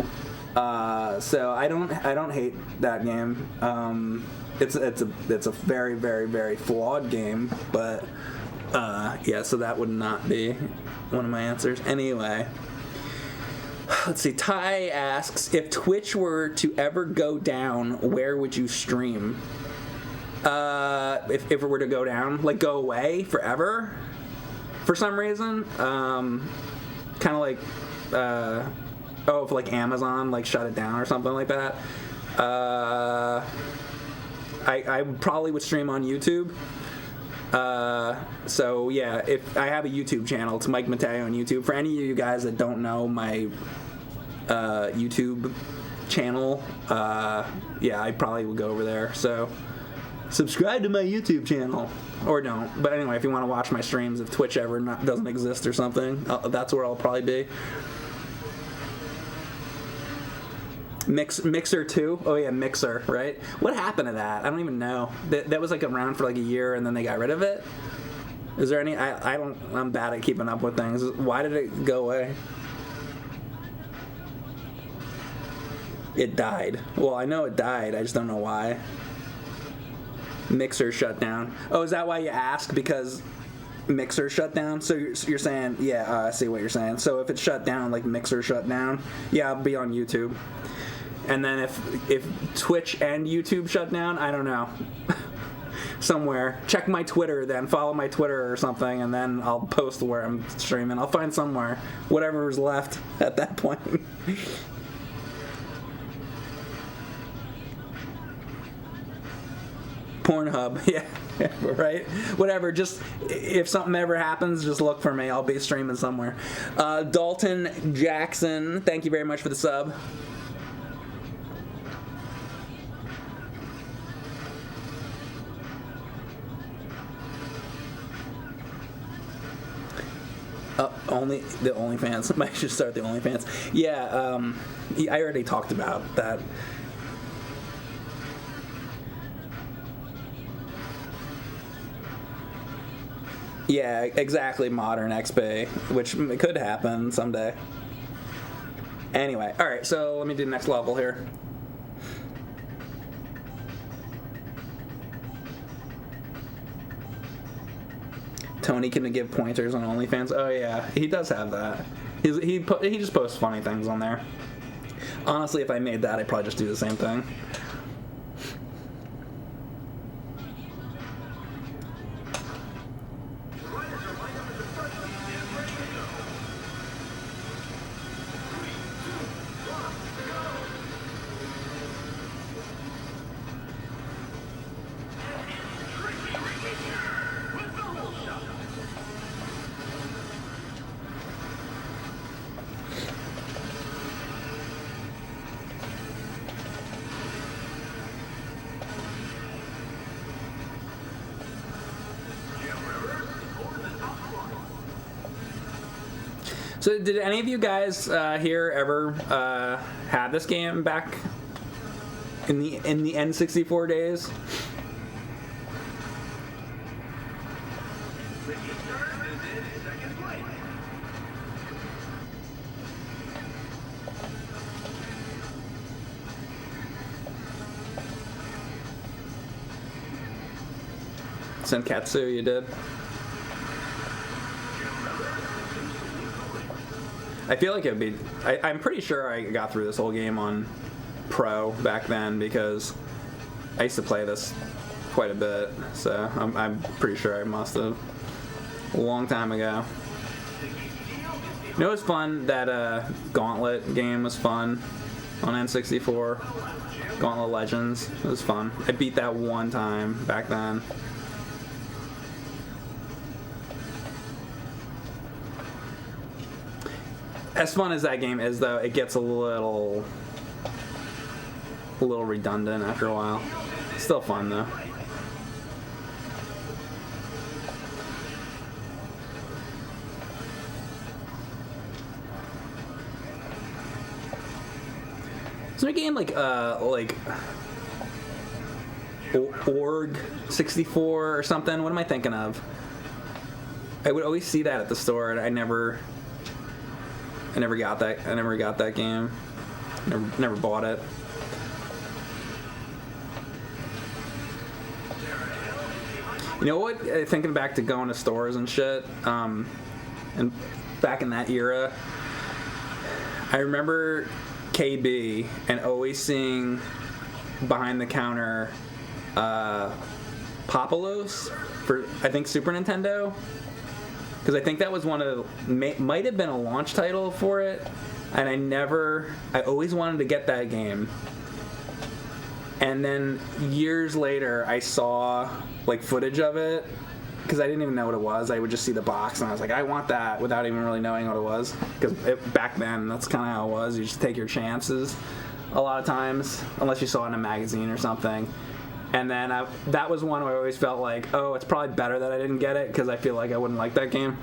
So I don't hate that game. It's a very, very, very flawed game, but yeah. So that would not be one of my answers. Anyway, let's see. Ty asks, if Twitch were to ever go down, where would you stream? If it were to go down, like go away forever, for some reason, kind of like, if like Amazon like shut it down or something like that, I probably would stream on YouTube. So yeah, if I have a YouTube channel, it's Mike Mateo on YouTube. For any of you guys that don't know my YouTube channel, yeah, I probably would go over there. So subscribe to my YouTube channel, or don't. But anyway, if you want to watch my streams, if Twitch ever doesn't exist or something, that's where I'll probably be. Mixer 2? Oh yeah, Mixer, right? What happened to that? I don't even know. That was like around for like a year and then they got rid of it? Is there any... I'm bad at keeping up with things. Why did it go away? It died. Well, I know it died. I just don't know why. Mixer shut down. Oh, is that why you ask? Because Mixer shut down? So you're saying... Yeah, I see what you're saying. So if it's shut down, like Mixer shut down, yeah, I'll be on YouTube. And then if Twitch and YouTube shut down, I don't know. Somewhere. Check my Twitter then. Follow my Twitter or something, and then I'll post where I'm streaming. I'll find somewhere. Whatever's left at that point. Pornhub, yeah, right? Whatever, just if something ever happens, just look for me. I'll be streaming somewhere. Dalton Jackson, thank you very much for the sub. Only the OnlyFans. Might just start the OnlyFans. Yeah, I already talked about that. Yeah, exactly. Modern XP, which could happen someday. Anyway, all right. So let me do the next level here. Tony can give pointers on OnlyFans. Oh yeah, he does have that. He just posts funny things on there. Honestly, if I made that, I'd probably just do the same thing. So did any of you guys here ever have this game back in the N64 days? Senketsu, you did? I feel like it would be... I'm pretty sure I got through this whole game on Pro back then because I used to play this quite a bit, so I'm pretty sure I must have. A long time ago. You know, it was fun, that Gauntlet game was fun on N64. Gauntlet Legends, it was fun. I beat that one time back then. As fun as that game is, though, it gets a little redundant after a while. Still fun, though. Is there a game like Org 64 or something? What am I thinking of? I would always see that at the store, and I never got that. I never got that game. Never bought it. You know what? Thinking back to going to stores and shit, and back in that era, I remember KB and always seeing behind the counter Populos for, I think, Super Nintendo. Because I think that was one of the, might have been a launch title for it. And I always wanted to get that game. And then years later, I saw like footage of it. Because I didn't even know what it was. I would just see the box, and I was like, I want that, without even really knowing what it was. Because back then, that's kind of how it was. You just take your chances a lot of times, unless you saw it in a magazine or something. And then that was one where I always felt like, oh, it's probably better that I didn't get it, because I feel like I wouldn't like that game.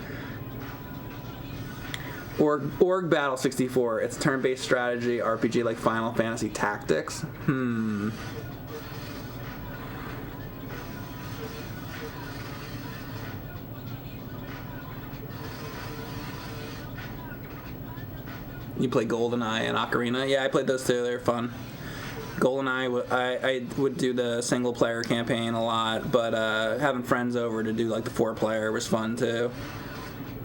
Org Battle 64. It's turn-based strategy RPG like Final Fantasy Tactics. You play GoldenEye and Ocarina? Yeah, I played those too. They're fun. GoldenEye, I would do the single-player campaign a lot, but having friends over to do like the 4-player was fun too.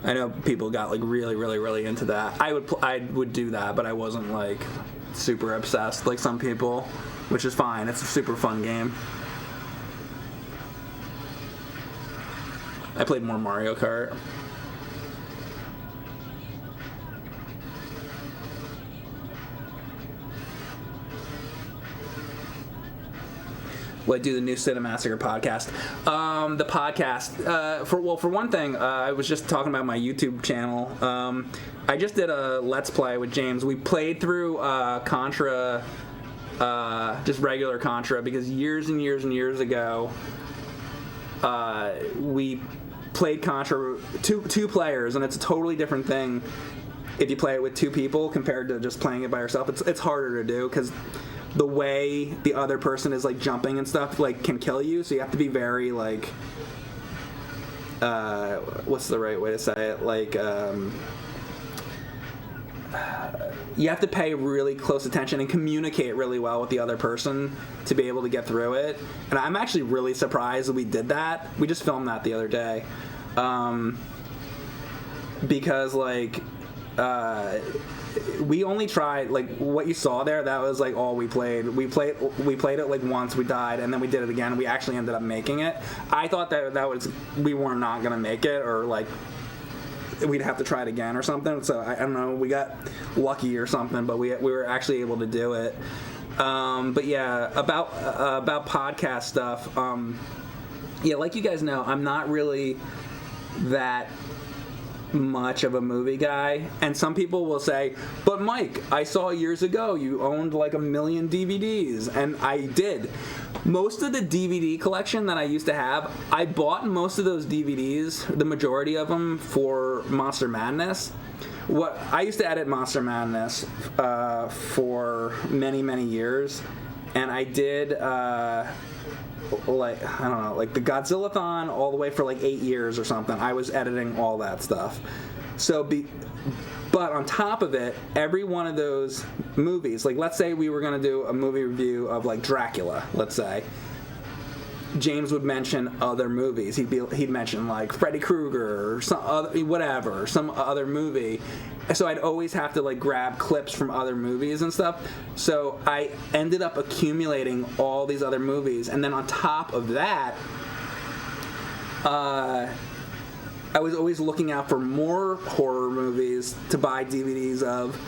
I know people got like really, really, really into that. I would do that, but I wasn't like super obsessed like some people, which is fine. It's a super fun game. I played more Mario Kart. Would do the new Cinemassacre podcast. The podcast, for one thing, I was just talking about my YouTube channel. I just did a Let's Play with James. We played through Contra, just regular Contra, because years and years and years ago, we played Contra two players, and it's a totally different thing if you play it with two people compared to just playing it by yourself. It's harder to do because the way the other person is like jumping and stuff like can kill you, so you have to be very like what's the right way to say it, like you have to pay really close attention and communicate really well with the other person to be able to get through it. And I'm actually really surprised that we did that. We just filmed that the other day because like we only tried, like, what you saw there, that was, like, all we played. We played it, like, once, we died, and then we did it again, and we actually ended up making it. I thought that was, we were not going to make it, or, like, we'd have to try it again or something. So, I don't know, we got lucky or something, but we were actually able to do it. But, yeah, about podcast stuff, yeah, like you guys know, I'm not really that much of a movie guy, and some people will say, but Mike, I saw years ago you owned like 1 million DVDs, and I did. Most of the DVD collection that I used to have, I bought most of those DVDs, the majority of them, for Monster Madness. I used to edit Monster Madness for many, many years, and I did like, I don't know, like the Godzilla-thon all the way for like 8 years or something. I was editing all that stuff. But on top of it, every one of those movies, like let's say we were going to do a movie review of like Dracula, let's say, James would mention other movies. He'd mention like Freddy Krueger or some other movie. So I'd always have to like grab clips from other movies and stuff. So I ended up accumulating all these other movies, and then on top of that, I was always looking out for more horror movies to buy DVDs of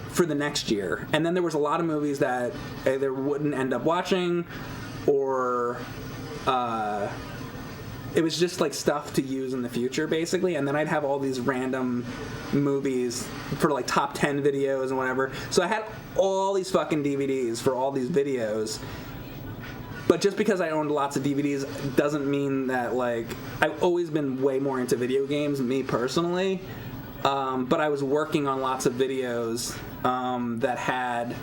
for the next year. And then there was a lot of movies that I either wouldn't end up watching, or it was just like stuff to use in the future, basically. And then I'd have all these random movies for like top 10 videos and whatever. So I had all these fucking DVDs for all these videos. But just because I owned lots of DVDs doesn't mean that, like, I've always been way more into video games, me personally. But I was working on lots of videos that had,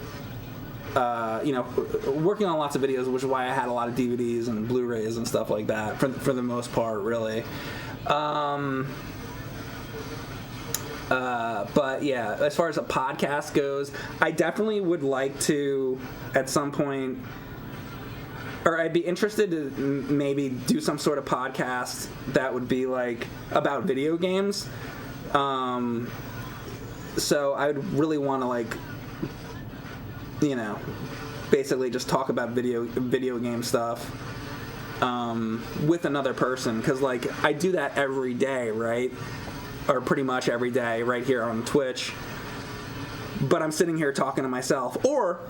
working on lots of videos, which is why I had a lot of DVDs and Blu-rays and stuff like that, for the most part, really. But yeah, as far as a podcast goes, I definitely would like to, at some point, or I'd be interested to maybe do some sort of podcast that would be like about video games. So I would really want to, like, basically just talk about video game stuff. with another person, because like I do that every day, right? Or pretty much every day right here on Twitch. But I'm sitting here talking to myself, or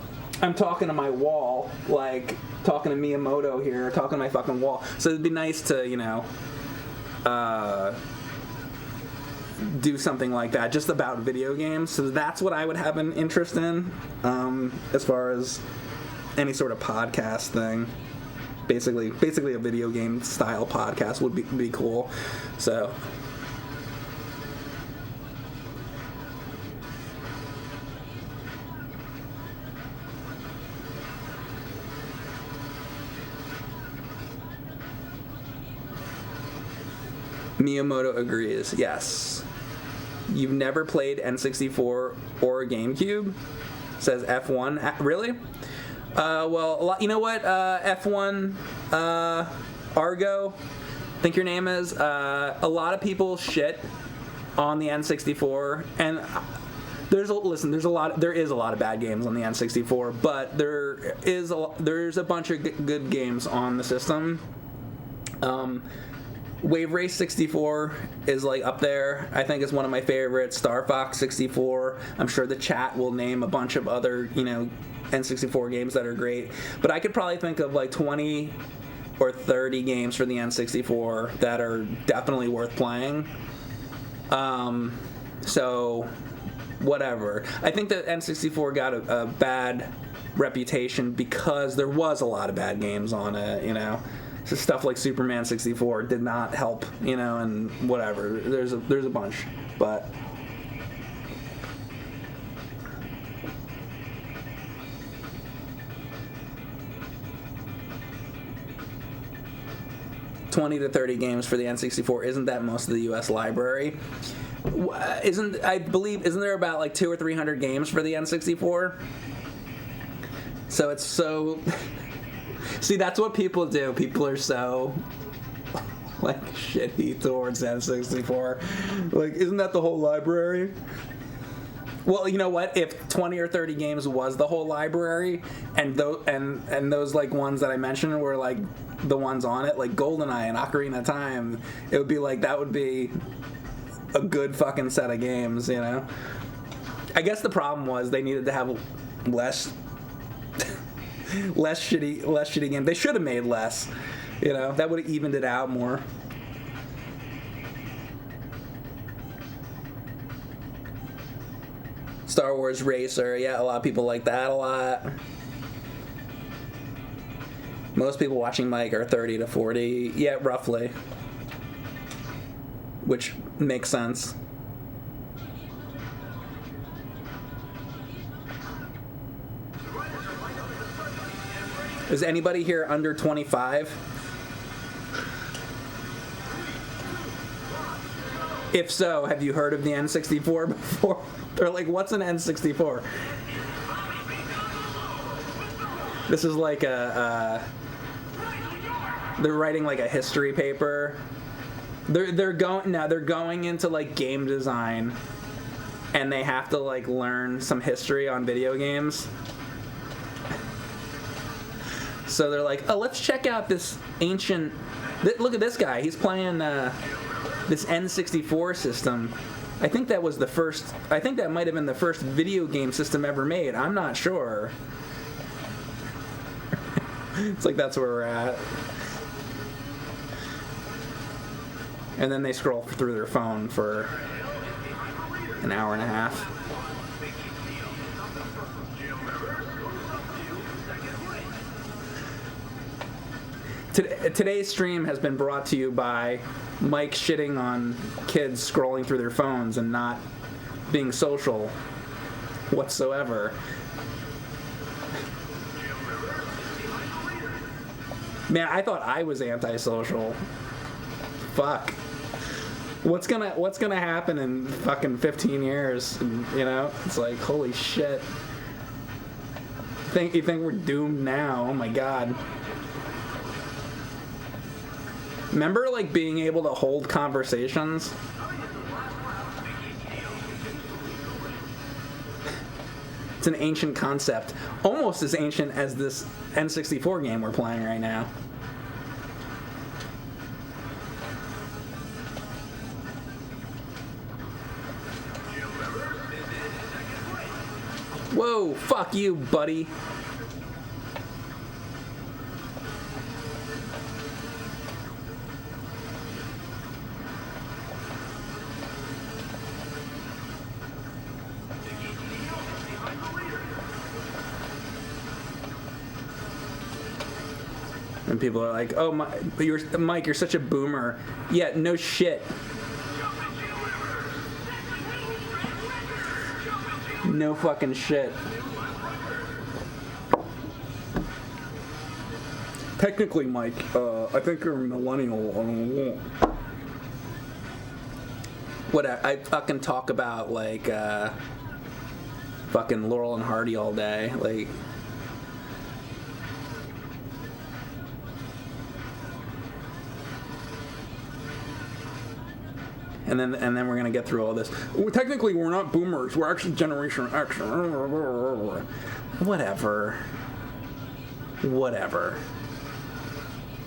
I'm talking to my wall, like talking to Miyamoto here, talking to my fucking wall. So it'd be nice to, you know, do something like that, just about video games. So that's what I would have an interest in, as far as any sort of podcast thing. Basically a video game style podcast would be cool. So. Miyamoto agrees. Yes. You've never played N64 or GameCube? Says F1. Really? Well, you know what? F1 Argo, I think your name is. A lot of people shit on the N64, and there is a lot of bad games on the N64, but there's a bunch of good games on the system. Wave Race 64 is like up there. I think it's one of my favorites. Star Fox 64. I'm sure the chat will name a bunch of other, you know, N64 games that are great. But I could probably think of like 20 or 30 games for the N64 that are definitely worth playing. So, whatever. I think that N64 got a bad reputation because there was a lot of bad games on it, you know. So stuff like Superman 64 did not help, you know, and whatever. There's a bunch, but $20 to $30 games for the N64. Isn't that most of the U.S. library? Isn't there about like 200 or 300 games for the N64? So it's so. See, that's what people do. People are so, like, shitty towards N64. Like, isn't that the whole library? Well, you know what? If 20 or 30 games was the whole library, and those like ones that I mentioned were like the ones on it, like GoldenEye and Ocarina of Time, it would be like that would be a good fucking set of games, you know? I guess the problem was they needed to have less shitty games. They should have made less, you know. That would have evened it out more. Star Wars Racer, yeah, a lot of people like that a lot. Most people watching Mike are 30 to 40, yeah, roughly, which makes sense. Is anybody here under 25? If so, have you heard of the N64 before? They're like, what's an N64? This is like they're writing like a history paper. They're going into like game design, and they have to like learn some history on video games. So they're like, oh, let's check out this ancient. Look at this guy. He's playing this N64 system. I think that was the first. I think that might have been the first video game system ever made. I'm not sure. It's like that's where we're at. And then they scroll through their phone for an hour and a half. Today's stream has been brought to you by Mike shitting on kids scrolling through their phones and not being social whatsoever. Man, I thought I was antisocial. Fuck. What's gonna happen in fucking 15 years? You know, it's like, holy shit. You think we're doomed now? Oh my god. Remember, like, being able to hold conversations? It's an ancient concept. Almost as ancient as this N64 game we're playing right now. Whoa, fuck you, buddy. And people are like, "Oh, Mike, you're such a boomer." Yeah, no shit. No fucking shit. Technically, Mike, I think you're a millennial. Whatever. I fucking talk about like fucking Laurel and Hardy all day, like. And then we're gonna get through all this. Technically, we're not boomers. We're actually Generation X. Whatever.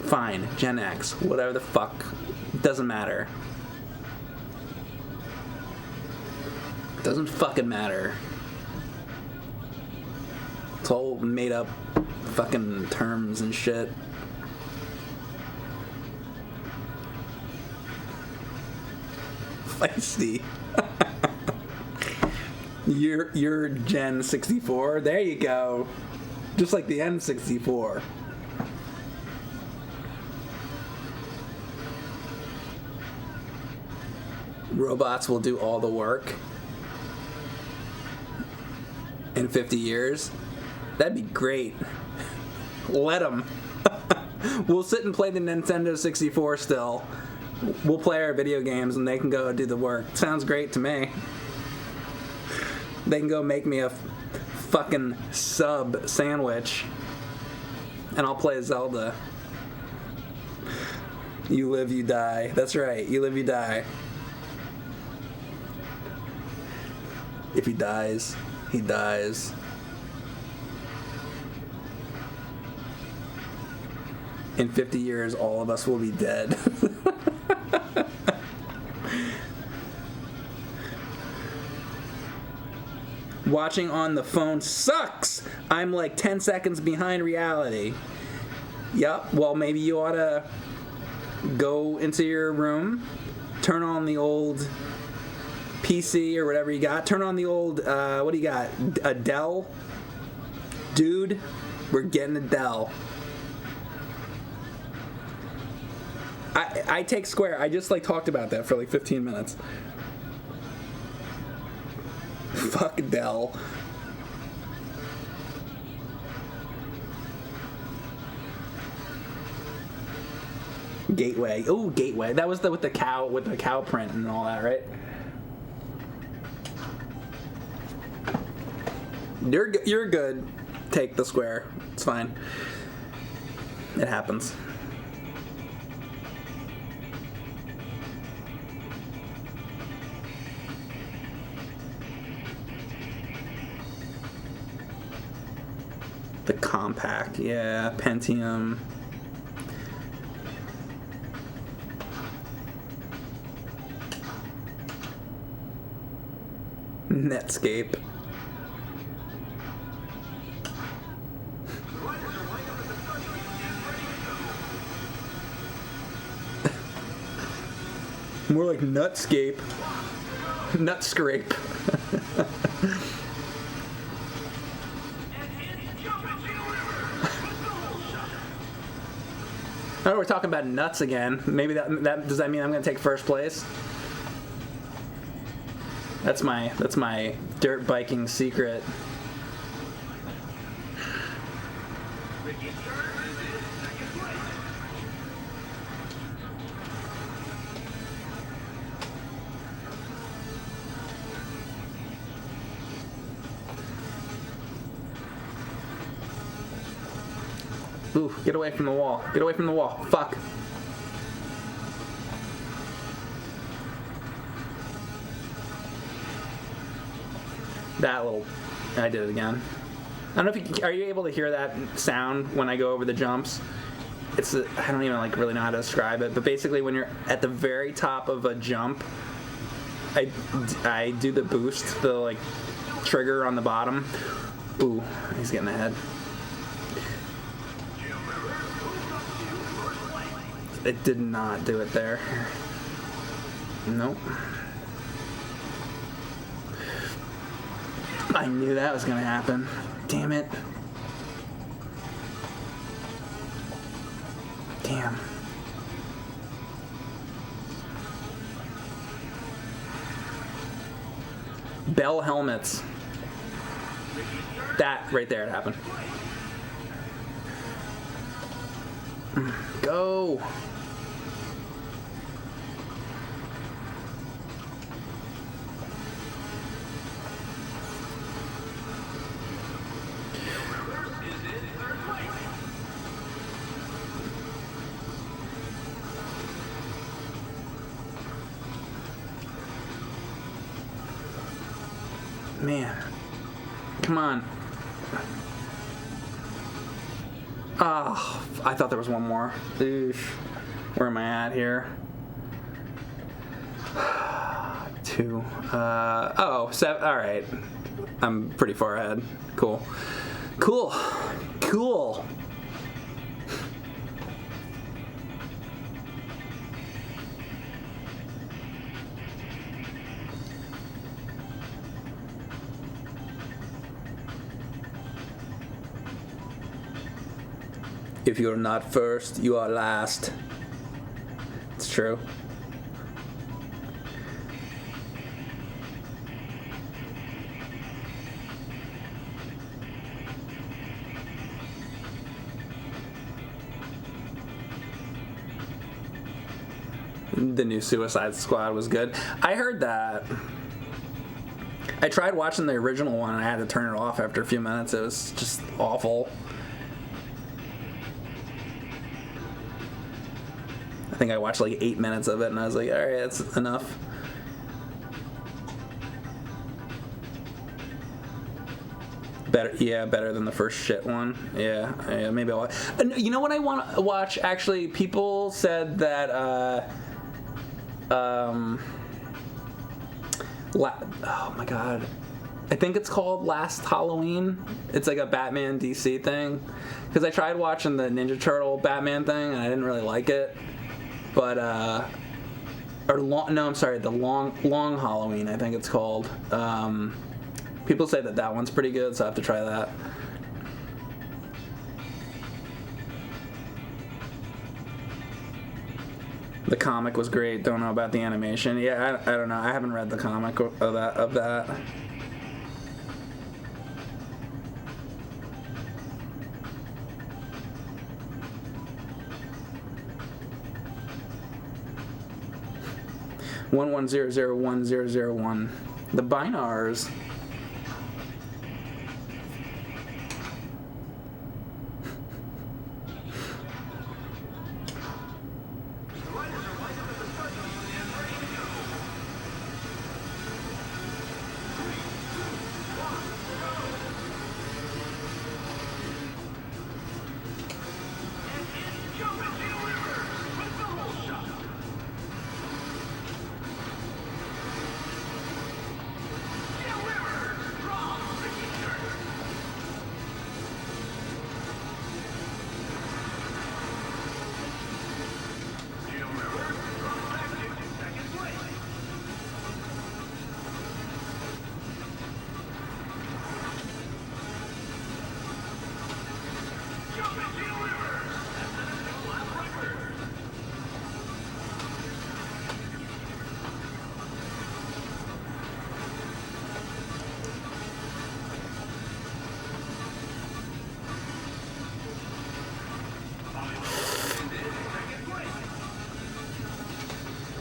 Fine, Gen X. Whatever the fuck. Doesn't matter. Doesn't fucking matter. It's all made up fucking terms and shit. Feisty. You're Gen 64. There you go. Just like the N64. Robots will do all the work in 50 years. That'd be great. Let them. We'll sit and play the Nintendo 64 still. We'll play our video games and they can go do the work. Sounds great to me. They can go make me a fucking sub sandwich and I'll play Zelda. You live, you die. That's right. You live, you die. If he dies, he dies. In 50 years, all of us will be dead. Watching on the phone sucks. I'm like 10 seconds behind reality. Yup, well, maybe you ought to go into your room, turn on the old PC or whatever you got. Turn on the old, what do you got? A Dell? Dude, we're getting a Dell. I take Square. I just like talked about that for like 15 minutes. Fuck Dell. Gateway. Oh, Gateway. That was with the cow print and all that, right? You're good. Take the Square. It's fine. It happens. The compact, yeah, Pentium. Netscape. More like Nutscape. Nutscrape. Oh, we're talking about nuts again. Maybe that does that mean I'm going to take first place? That's my dirt biking secret. Ooh, get away from the wall. Get away from the wall. Fuck. That little... I did it again. I don't know if you... Are you able to hear that sound when I go over the jumps? It's... I don't even like really know how to describe it, but basically when you're at the very top of a jump, I do the boost, the like trigger on the bottom. Ooh, he's getting ahead. It did not do it there. Nope. I knew that was gonna happen. Damn it. Damn. Bell helmets. That right there, it happened. Go. Man, come on. Oh, I thought there was one more. Oof. Where am I at here? 2. Oh, 7. All right. I'm pretty far ahead. Cool. Cool. Cool. If you're not first, you are last. It's true. The new Suicide Squad was good. I heard that. I tried watching the original one and I had to turn it off after a few minutes. It was just awful. I think I watched like 8 minutes of it and I was like, alright, that's enough. Better, yeah, better than the first shit one. Yeah, maybe I'll. You know what I want to watch? Actually, people said that. Oh my god, I think it's called Last Halloween. It's like a Batman DC thing. Because I tried watching the Ninja Turtle Batman thing and I didn't really like it. But the Long Halloween, I think it's called. People say that one's pretty good, so I have to try that. The comic was great. Don't know about the animation. Yeah, I don't know. I haven't read the comic of that. $11001001. The Binars.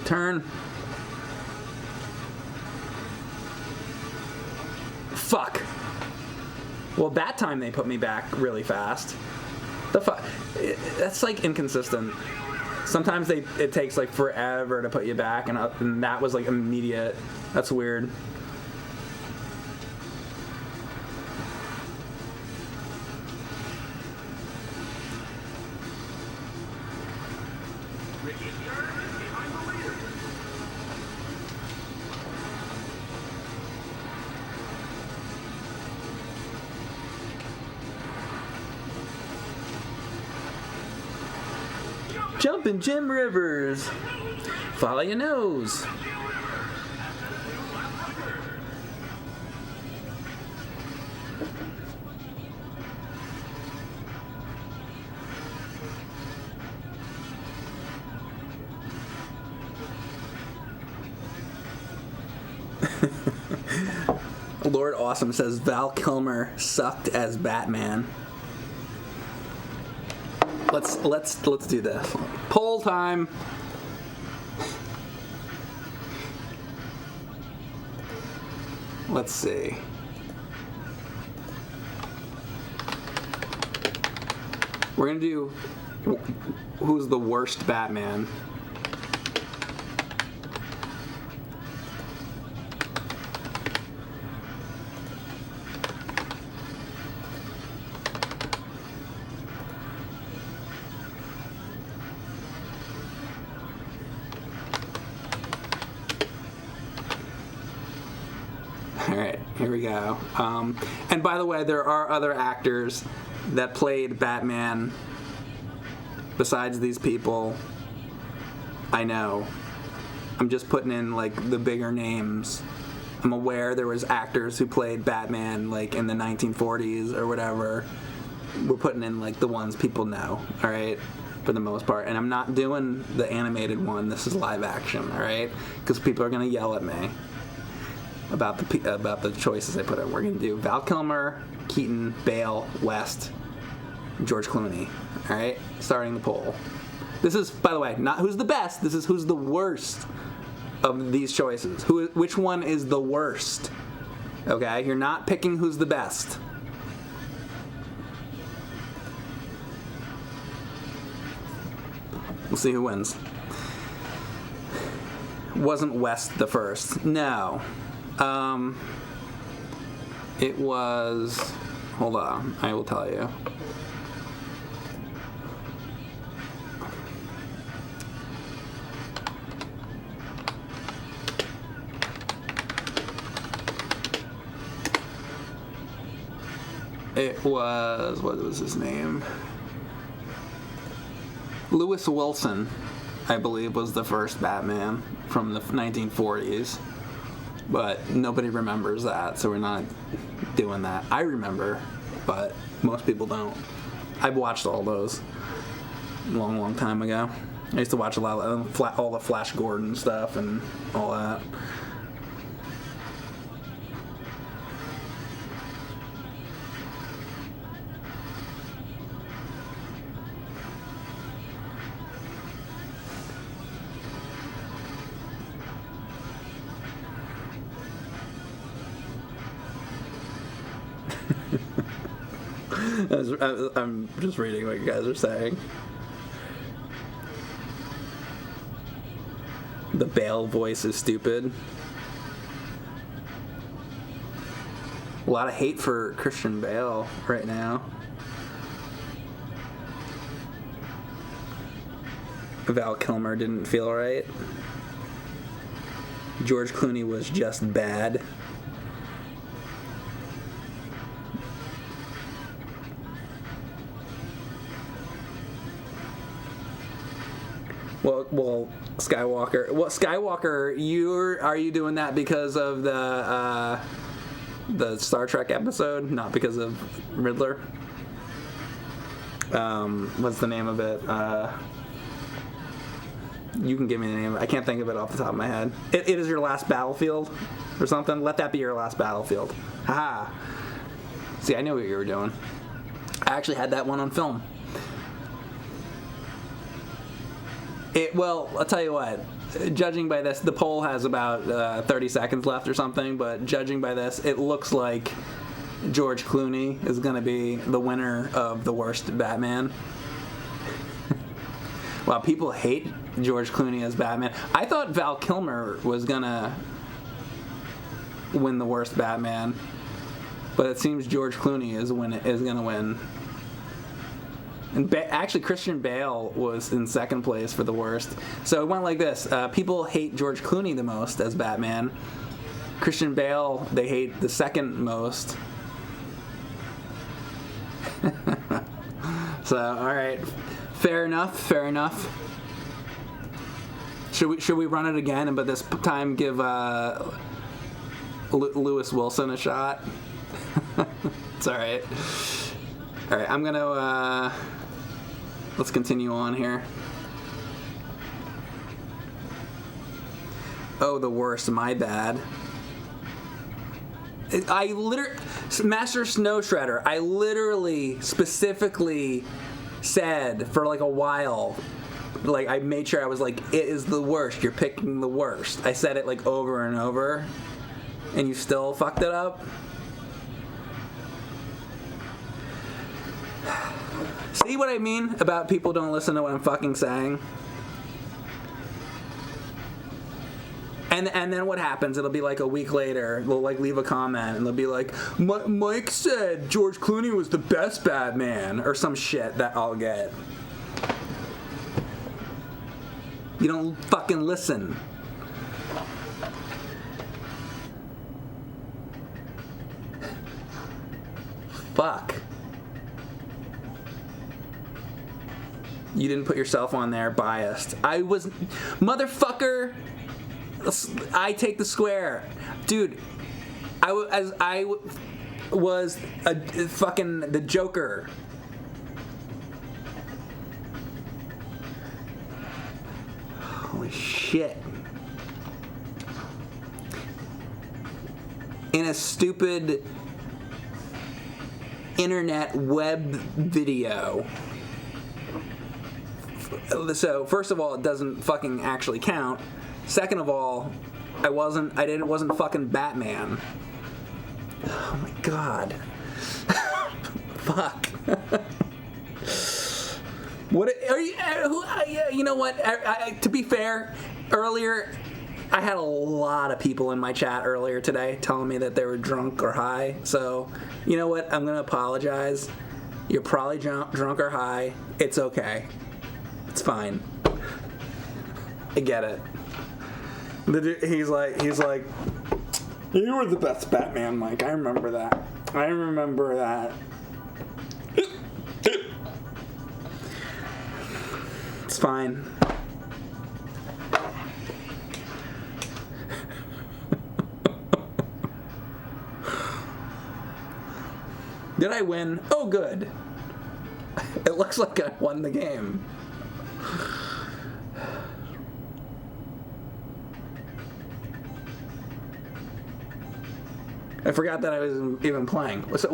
Turn. Fuck. Well, that time they put me back really fast. That's like inconsistent. Sometimes it takes like forever to put you back, and that was like immediate. That's weird. Jumpin' Jim Rivers. Follow your nose. Lord Awesome says Val Kilmer sucked as Batman. Let's do this. Poll time. Let's see. We're gonna do who's the worst Batman. All right, here we go. And by the way, there are other actors that played Batman besides these people. I know. I'm just putting in like the bigger names. I'm aware there was actors who played Batman like in the 1940s or whatever. We're putting in like the ones people know, all right, for the most part. And I'm not doing the animated one. This is live action, all right? Because people are gonna yell at me about the choices I put in. We're gonna do Val Kilmer, Keaton, Bale, West, George Clooney. All right, starting the poll. This is, by the way, not who's the best. This is who's the worst of these choices. Which one is the worst? Okay, you're not picking who's the best. We'll see who wins. Wasn't West the first? No. It was, hold on, I will tell you. It was, what was his name? Lewis Wilson, I believe, was the first Batman from the 1940s. But nobody remembers that, so we're not doing that. I remember, but most people don't. I've watched all those a long, long time ago. I used to watch a lot of all the Flash Gordon stuff and all that. I'm just reading what you guys are saying. The Bale voice is stupid. A lot of hate for Christian Bale right now. Val Kilmer didn't feel right. George Clooney was just bad. Well, Skywalker. Well, Skywalker, are you doing that because of the Star Trek episode, not because of Riddler? What's the name of it? You can give me the name. I can't think of it off the top of my head. It is your last battlefield or something. Let that be your last battlefield. Haha. See, I knew what you were doing. I actually had that one on film. Well, I'll tell you what. Judging by this, the poll has about 30 seconds left or something, but judging by this, it looks like George Clooney is going to be the winner of the worst Batman. Wow, people hate George Clooney as Batman. I thought Val Kilmer was going to win the worst Batman, but it seems George Clooney is going to win. And actually, Christian Bale was in second place for the worst. So it went like this. People hate George Clooney the most as Batman. Christian Bale, they hate the second most. So, all right, fair enough. Fair enough. Should we run it again, but this time give Lewis Wilson a shot? It's all right. All right, I'm gonna let's continue on here. Oh, the worst. My bad. Master Snow Shredder, I literally specifically said for like a while, like I made sure I was like, it is the worst. You're picking the worst. I said it like over and over, and you still fucked it up. See what I mean about people don't listen to what I'm fucking saying? And then what happens? It'll be like a week later. They'll like leave a comment and they'll be like, Mike said George Clooney was the best Batman, or some shit that I'll get. You don't fucking listen. Fuck. You didn't put yourself on there, biased. I was, motherfucker. I take the square, dude. I was a fucking the Joker. Holy shit! In a stupid internet web video. So first of all, it doesn't fucking actually count. Second of all, it wasn't fucking Batman. Oh my god. Fuck. What are you? You know what? To be fair, earlier I had a lot of people in my chat earlier today telling me that they were drunk or high. So you know what? I'm gonna apologize. You're probably drunk or high. It's okay. It's fine. I get it. He's like, you were the best Batman, Mike. I remember that. It's fine. Did I win? Oh, good. It looks like I won the game. I forgot that I was even playing. What's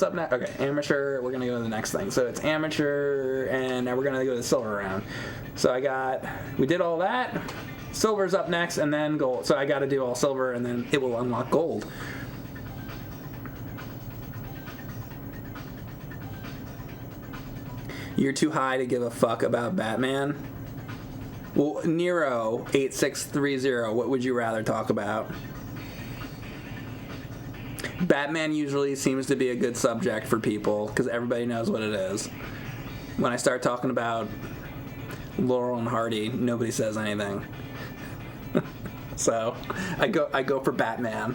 up next? Okay, amateur. We're gonna go to the next thing. So it's amateur, and now we're gonna go to the silver round. So we did all that. Silver's up next, and then gold. So I got to do all silver, and then it will unlock gold. You're too high to give a fuck about Batman. Well, Nero8630. What would you rather talk about? Batman usually seems to be a good subject for people because everybody knows what it is. When I start talking about Laurel and Hardy, nobody says anything. So I go for Batman.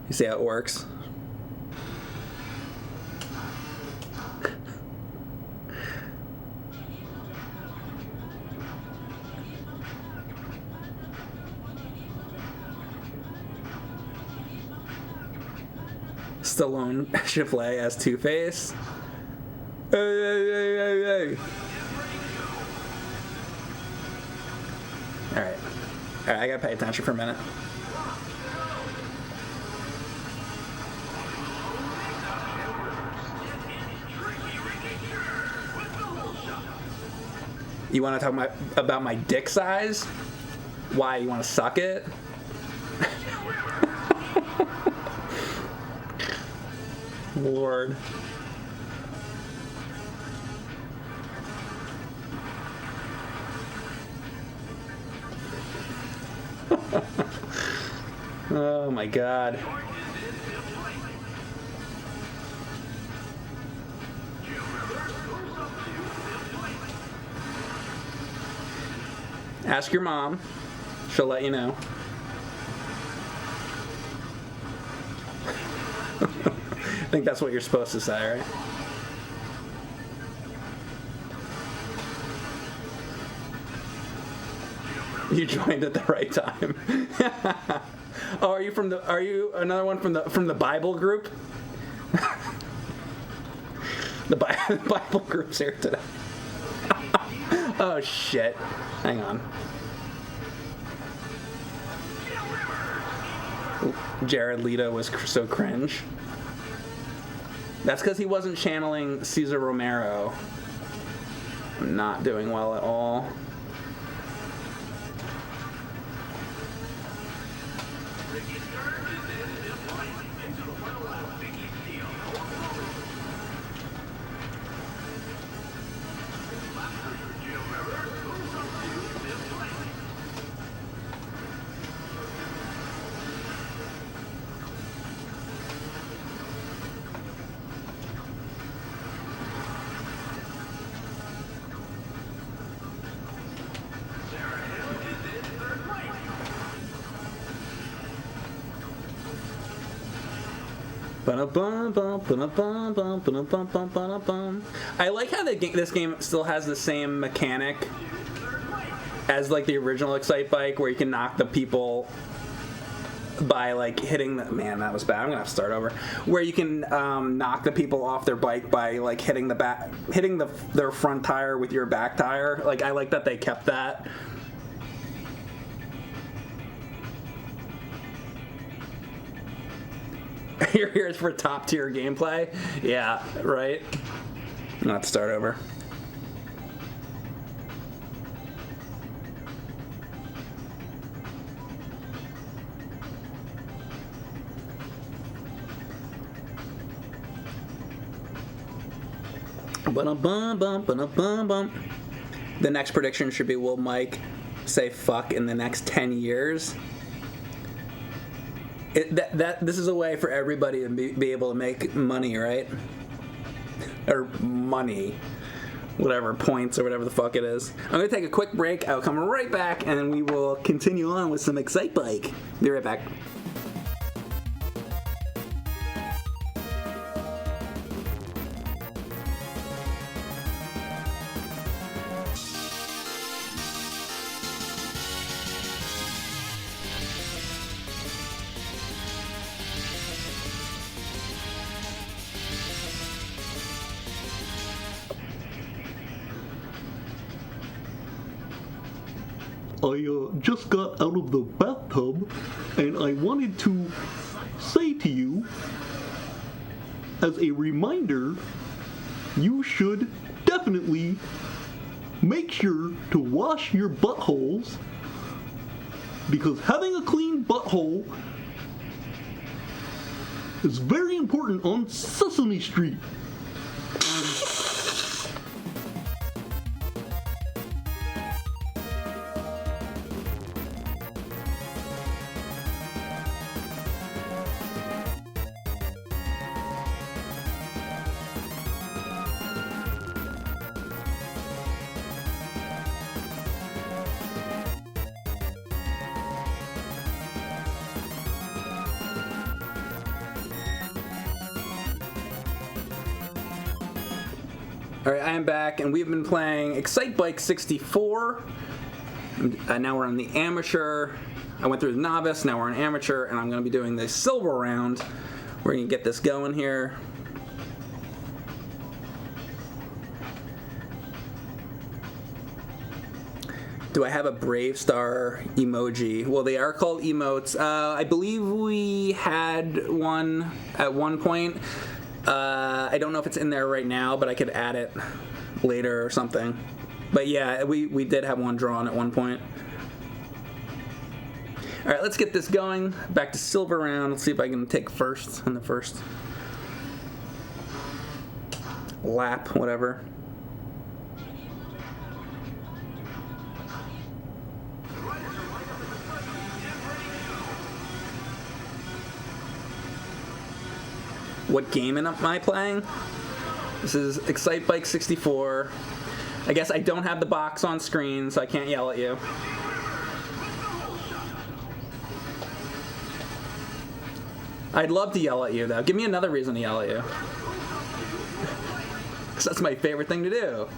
You see how it works? Stallone should play as Two-Face. Hey. Alright, I gotta pay attention for a minute. You want to talk about my dick size? Why, you want to suck it? Lord. Oh my god. Ask your mom. She'll let you know. I think that's what you're supposed to say, right? You joined at the right time. Oh, are you another one from the Bible group? The Bible group's here today. Oh shit. Hang on. Jared Leto was so cringe. That's because he wasn't channeling Cesar Romero. I'm not doing well at all. I like how this game still has the same mechanic as like the original Excitebike, where you can knock the people by like hitting the that was bad. I'm gonna have to start over. Where you can knock the people off their bike by like hitting their front tire with your back tire. Like I like that they kept that. You're here for top tier gameplay? Yeah, right? Not start over. The next prediction should be, will Mike say fuck in the next 10 years? This is a way for everybody to be able to make money, right? Or money. Whatever, points or whatever the fuck it is. I'm going to take a quick break. I'll come right back and we will continue on with some Excitebike. Be right back. I just got out of the bathtub, and I wanted to say to you, as a reminder, you should definitely make sure to wash your buttholes, because having a clean butthole is very important on Sesame Street. Alright, I am back, and we've been playing Excitebike 64. Now we're on the amateur. I went through the novice, now we're on amateur, and I'm going to be doing the silver round. We're going to get this going here. Do I have a Brave Star emoji? Well, they are called emotes. I believe we had one at one point. I don't know if it's in there right now, but I could add it later or something. But yeah, we did have one drawn at one point. Alright, let's get this going. Back to silver round. Let's see if I can take first on the first lap, whatever. What game am I playing? This is Excitebike 64. I guess I don't have the box on screen, so I can't yell at you. I'd love to yell at you, though. Give me another reason to yell at you. Because that's my favorite thing to do.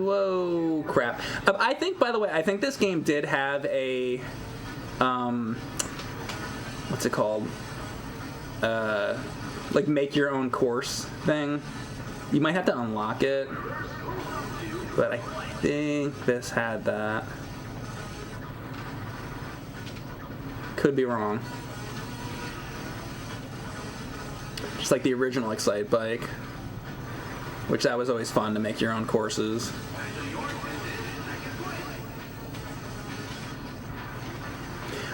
Whoa, crap. I think, by the way, I think this game did have a, what's it called? Like make your own course thing. You might have to unlock it, but I think this had that. Could be wrong. Just like the original Excite Bike, which that was always fun to make your own courses.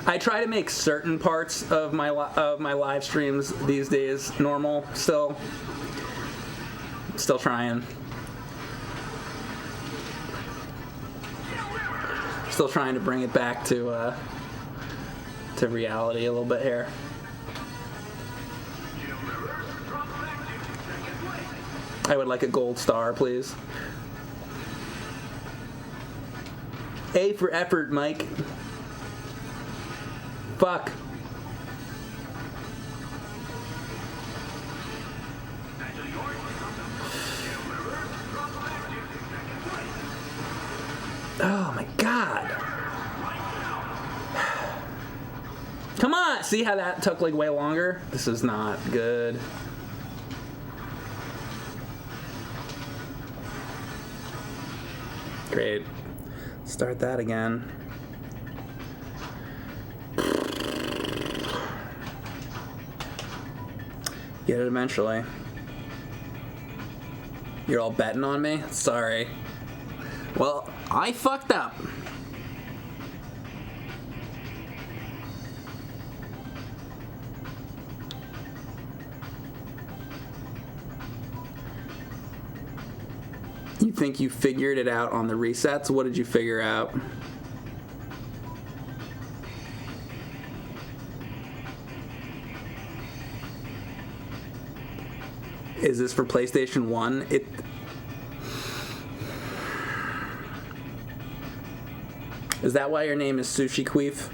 I try to make certain parts of my live streams these days normal. Still trying. Still trying to bring it back to reality a little bit here. I would like a gold star, please. A for effort, Mike. Fuck. Oh my god. Come on! See how that took like way longer? This is not good. Great. Start that again. Get it eventually. You're all betting on me? Sorry. Well, I fucked up. You think you figured it out on the resets? What did you figure out? Is this for PlayStation 1? Is that why your name is Sushi Queef?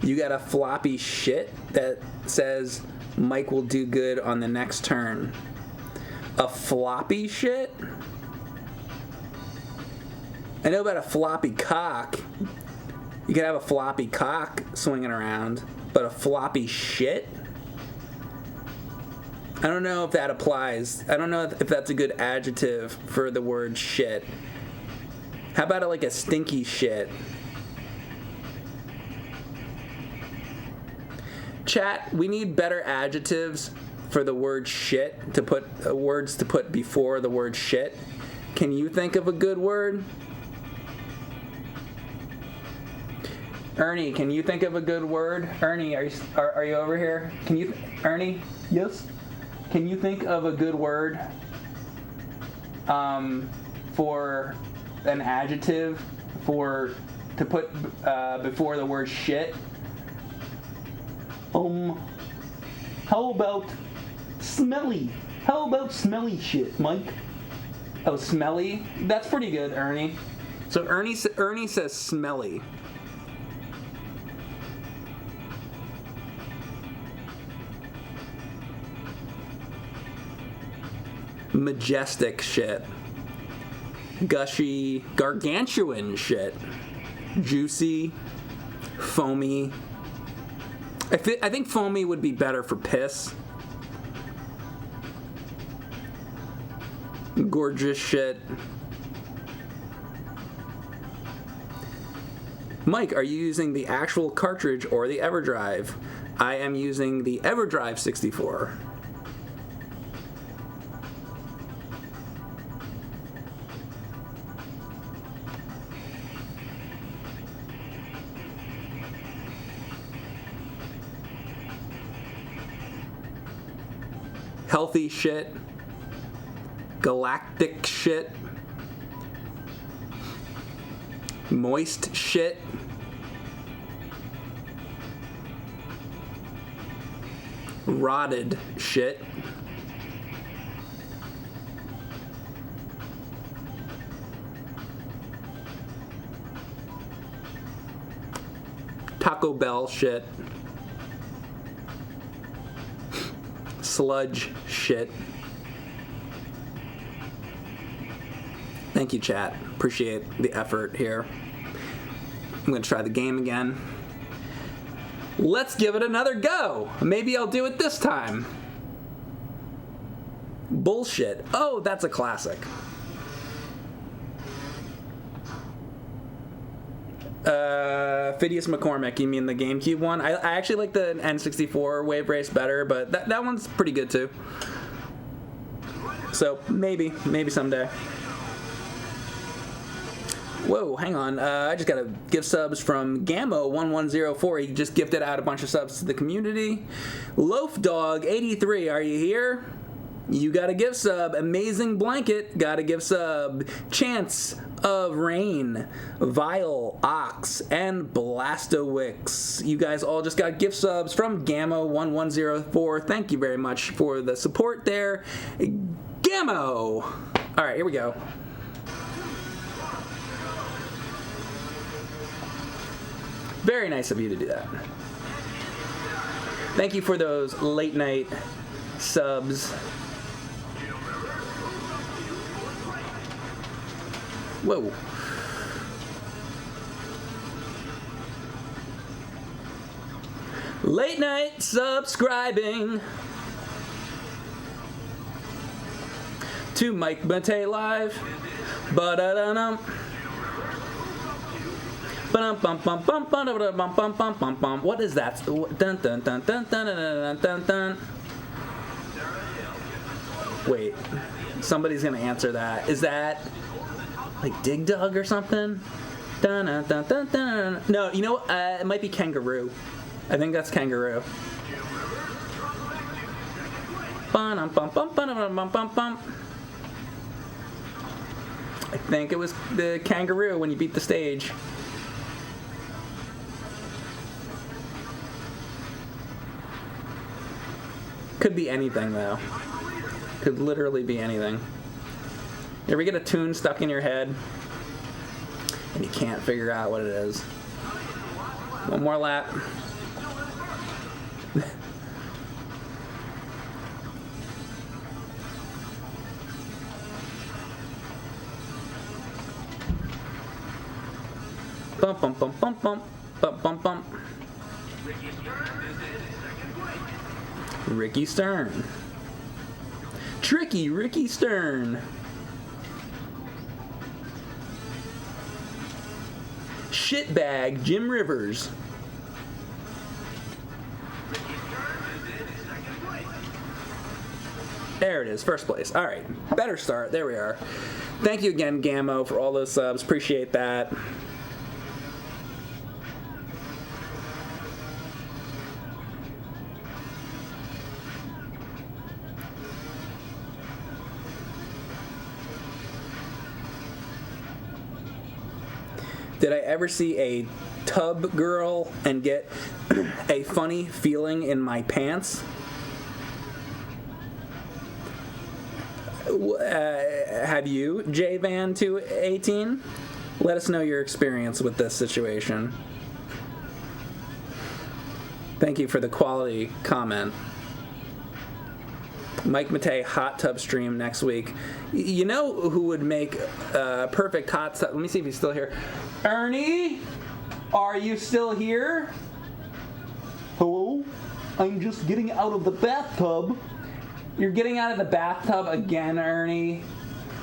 You got a floppy shit that says Mike will do good on the next turn. A floppy shit? I know about a floppy cock. You can have a floppy cock swinging around, but a floppy shit? I don't know if that applies. I don't know if that's a good adjective for the word shit. How about like a stinky shit? Chat, we need better adjectives for the word shit, to put words to put before the word shit. Can you think of a good word? Ernie, can you think of a good word? Ernie, are you over here? Can you, Ernie? Yes. Can you think of a good word for an adjective to put before the word shit? How about smelly? How about smelly shit, Mike? Oh, smelly? That's pretty good, Ernie. So Ernie says smelly. Majestic shit. Gushy, gargantuan shit. Juicy, foamy. I think foamy would be better for piss. Gorgeous shit. Mike, are you using the actual cartridge or the EverDrive? I am using the EverDrive 64. Healthy shit. Galactic shit. Moist shit. rotted shit. Taco Bell shit. Sludge shit. Thank you, chat. Appreciate the effort here. I'm gonna try the game again. Let's give it another go. Maybe I'll do it this time. Bullshit. Oh, that's a classic. Phidias McCormick, you mean the GameCube one? I actually like the N64 Wave Race better, but that one's pretty good too. So maybe someday. Whoa, hang on. I just got to give subs from Gammo1104. He just gifted out a bunch of subs to the community. Loaf Dog 83, are you here? You got to give sub. Amazing Blanket, got to give sub. Chance of Rain, Vile Ox, and Blastowix. You guys all just got gift subs from Gammo1104. Thank you very much for the support there. Gammo! All right, here we go. Very nice of you to do that. Thank you for those late night subs. Whoa. Late night subscribing to Mike Matei Live. Ba-da-da-dum. What is that? Dun, dun, dun, dun, dun, dun, dun, dun. Wait, somebody's gonna answer that. Is that like Dig Dug or something? Dun, dun, dun, dun, dun. No, you know, it might be Kangaroo. I think that's Kangaroo. I think it was the Kangaroo when you beat the stage. Could be anything, though. Could literally be anything. You ever get a tune stuck in your head and you can't figure out what it is? One more lap. Bump, bump, bump, bump, bump, bump, bump, bump. Ricky Stern. Tricky Ricky Stern. Shitbag Jim Rivers. There it is, first place. All right, better start. There we are. Thank you again, Gammo, for all those subs. Appreciate that. Did I ever see a tub girl and get a funny feeling in my pants? Have you, JVan218? Let us know your experience with this situation. Thank you for the quality comment. Mike Matei hot tub stream next week. You know who would make a perfect hot tub? Let me see if he's still here. Ernie, are you still here? Hello? I'm just getting out of the bathtub. You're getting out of the bathtub again, Ernie?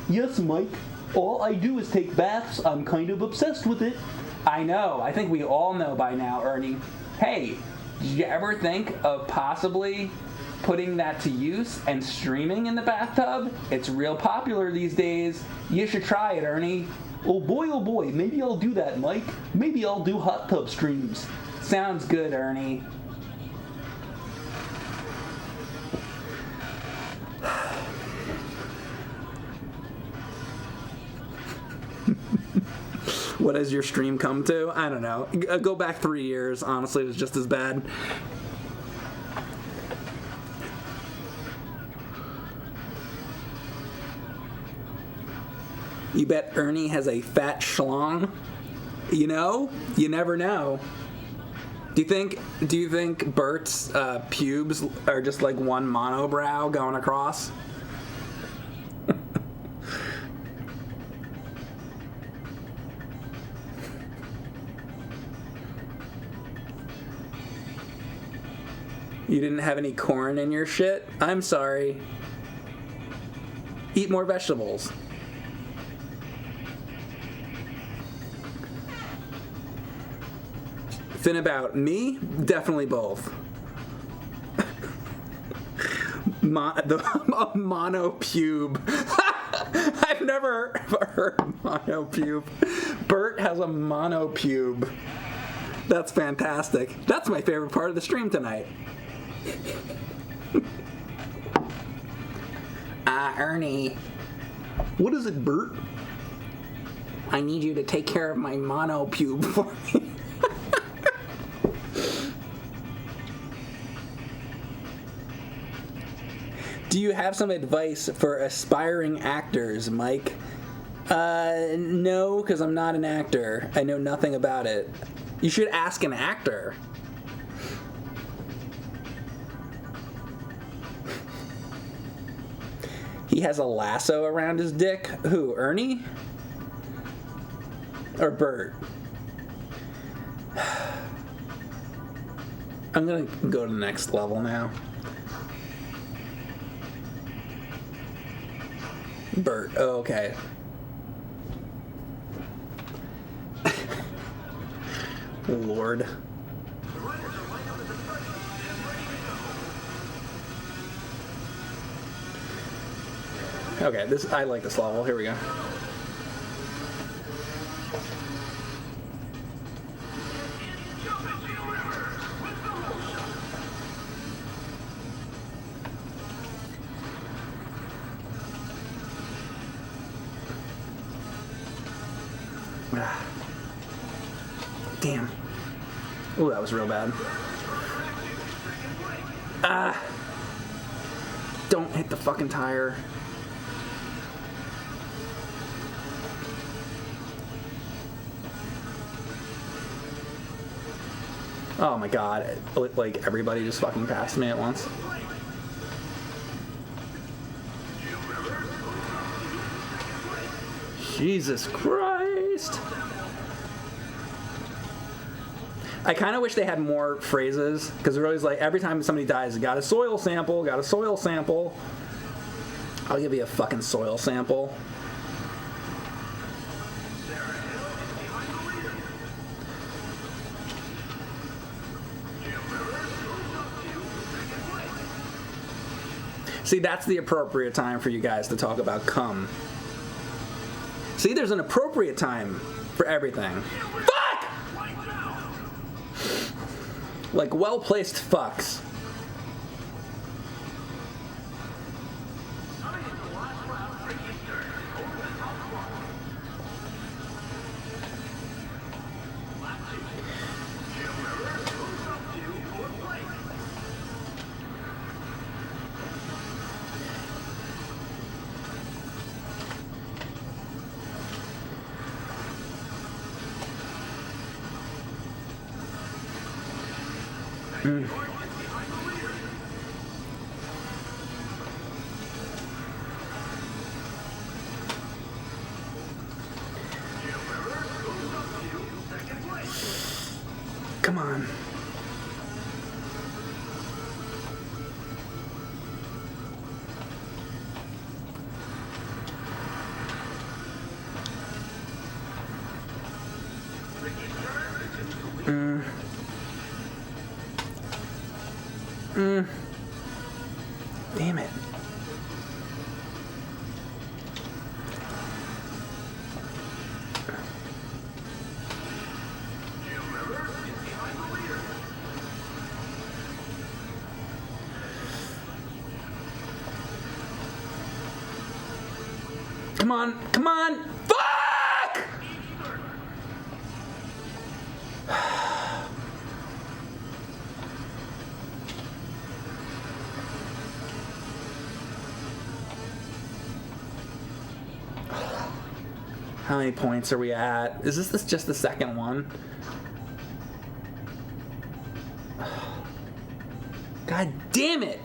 Yes, Mike. All I do is take baths. I'm kind of obsessed with it. I know. I think we all know by now, Ernie. Hey, did you ever think of possibly putting that to use and streaming in the bathtub? It's real popular these days. You should try it, Ernie. Oh boy, maybe I'll do that, Mike. Maybe I'll do hot tub streams. Sounds good, Ernie. What has your stream come to? I don't know. Go back 3 years. Honestly, it was just as bad. You bet Ernie has a fat schlong? You know? You never know. Do you think Bert's pubes are just like one monobrow going across? You didn't have any corn in your shit? I'm sorry. Eat more vegetables. Fin about me? Definitely both. A monopube. I've never heard monopube. Bert has a monopube. That's fantastic. That's my favorite part of the stream tonight. Ernie. What is it, Bert? I need you to take care of my monopube for me. Do you have some advice for aspiring actors, Mike? No, because I'm not an actor. I know nothing about it. You should ask an actor. He has a lasso around his dick. Who, Ernie? Or Bert? I'm gonna go to the next level now. Bert, oh, okay. Lord. Okay, I like this level. Here we go. Damn. Oh, that was real bad. Don't hit the fucking tire. Oh my god, like everybody just fucking passed me at once. Jesus Christ. I kind of wish they had more phrases, because they're always like, every time somebody dies, got a soil sample, got a soil sample. I'll give you a fucking soil sample. See, that's the appropriate time for you guys to talk about cum. See, there's an appropriate time for everything. Fuck! Like well-placed fucks. Come on. Damn it. Come on, come on! Fuck! How many points are we at? Is this just the second one? God damn it!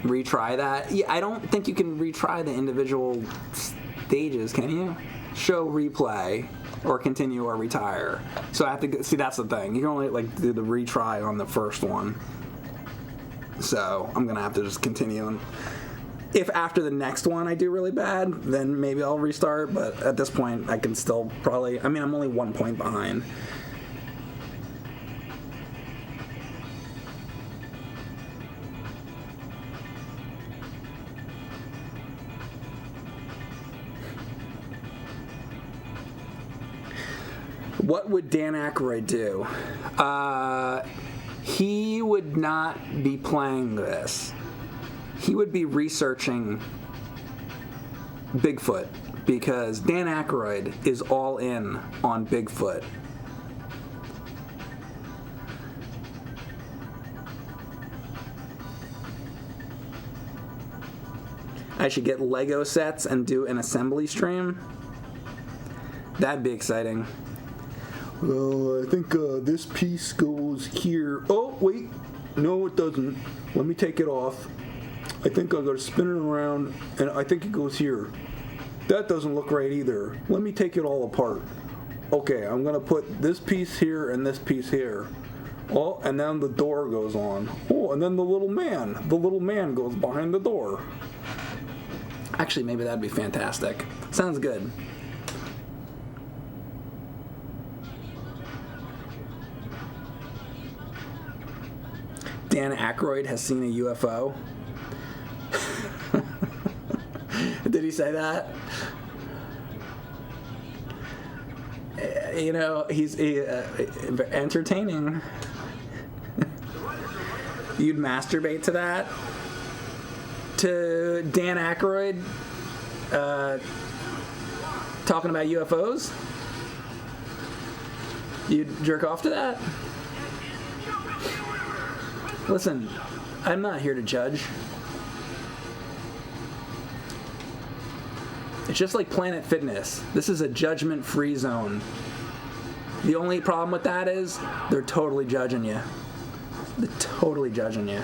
Retry that? Yeah, I don't think you can retry the individual stages, can you? Show replay, or continue or retire. So I have to see, that's the thing. You can only like do the retry on the first one. So I'm gonna have to just continue, and if after the next one I do really bad, then maybe I'll restart, but at this point I can still probably, I mean, I'm only 1 point behind. What would Dan Aykroyd do? He would not be playing this. He would be researching Bigfoot, because Dan Aykroyd is all in on Bigfoot. I should get Lego sets and do an assembly stream. That'd be exciting. Well, I think this piece goes here. Oh, wait. No, it doesn't. Let me take it off. I think I gotta spin it around, and I think it goes here. That doesn't look right either. Let me take it all apart. Okay, I'm gonna put this piece here and this piece here. Oh, and then the door goes on. Oh, and then the little man goes behind the door. Actually, maybe that'd be fantastic. Sounds good. Dan Aykroyd has seen a UFO. Did he say that? You know, he's entertaining. You'd masturbate to that? To Dan Aykroyd talking about UFOs? You'd jerk off to that? Listen, I'm not here to judge. It's just like Planet Fitness. This is a judgment-free zone. The only problem with that is they're totally judging you. They're totally judging you.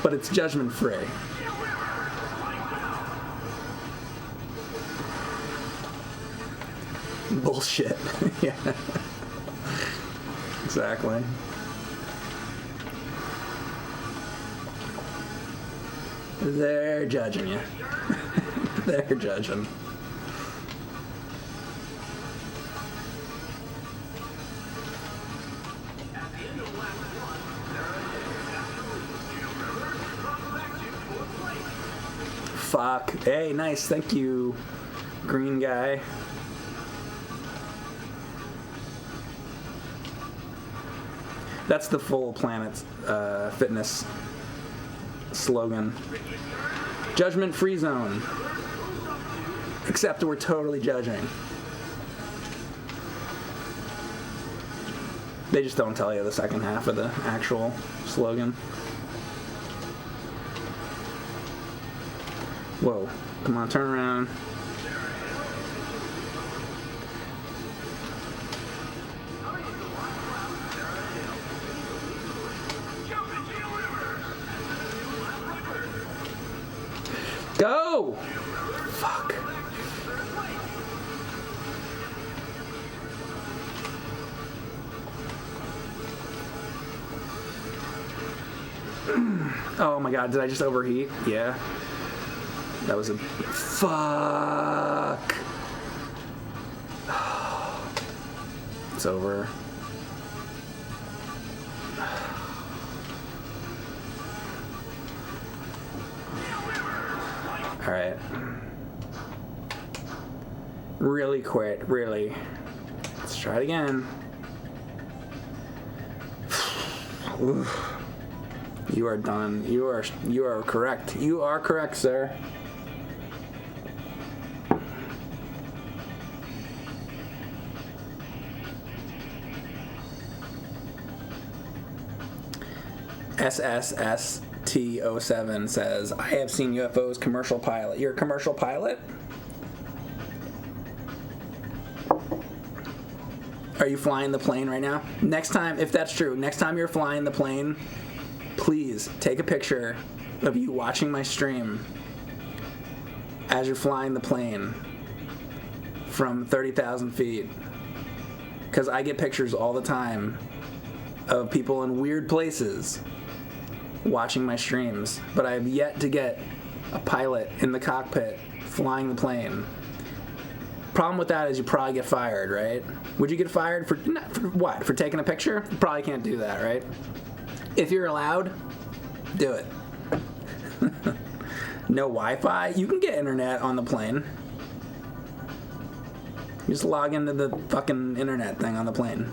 But it's judgment-free. Bullshit. Yeah. Exactly. They're judging you. They're judging. Fuck. Hey, nice. Thank you, green guy. That's the full Planet Fitness slogan. Judgment-free zone. Except we're totally judging. They just don't tell you the second half of the actual slogan. Whoa. Come on, turn around. Go! Fuck. Oh my god, did I just overheat? Yeah. That was a... Fuck! It's over. Alright. Really quit, really. Let's try it again. You are done. You are correct. You are correct, sir. SSST07 says, I have seen UFOs commercial pilot. You're a commercial pilot? Are you flying the plane right now? Next time, if that's true, next time you're flying the plane, please take a picture of you watching my stream as you're flying the plane from 30,000 feet. Because I get pictures all the time of people in weird places watching my streams, but I have yet to get a pilot in the cockpit flying the plane. Problem with that is you probably get fired, right? Would you get fired for what? For taking a picture? You probably can't do that, right? If you're allowed, do it. No Wi-Fi? You can get internet on the plane. You just log into the fucking internet thing on the plane.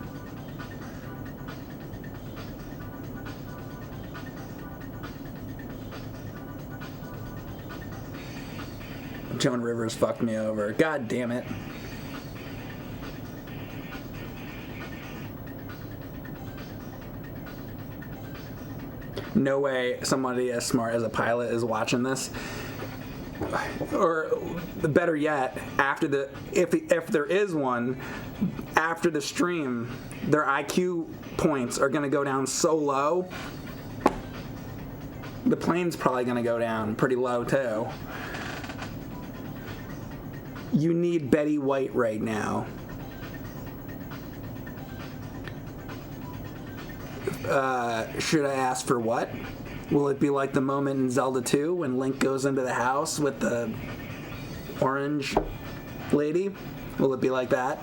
Joan Rivers fucked me over. God damn it. No way somebody as smart as a pilot is watching this. Or better yet, after the if there is one, after the stream, their IQ points are going to go down so low. The plane's probably going to go down pretty low too. You need Betty White right now. Should I ask for what? Will it be like the moment in Zelda 2 when Link goes into the house with the orange lady? Will it be like that?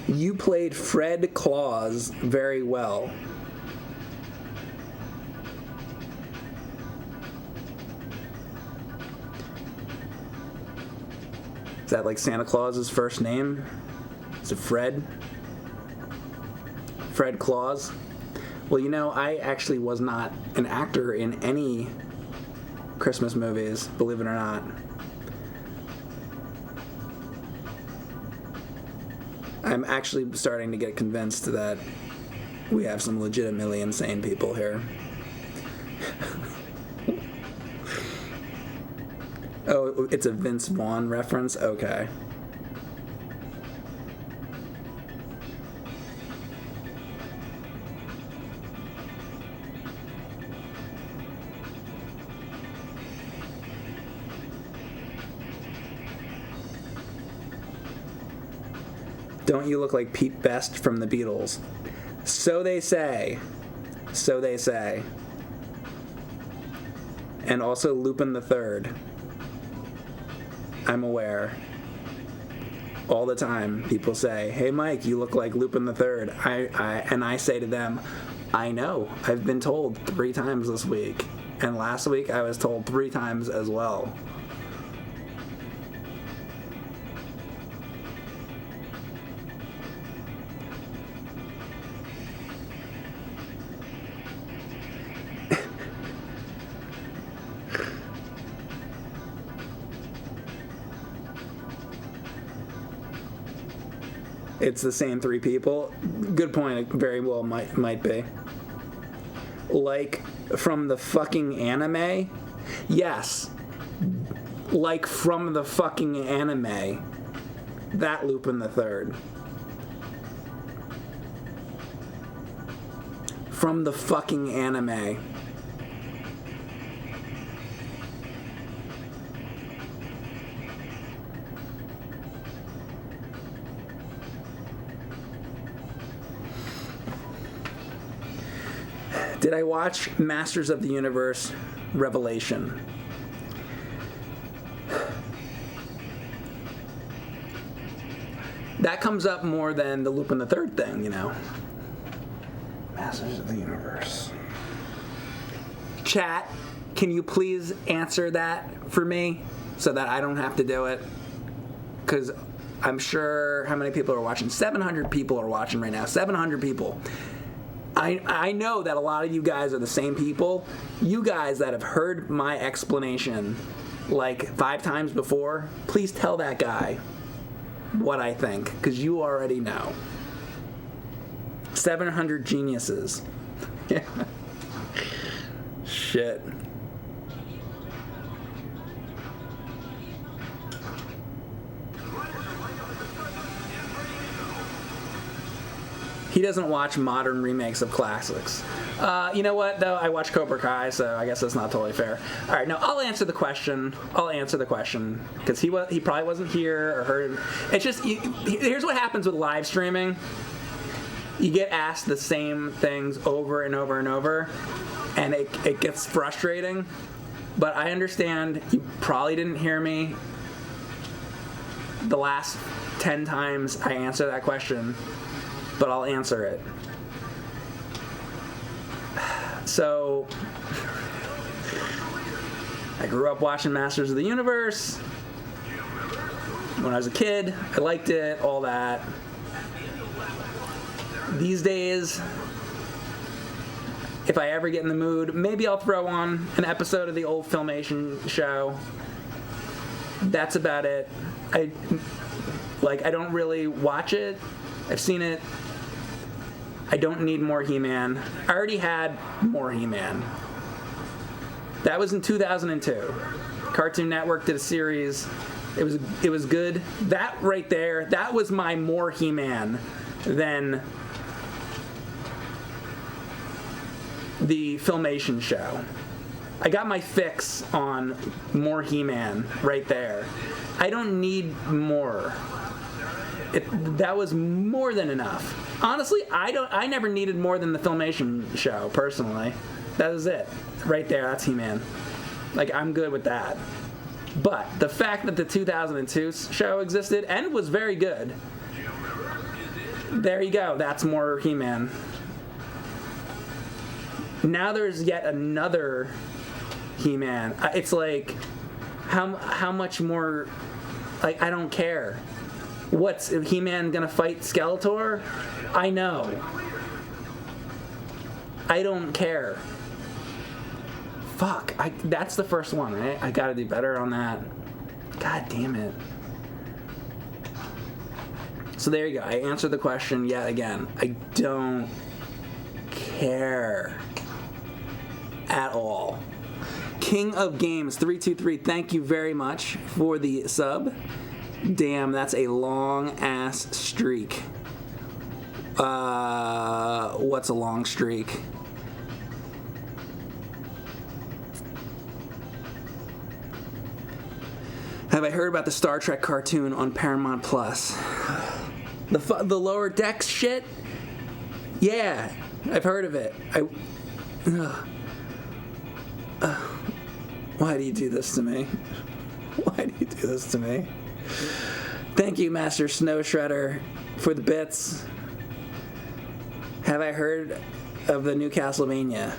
You played Fred Claus very well. Is that like Santa Claus's first name? Is it Fred? Fred Claus? Well, you know, I actually was not an actor in any Christmas movies, believe it or not. I'm actually starting to get convinced that we have some legitimately insane people here. Oh, it's a Vince Vaughn reference? Okay. Don't you look like Pete Best from the Beatles? So they say. So they say. And also Lupin the Third. I'm aware. All the time, people say, "Hey, Mike, you look like Lupin the Third." And I say to them, "I know. I've been told 3 times this week, and last week I was told 3 times as well." It's the same 3 people. Good point. It very well might be. Like from the fucking anime? Yes. Like from the fucking anime. That Lupin the Third. From the fucking anime. Did I watch Masters of the Universe Revelation? That comes up more than the Lupin the Third thing, you know. Masters of the Universe. Chat, can you please answer that for me so that I don't have to do it? Because I'm sure how many people are watching? 700 people are watching right now. 700 people. I know that a lot of you guys are the same people. You guys that have heard my explanation like 5 times before, please tell that guy what I think, because you already know. 700 geniuses. Yeah. Shit. He doesn't watch modern remakes of classics. You know what, though? I watch Cobra Kai, so I guess that's not totally fair. All right, no, I'll answer the question. Because he probably wasn't here or heard. It's just, here's what happens with live streaming. You get asked the same things over and over and over, and it gets frustrating. But I understand you probably didn't hear me the last 10 times I answer that question, but I'll answer it. So, I grew up watching Masters of the Universe. When I was a kid, I liked it, all that. These days, if I ever get in the mood, maybe I'll throw on an episode of the old Filmation show. That's about it. I don't really watch it. I've seen it. I don't need more He-Man. I already had more He-Man. That was in 2002. Cartoon Network did a series. It was good. That right there, that was my more He-Man than the Filmation show. I got my fix on more He-Man right there. I don't need more. That was more than enough. Honestly, I never needed more than the Filmation show, personally. That was it. Right there, that's He-Man. Like, I'm good with that. But the fact that the 2002 show existed and was very good, there you go. That's more He-Man. Now there's yet another He-Man. It's like, how much more, like, I don't care. What's He-Man gonna fight Skeletor? I know. I don't care. Fuck. That's the first one, right? I gotta do better on that. God damn it. So there you go. I answered the question yet again. I don't care at all. King of Games 323, thank you very much for the sub. Damn, that's a long ass streak. What's a long streak? Have I heard about the Star Trek cartoon on Paramount Plus? The Lower Decks shit? Yeah, I've heard of it. Why do you do this to me? Why do you do this to me? Thank you, Master Snow Shredder, for the bits. Have I heard of the new Castlevania?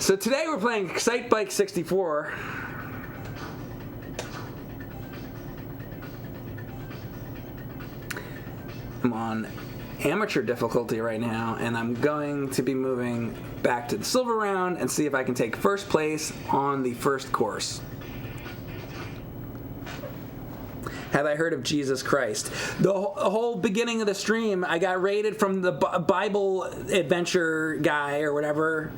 So today we're playing Excite Bike 64. I'm on amateur difficulty right now, and I'm going to be moving back to the silver round and see if I can take first place on the first course. Have I heard of Jesus Christ? The whole beginning of the stream, I got raided from the Bible adventure guy or whatever.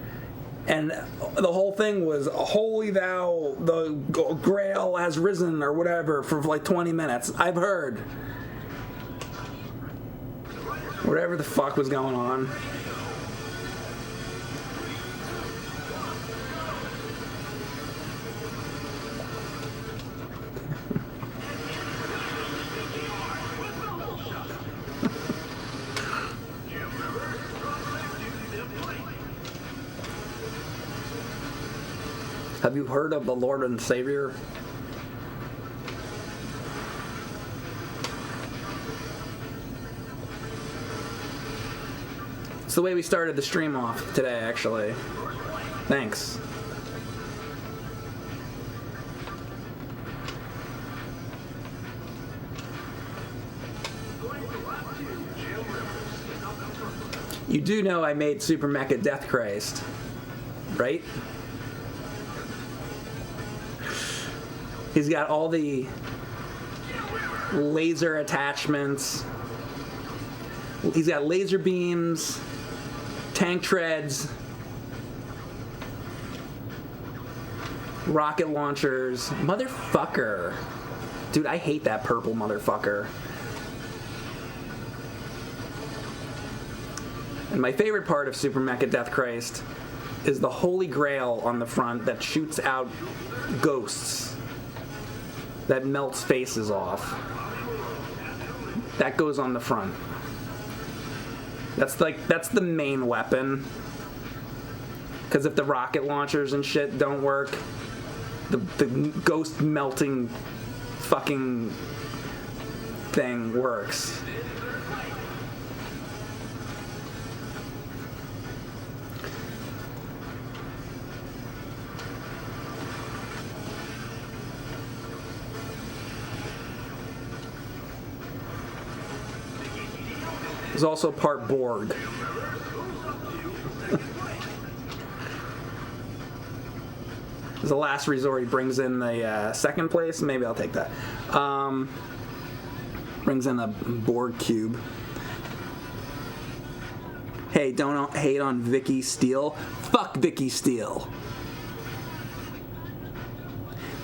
And the whole thing was, holy thou, the grail has risen, or whatever, for like 20 minutes. I've heard. Whatever the fuck was going on. Have you heard of the Lord and Savior? It's the way we started the stream off today, actually. Thanks. You do know I made Super Mecha Death Christ, right? He's got all the laser attachments. He's got laser beams, tank treads, rocket launchers. Motherfucker. Dude, I hate that purple motherfucker. And my favorite part of Super Mecha Death Christ is the Holy Grail on the front that shoots out ghosts. That melts faces off. That goes on the front. That's the main weapon. Because if the rocket launchers and shit don't work, the ghost melting fucking thing works. Is also part Borg. As a last resort, he brings in the second place. Maybe I'll take that. Brings in a Borg cube. Hey, don't hate on Vicky Steele. Fuck Vicky Steele.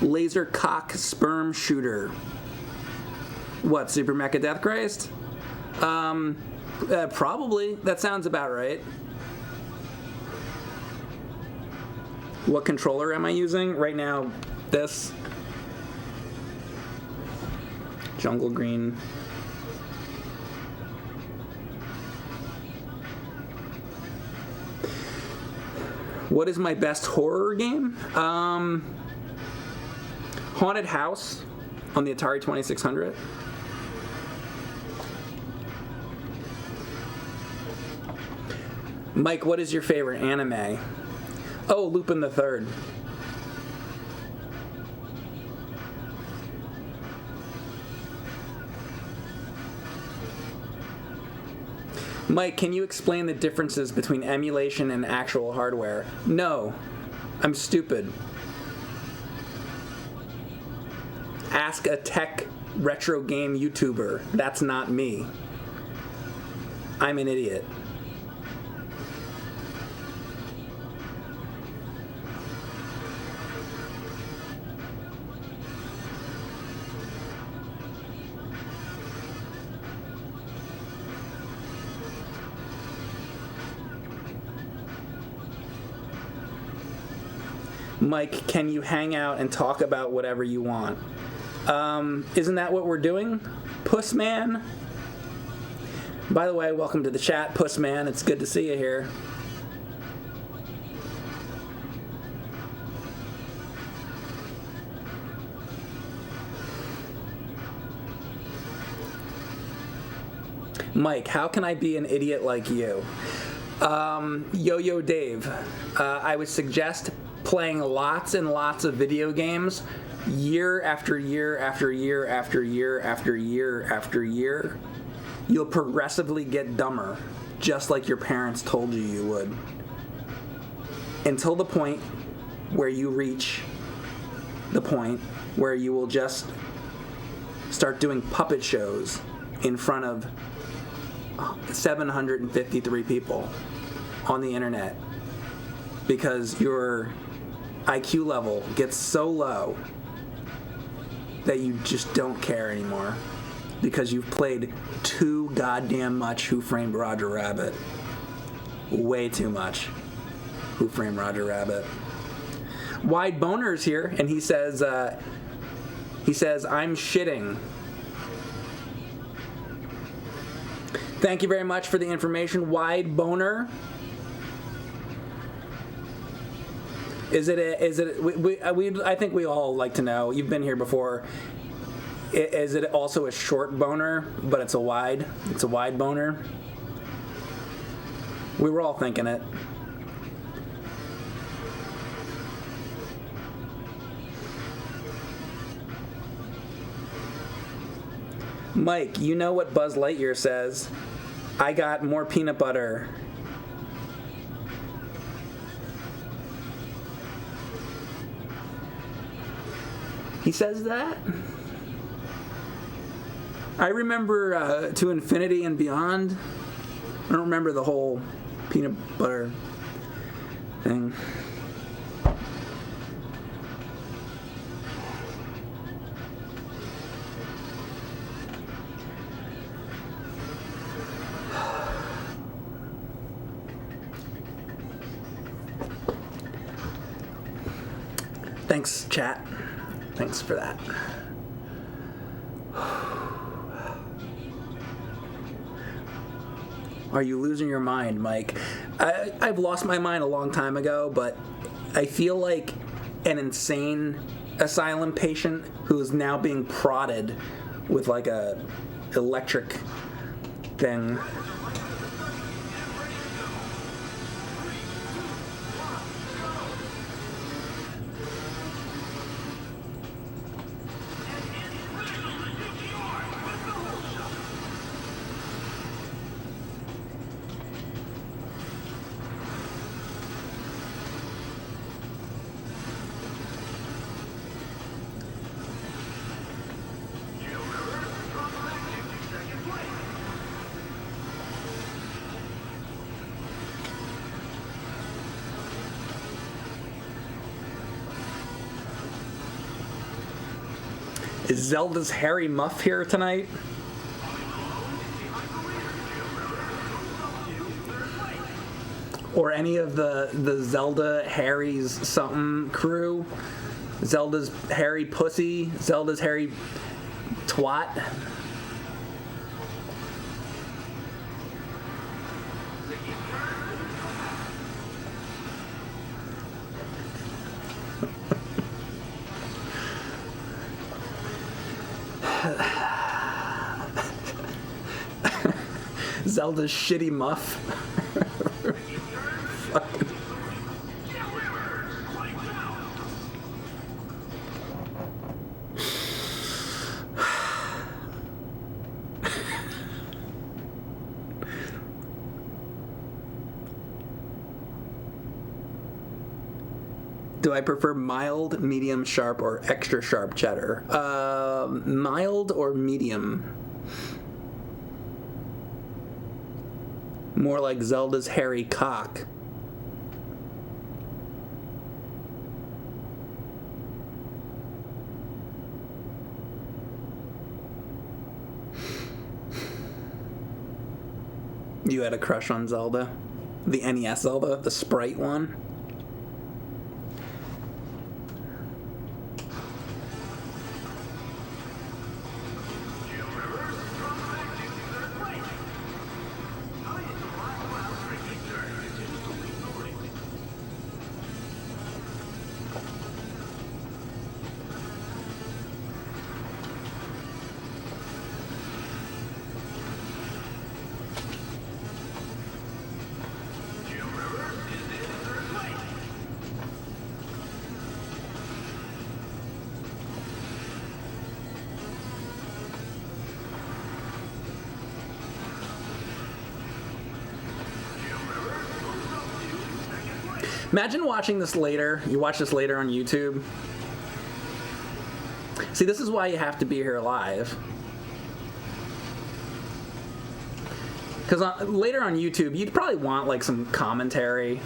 Laser cock sperm shooter. What, Super Mecha Death Christ? Probably. That sounds about right. What controller am I using? Right now, this. Jungle Green. What is my best horror game? Haunted House on the Atari 2600. Mike, what is your favorite anime? Oh, Lupin the Third. Mike, can you explain the differences between emulation and actual hardware? No, I'm stupid. Ask a tech retro game YouTuber. That's not me. I'm an idiot. Mike, can you hang out and talk about whatever you want? Isn't that what we're doing? Pussman? By the way, welcome to the chat, Pussman. It's good to see you here. Mike, how can I be an idiot like you? Yo-Yo Dave, I would suggest playing lots and lots of video games year after year after year after year after year after year. You'll progressively get dumber, just like your parents told you you would. Until the point where you reach the point where you will just start doing puppet shows in front of 753 people on the internet because your IQ level gets so low that you just don't care anymore because you've played too goddamn much Who Framed Roger Rabbit. Way too much Who Framed Roger Rabbit. Wide Boner's here, and he says, I'm shitting. Thank you very much for the information, Wide Boner. I think we all like to know. You've been here before. Is it also a short boner, but it's a wide boner? We were all thinking it. Mike, you know what Buzz Lightyear says? I got more peanut butter. He says that? I remember To Infinity and Beyond. I don't remember the whole peanut butter thing. Thanks, chat. Thanks for that. Are you losing your mind, Mike? I've lost my mind a long time ago, but I feel like an insane asylum patient who is now being prodded with like a electric thing. Is Zelda's Harry Muff here tonight? Or any of the Zelda Harry's something crew? Zelda's Harry Pussy? Zelda's Harry Twat? Zelda's Shitty Muff. Do I prefer mild, medium, sharp, or extra sharp cheddar? Mild or medium? More like Zelda's hairy cock. You had a crush on Zelda? The NES Zelda? The Sprite one? Imagine watching this later. You watch this later on YouTube. See, this is why you have to be here live. Because later on YouTube, you'd probably want like some commentary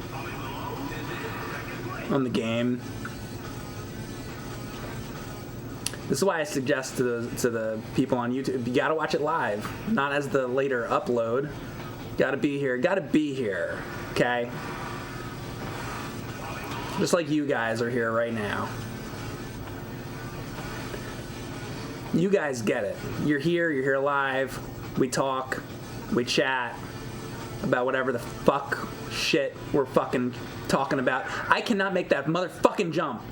on the game. This is why I suggest to the people on YouTube, you gotta watch it live, not as the later upload. Gotta be here, okay? Just like you guys are here right now. You guys get it. You're here live. We talk, we chat about whatever the fuck shit we're fucking talking about. I cannot make that motherfucking jump.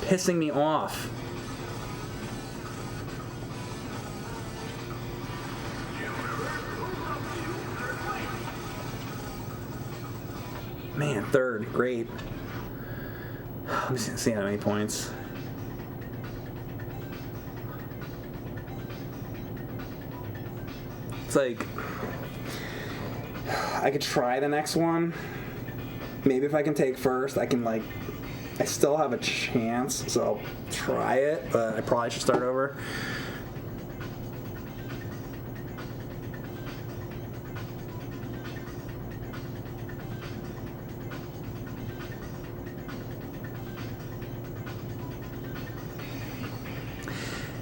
Pissing me off. Man, third. Great. Let me see how many points. It's like, I could try the next one. Maybe if I can take first, I can, like, I still have a chance, so I'll try it, but I probably should start over.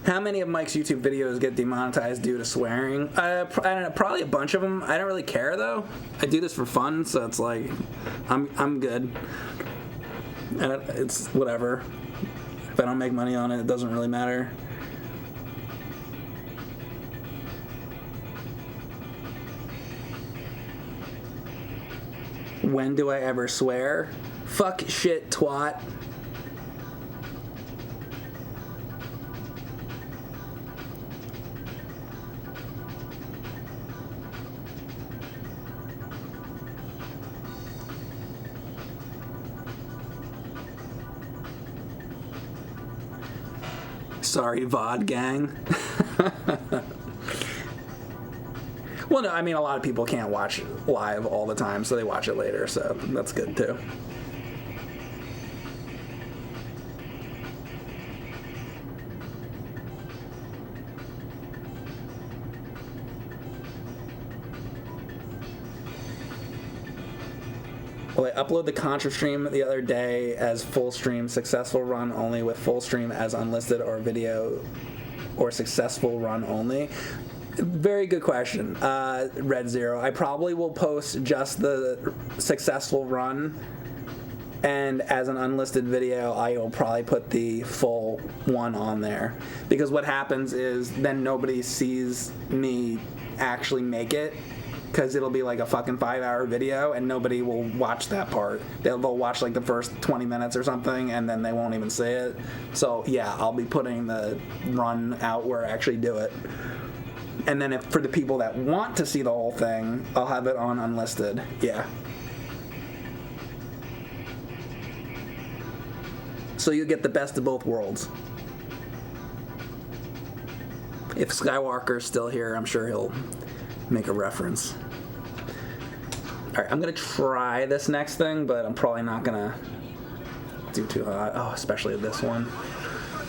How many of Mike's YouTube videos get demonetized due to swearing? I don't know, probably a bunch of them. I don't really care though. I do this for fun, so it's like I'm good. And it's whatever. If I don't make money on it, it doesn't really matter. When do I ever swear? Fuck, shit, twat. Sorry, VOD gang. Well, no, I mean, a lot of people can't watch live all the time, so they watch it later, so that's good too. Well, I uploaded the Contra stream the other day as full stream, successful run only with full stream as unlisted or video or successful run only. Very good question, Red Zero. I probably will post just the successful run, and as an unlisted video, I will probably put the full one on there. Because what happens is then nobody sees me actually make it, because it'll be like a fucking 5-hour video and nobody will watch that part. They'll watch like the first 20 minutes or something and then they won't even see it. So yeah, I'll be putting the run out where I actually do it. And then if for the people that want to see the whole thing, I'll have it on unlisted. Yeah. So you get the best of both worlds. If Skywalker's still here, I'm sure he'll make a reference. Alright, I'm gonna try this next thing, but I'm probably not gonna do too hot. Oh, especially this one.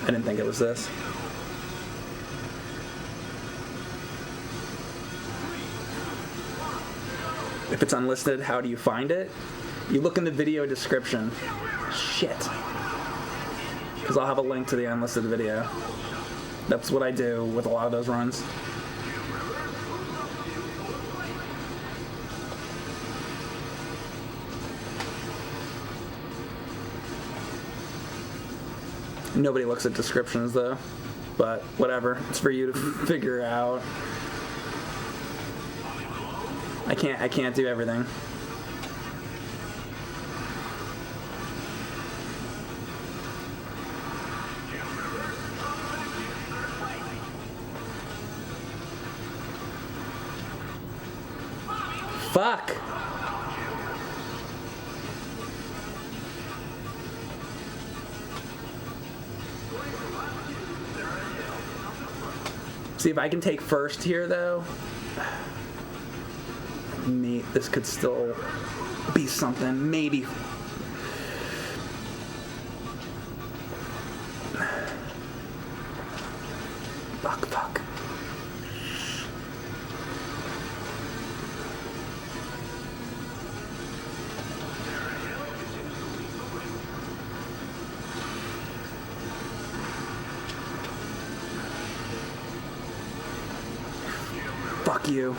I didn't think it was this. If it's unlisted, how do you find it? You look in the video description. Shit. Because I'll have a link to the unlisted video. That's what I do with a lot of those runs. Nobody looks at descriptions though, but whatever. It's for you to figure out. I can't do everything. Fuck. See if I can take first here, though. This could still be something. Maybe. Fuck. Fuck you.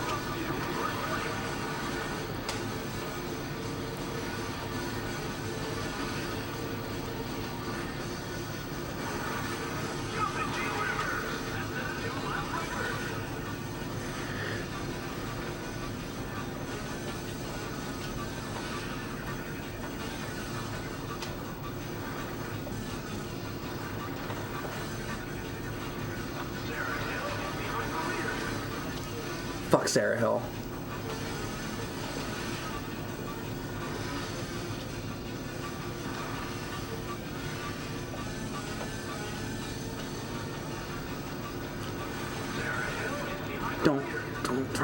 Fuck Sarah Hill.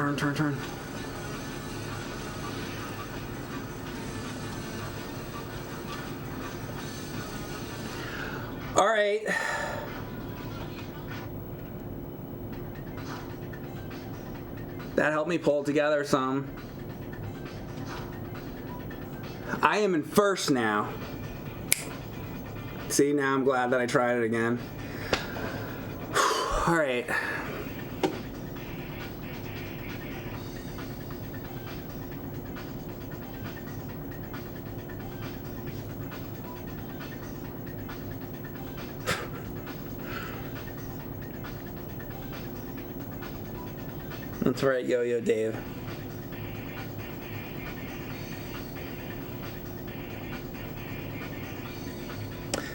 Turn. All right. That helped me pull it together some. I am in first now. See, now I'm glad that I tried it again. All right. That's right, Yo-Yo Dave.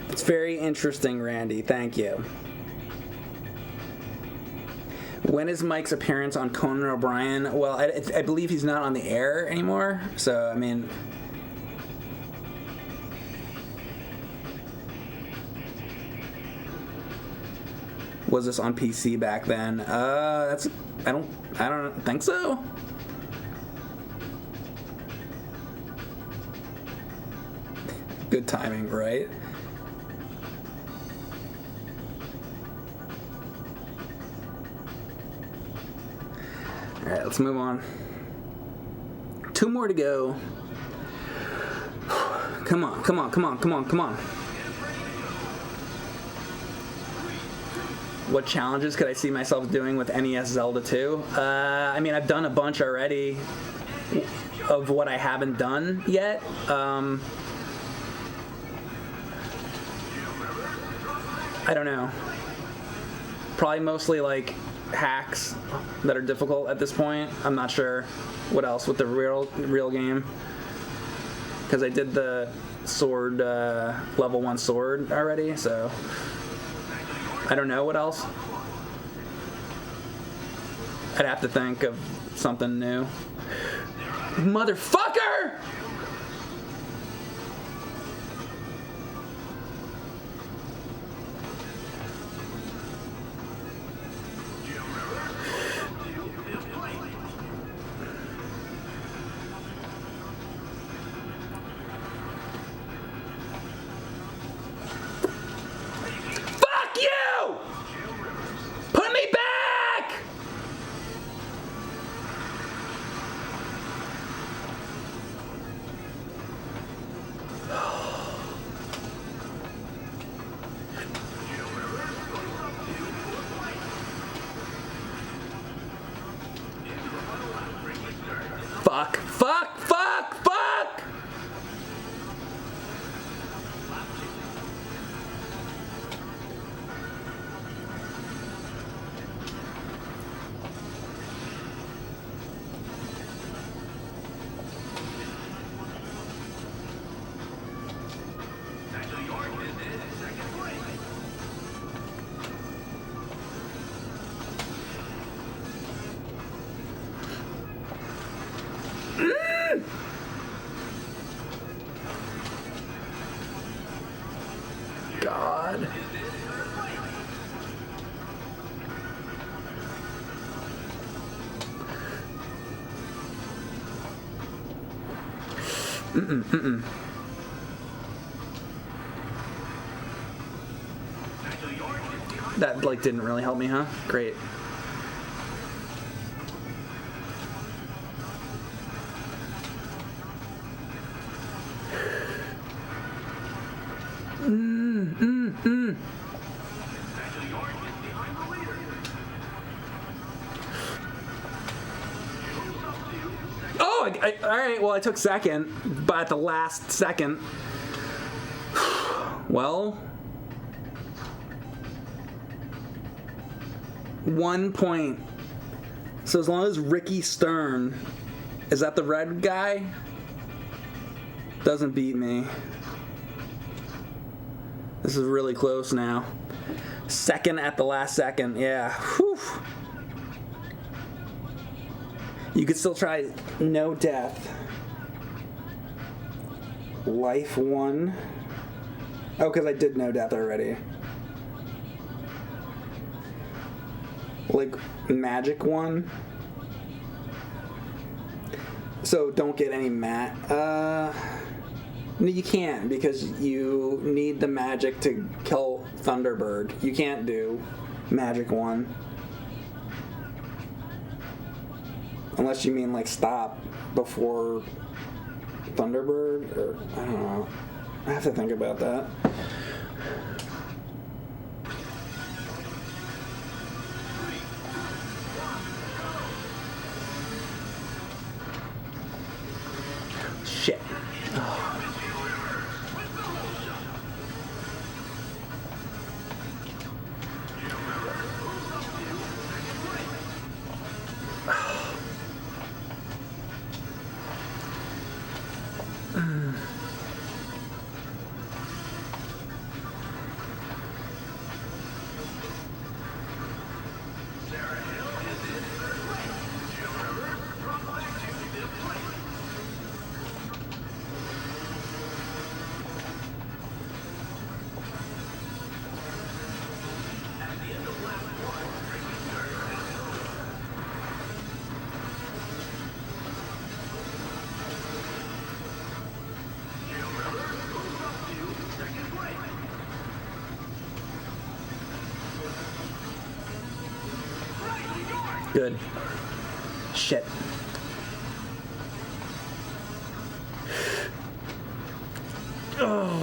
It's very interesting, Randy. Thank you. When is Mike's appearance on Conan O'Brien? Well, I believe he's not on the air anymore. So, I mean... Was this on PC back then? I don't think so. Good timing, right? All right, let's move on. 2 more to go. Come on. What challenges could I see myself doing with NES Zelda 2? I mean, I've done a bunch already of what I haven't done yet. I don't know. Probably mostly like hacks that are difficult at this point. I'm not sure what else with the real game, because I did the sword level 1 sword already, so I don't know what else. I'd have to think of something new. Motherfucker! Fuck! God. That like didn't really help me, huh? Great. Oh, all right. Well, I took second, but at the last second. Well, 1 point. So as long as Ricky Stern, is that the red guy? Doesn't beat me. This is really close now. Second at the last second. Yeah. Whew. You could still try no death. Life 1. Oh, because I did no death already. Like magic 1. So don't get any no, you can't, because you need the magic to kill Thunderbird. You can't do Magic 1. Unless you mean, like, stop before Thunderbird, or I don't know. I have to think about that. Shit. Good. Shit. Oh.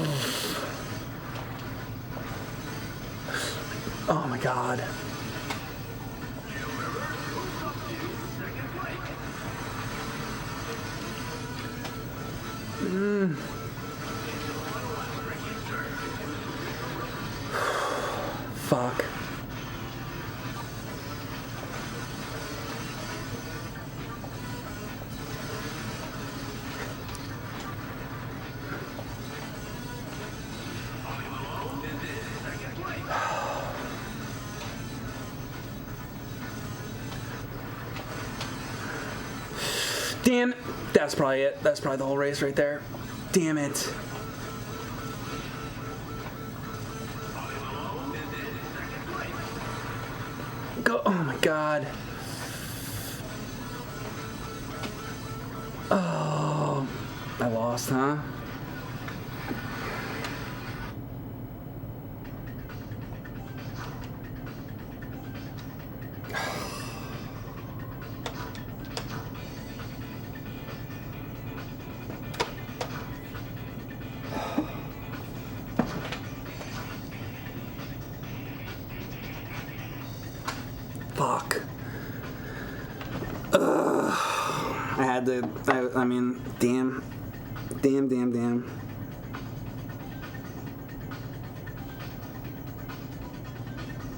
Oh my god. Fuck. Damn, that's probably it. That's probably the whole race right there. Damn it. Go, oh my god. Oh, I lost, huh? Fuck. I had to, I mean, damn.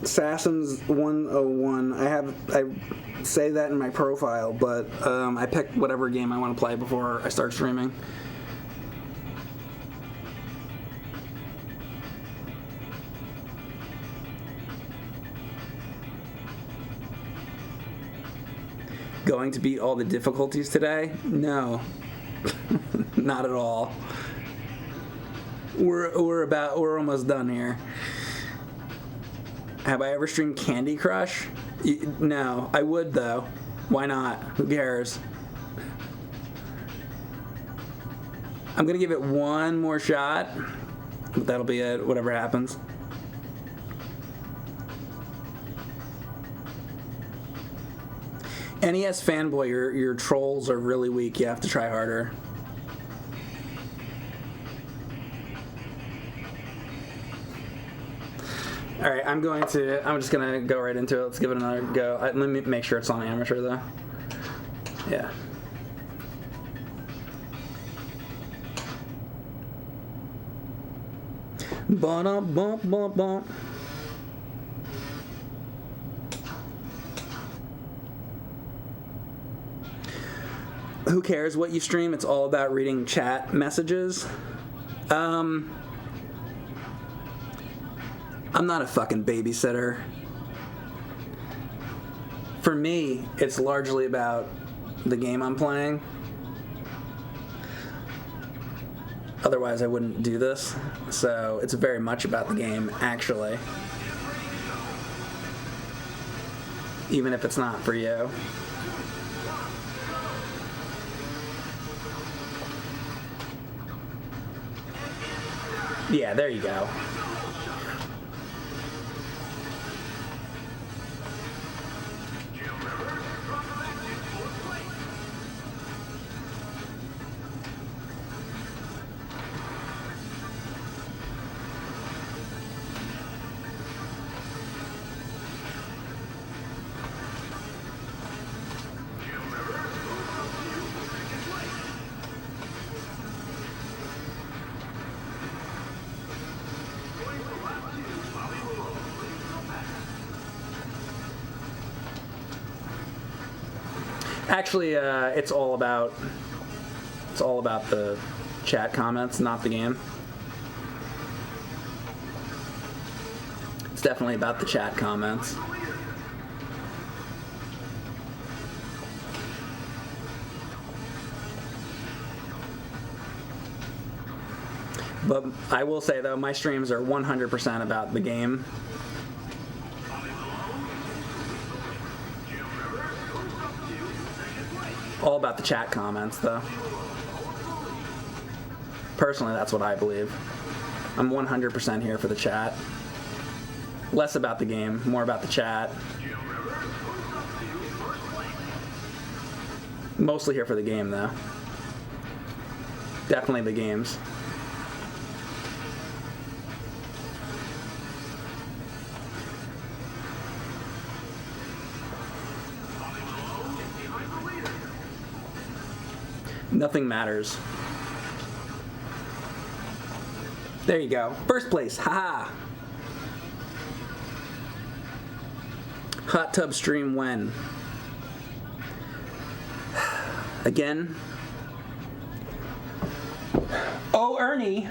Sassons 101. I say that in my profile, but I pick whatever game I want to play before I start streaming. Going to beat all the difficulties today? No. Not at all. We're almost done here. Have I ever streamed Candy Crush? No. I would, though. Why not? Who cares? I'm gonna give it one more shot, but that'll be it, whatever happens. NES fanboy, your trolls are really weak. You have to try harder. All right, I'm just gonna go right into it. Let's give it another go. Let me make sure it's on amateur though. Yeah. Bump bump bump bump. Who cares what you stream? It's all about reading chat messages. I'm not a fucking babysitter. For me, it's largely about the game I'm playing. Otherwise, I wouldn't do this. So it's very much about the game, actually. Even if it's not for you. Yeah, there you go. Actually, it's all about the chat comments, not the game. It's definitely about the chat comments. But I will say though, my streams are 100% about the game. All about the chat comments, though. Personally, that's what I believe. I'm 100% here for the chat. Less about the game, more about the chat. Mostly here for the game, though. Definitely the games. Nothing matters. There you go. First place. Haha. Hot tub stream when? Again? Oh, Ernie.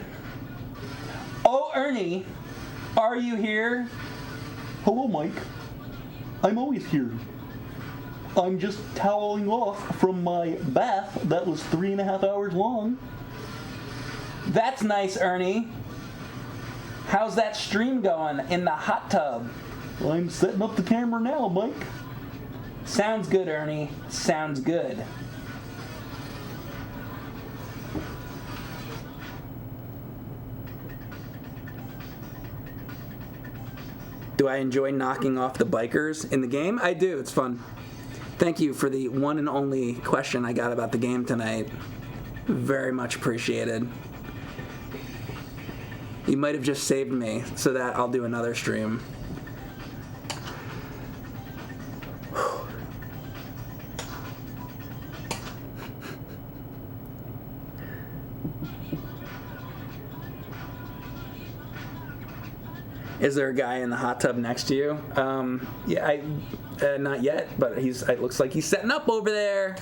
Oh, Ernie. Are you here? Hello, Mike. I'm always here. I'm just toweling off from my bath that was 3.5 hours long. That's nice, Ernie. How's that stream going in the hot tub? I'm setting up the camera now, Mike. Sounds good, Ernie. Sounds good. Do I enjoy knocking off the bikers in the game? I do. It's fun. Thank you for the one and only question I got about the game tonight. Very much appreciated. You might have just saved me so that I'll do another stream. Is there a guy in the hot tub next to you? Yeah, not yet, but it looks like he's setting up over there.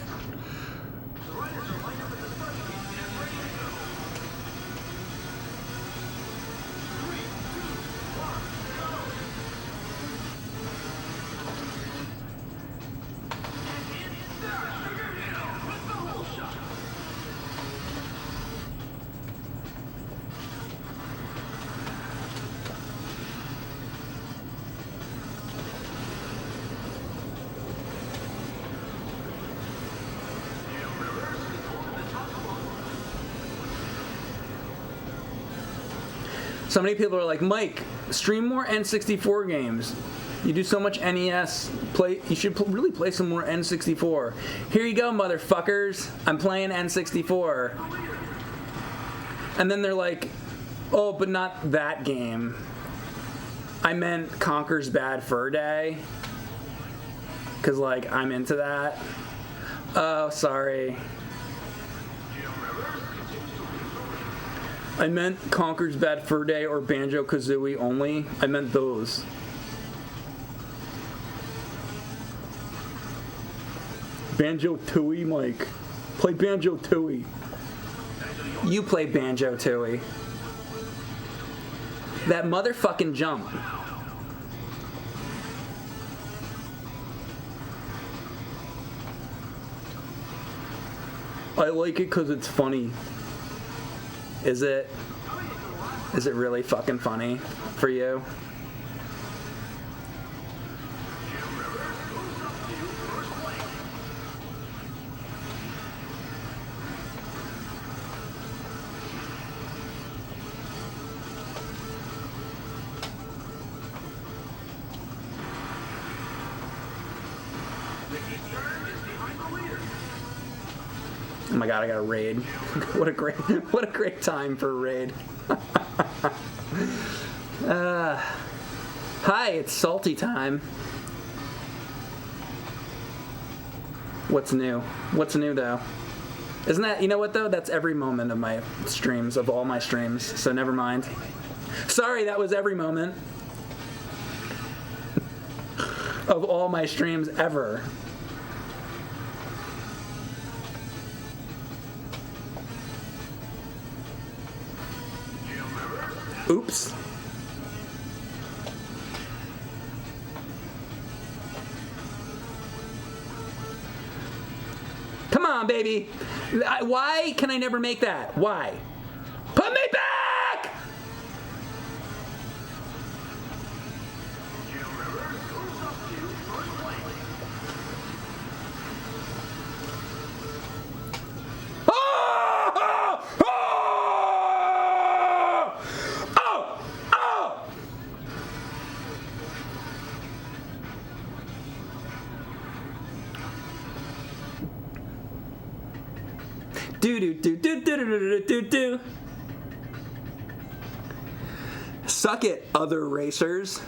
So many people are like, Mike, stream more N64 games. You do so much NES. You should really play some more N64. Here you go, motherfuckers. I'm playing N64. And then they're like, oh, but not that game. I meant Conker's Bad Fur Day. Because, like, I'm into that. Oh, sorry. I meant Conker's Bad Fur Day or Banjo-Kazooie only. I meant those. Banjo-Tooie, Mike. Play Banjo-Tooie. You play Banjo-Tooie. That motherfucking jump. I like it because it's funny. Is it? Is it really fucking funny for you? my god, I got a raid. What a great time for a raid. Hi, it's salty time. What's new? What's new though? Isn't that, you know what though? That's every moment of my streams, of all my streams, so never mind. Sorry, that was every moment of all my streams ever. Oops. Come on, baby. Why can I never make that? Why? Put me back! Oh! Oh! Oh! Oh! Do do do do do do do do do. Suck it, other racers.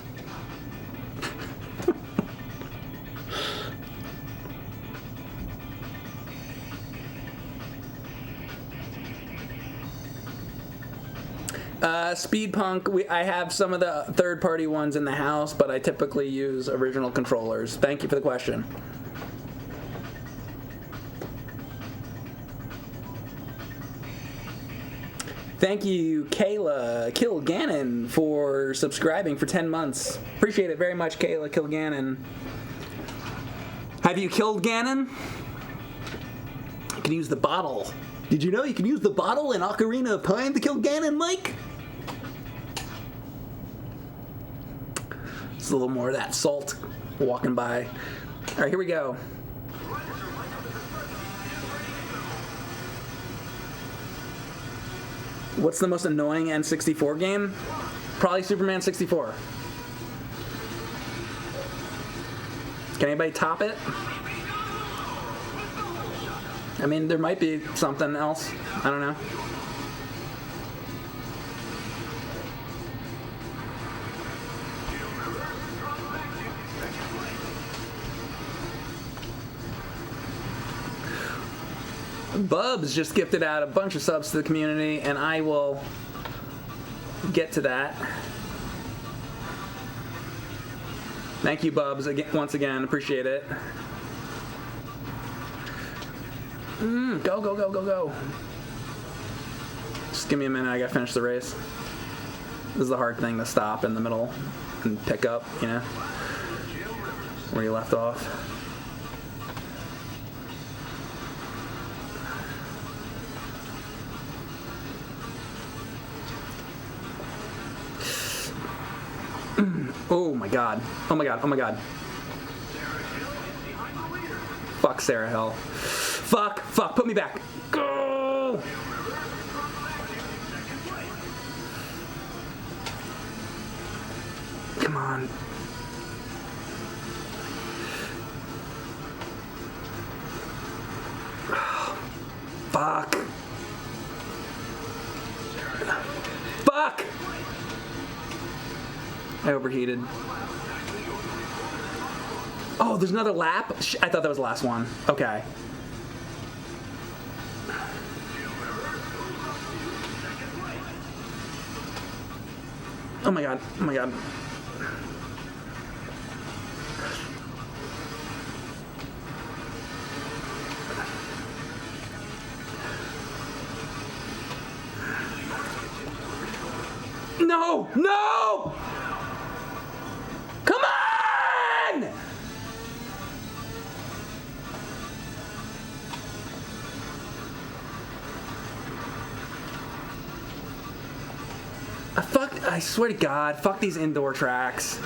Speedpunk, I have some of the third-party ones in the house, but I typically use original controllers. Thank you for the question. Thank you, Kayla Kilgannon, for subscribing for 10 months. Appreciate it very much, Kayla Kilgannon. Have you killed Ganon? You can use the bottle. Did you know you can use the bottle in Ocarina of Time to kill Ganon, Mike? It's a little more of that salt walking by. All right, here we go. What's the most annoying N64 game? Probably Superman 64. Can anybody top it? I mean, there might be something else. I don't know. Bubs just gifted out a bunch of subs to the community, and I will get to that. Thank you, Bubs, once again. Appreciate it. Go, go, go, go, go. Just give me a minute. I gotta finish the race. This is the hard thing, to stop in the middle and pick up, you know, where you left off. Oh my god. Oh my god. Oh my god. Fuck Sarah Hill. Fuck. Fuck. Put me back. Go! Come on. Fuck. Fuck! I overheated. Oh, there's another lap? I thought that was the last one. Okay. Oh my god. Oh my god. No! No! Come on! I swear to God, fuck these indoor tracks.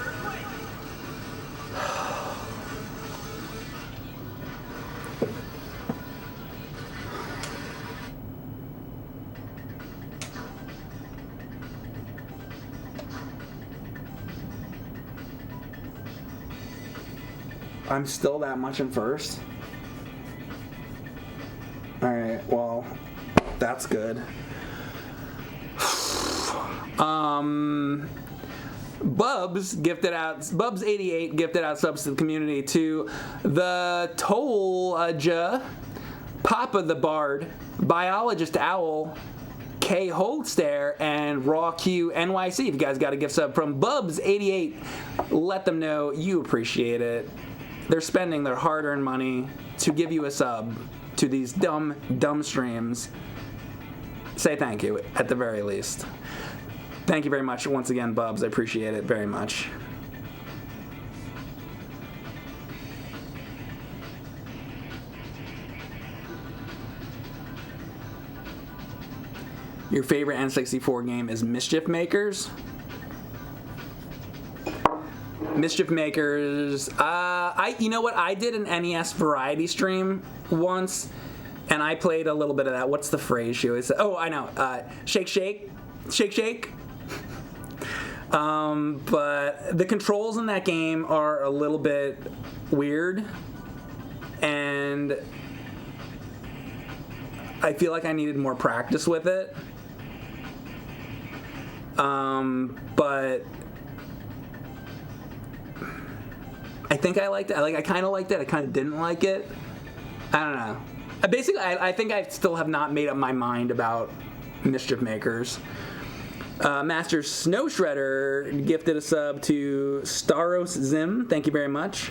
I'm still that much in first. All right. right, well, that's good. Bubs88 gifted out subs to the community to the Tolja, Papa the Bard, Biologist Owl, K Holdstare, and Raw Q NYC. If you guys got a gift sub from Bubs88, let them know you appreciate it. They're spending their hard-earned money to give you a sub to these dumb streams. Say thank you, at the very least. Thank you very much once again, Bubs. I appreciate it very much. Your favorite N64 game is Mischief Makers? Mischief Makers. You know what? I did an NES variety stream once, and I played a little bit of that. What's the phrase she always said? Oh, I know. Shake, shake, shake, shake. But the controls in that game are a little bit weird, and I feel like I needed more practice with it. But I think I liked it. I kind of liked it. I kind of didn't like it. I don't know. Basically, I think I still have not made up my mind about Mischief Makers. Master Snow Shredder gifted a sub to Staros Zim. Thank you very much.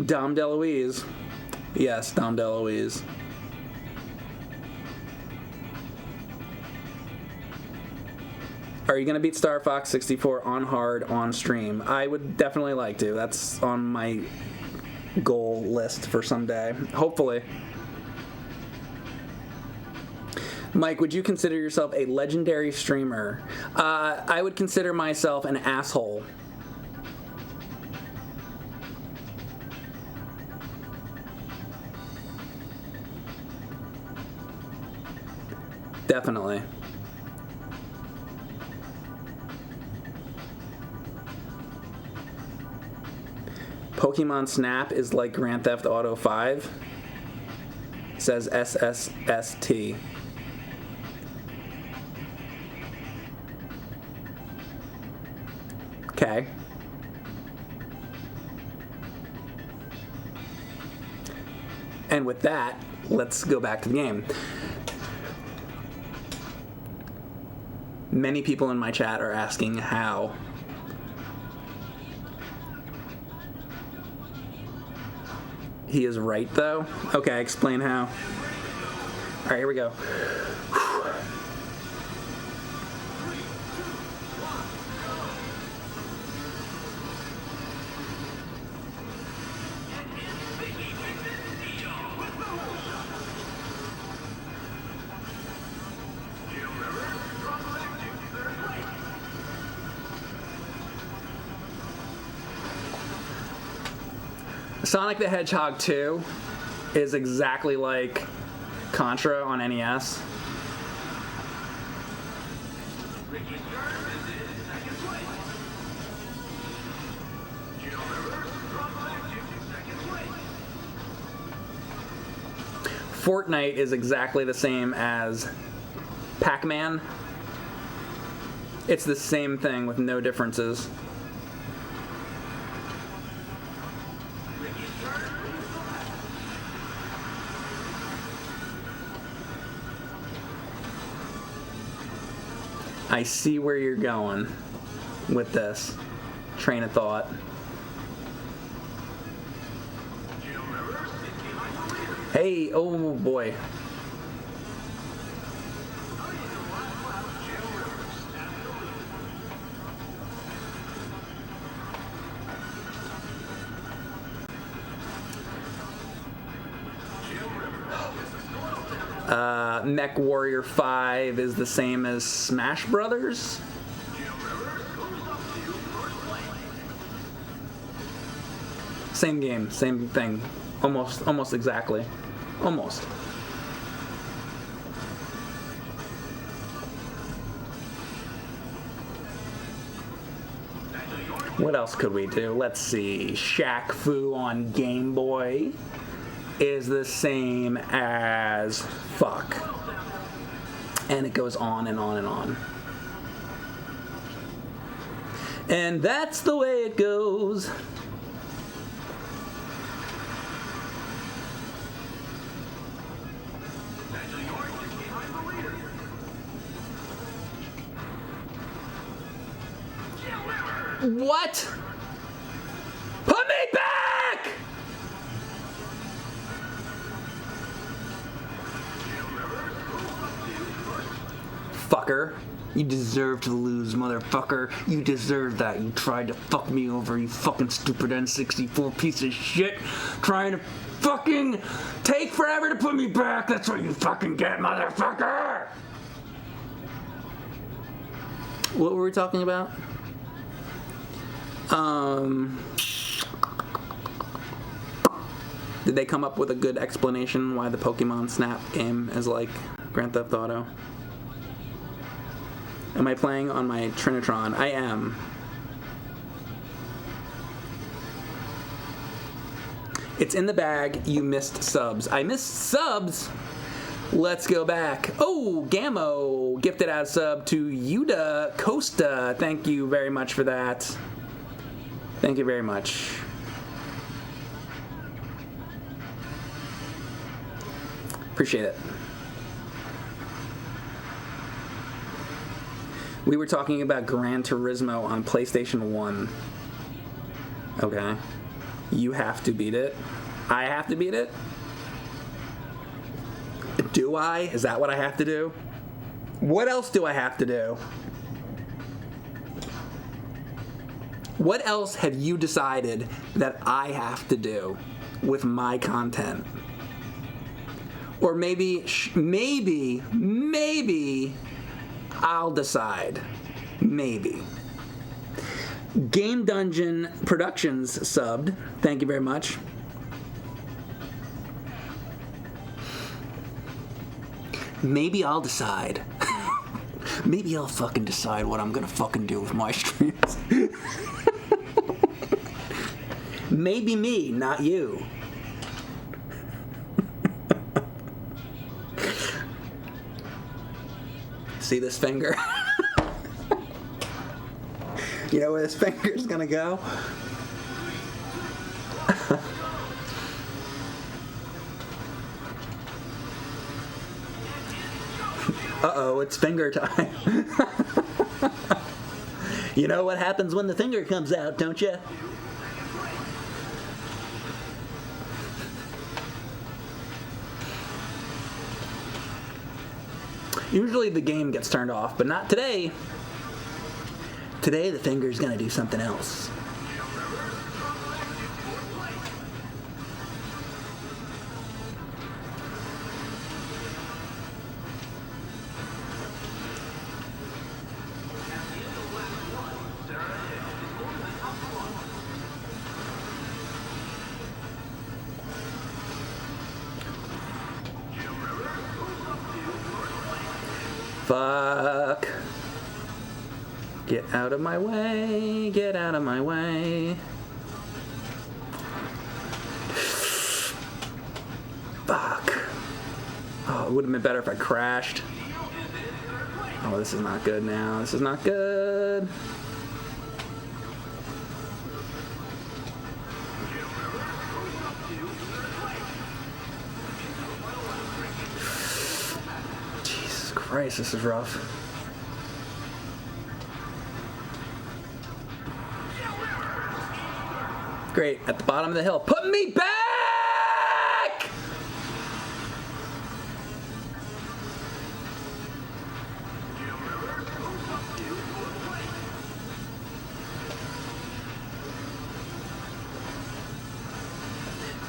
Dom DeLuise. Yes, Dom DeLuise. Are you going to beat Star Fox 64 on hard on stream? I would definitely like to. That's on my goal list for someday. Hopefully. Mike, would you consider yourself a legendary streamer? I would consider myself an asshole. Definitely. Pokemon Snap is like Grand Theft Auto 5, says SSST. Okay. And with that, let's go back to the game. Many people in my chat are asking how. He is right, though? Okay, explain how. All right, here we go. Sonic the Hedgehog 2 is exactly like Contra on NES. Fortnite is exactly the same as Pac-Man. It's the same thing with no differences. I see where you're going with this train of thought. Hey, oh boy. Mech Warrior 5 is the same as Smash Brothers. Same game, same thing. Almost exactly. Almost. What else could we do? Let's see. Shaq Fu on Game Boy is the same as fuck. And it goes on and on and on. And that's the way it goes. What? Put me back! Fucker. You deserve to lose, motherfucker. You deserve that. You tried to fuck me over, you fucking stupid N64 piece of shit. Trying to fucking take forever to put me back. That's what you fucking get, motherfucker! What were we talking about? Did they come up with a good explanation why the Pokemon Snap game is like Grand Theft Auto? Am I playing on my Trinitron? I am. It's in the bag. You missed subs. I missed subs? Let's go back. Oh, Gammo gifted out a sub to Yuda Costa. Thank you very much for that. Thank you very much. Appreciate it. We were talking about Gran Turismo on PlayStation 1. Okay. You have to beat it. I have to beat it? Do I? Is that what I have to do? What else do I have to do? What else have you decided that I have to do with my content? Or maybe I'll decide. Maybe. Game Dungeon Productions subbed. Thank you very much. Maybe I'll decide. Maybe I'll fucking decide what I'm gonna fucking do with my streams. Maybe me, not you. See this finger? You know where this finger's gonna go? Uh-oh, it's finger time. You know what happens when the finger comes out, don't you? Usually the game gets turned off, but not today. Today the finger's gonna do something else. Fuck. Get out of my way. Get out of my way. Fuck. Oh, it would have been better if I crashed. Oh, this is not good now. This is not good. Christ, this is rough. Great, at the bottom of the hill. Put me back!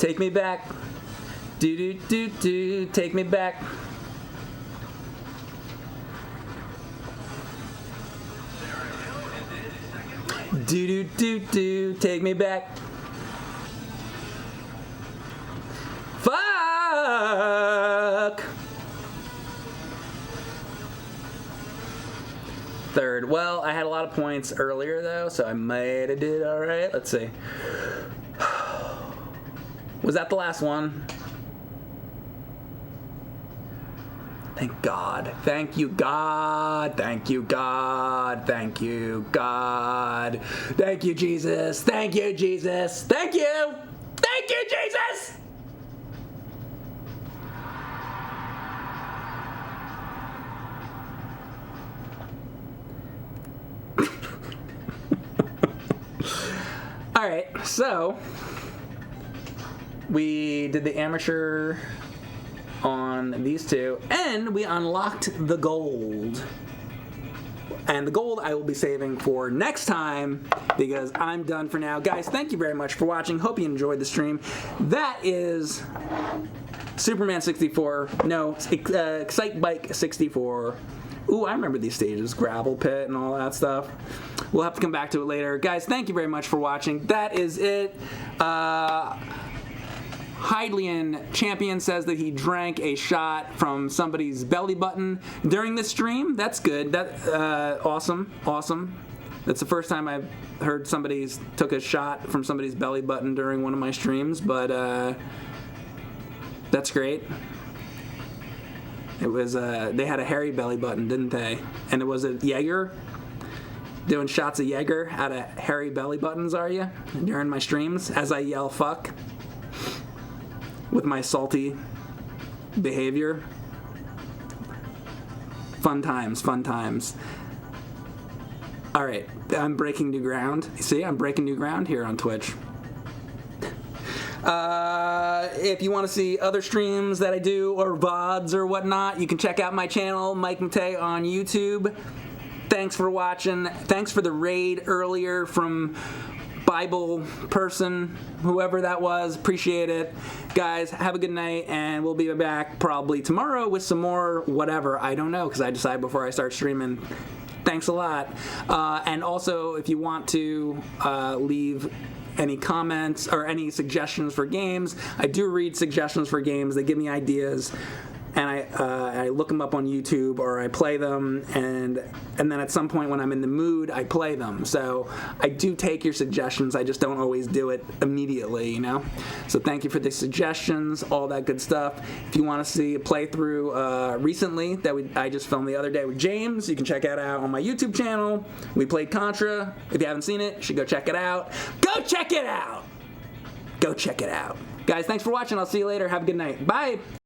Take me back. Do do do do. Take me back. Do do do do, take me back. third. Well, I had a lot of points earlier, though, so I might have did all right. Let's see. Was that the last one? Thank God. Thank you, God. Thank you, God. Thank you, God. Thank you, Jesus. Thank you, Jesus. Thank you. Thank you, Jesus. All right, so we did the amateur on these two, and we unlocked the gold. And the gold I will be saving for next time because I'm done for now. Guys, thank you very much for watching. Hope you enjoyed the stream. That is Superman 64. No, Excite Bike 64. Ooh, I remember these stages. Gravel pit and all that stuff. We'll have to come back to it later. Guys, thank you very much for watching. That is it. Hydlian Champion says that he drank a shot from somebody's belly button during the stream. That's good. Awesome. That's the first time I've heard somebody took a shot from somebody's belly button during one of my streams, but that's great. It was they had a hairy belly button, didn't they? And it was a Jaeger. Doing shots of Jaeger out of hairy belly buttons, are you? During my streams as I yell fuck with my salty behavior. Fun times. All right, I'm breaking new ground. See, I'm breaking new ground here on Twitch. If you want to see other streams that I do or VODs or whatnot, you can check out my channel, Mike Matei, on YouTube. Thanks for watching. Thanks for the raid earlier from Bible person, whoever that was. Appreciate it. Guys, have a good night, and we'll be back probably tomorrow with some more whatever. I don't know, because I decide before I start streaming. Thanks a lot. And also, if you want to leave any comments or any suggestions for games, I do read suggestions for games. They give me ideas, and I look them up on YouTube, or I play them, and then at some point when I'm in the mood, I play them. So I do take your suggestions. I just don't always do it immediately, you know? So thank you for the suggestions, all that good stuff. If you want to see a playthrough recently that I just filmed the other day with James, you can check that out on my YouTube channel. We played Contra. If you haven't seen it, you should go check it out. Go check it out! Go check it out. Guys, thanks for watching. I'll see you later. Have a good night. Bye!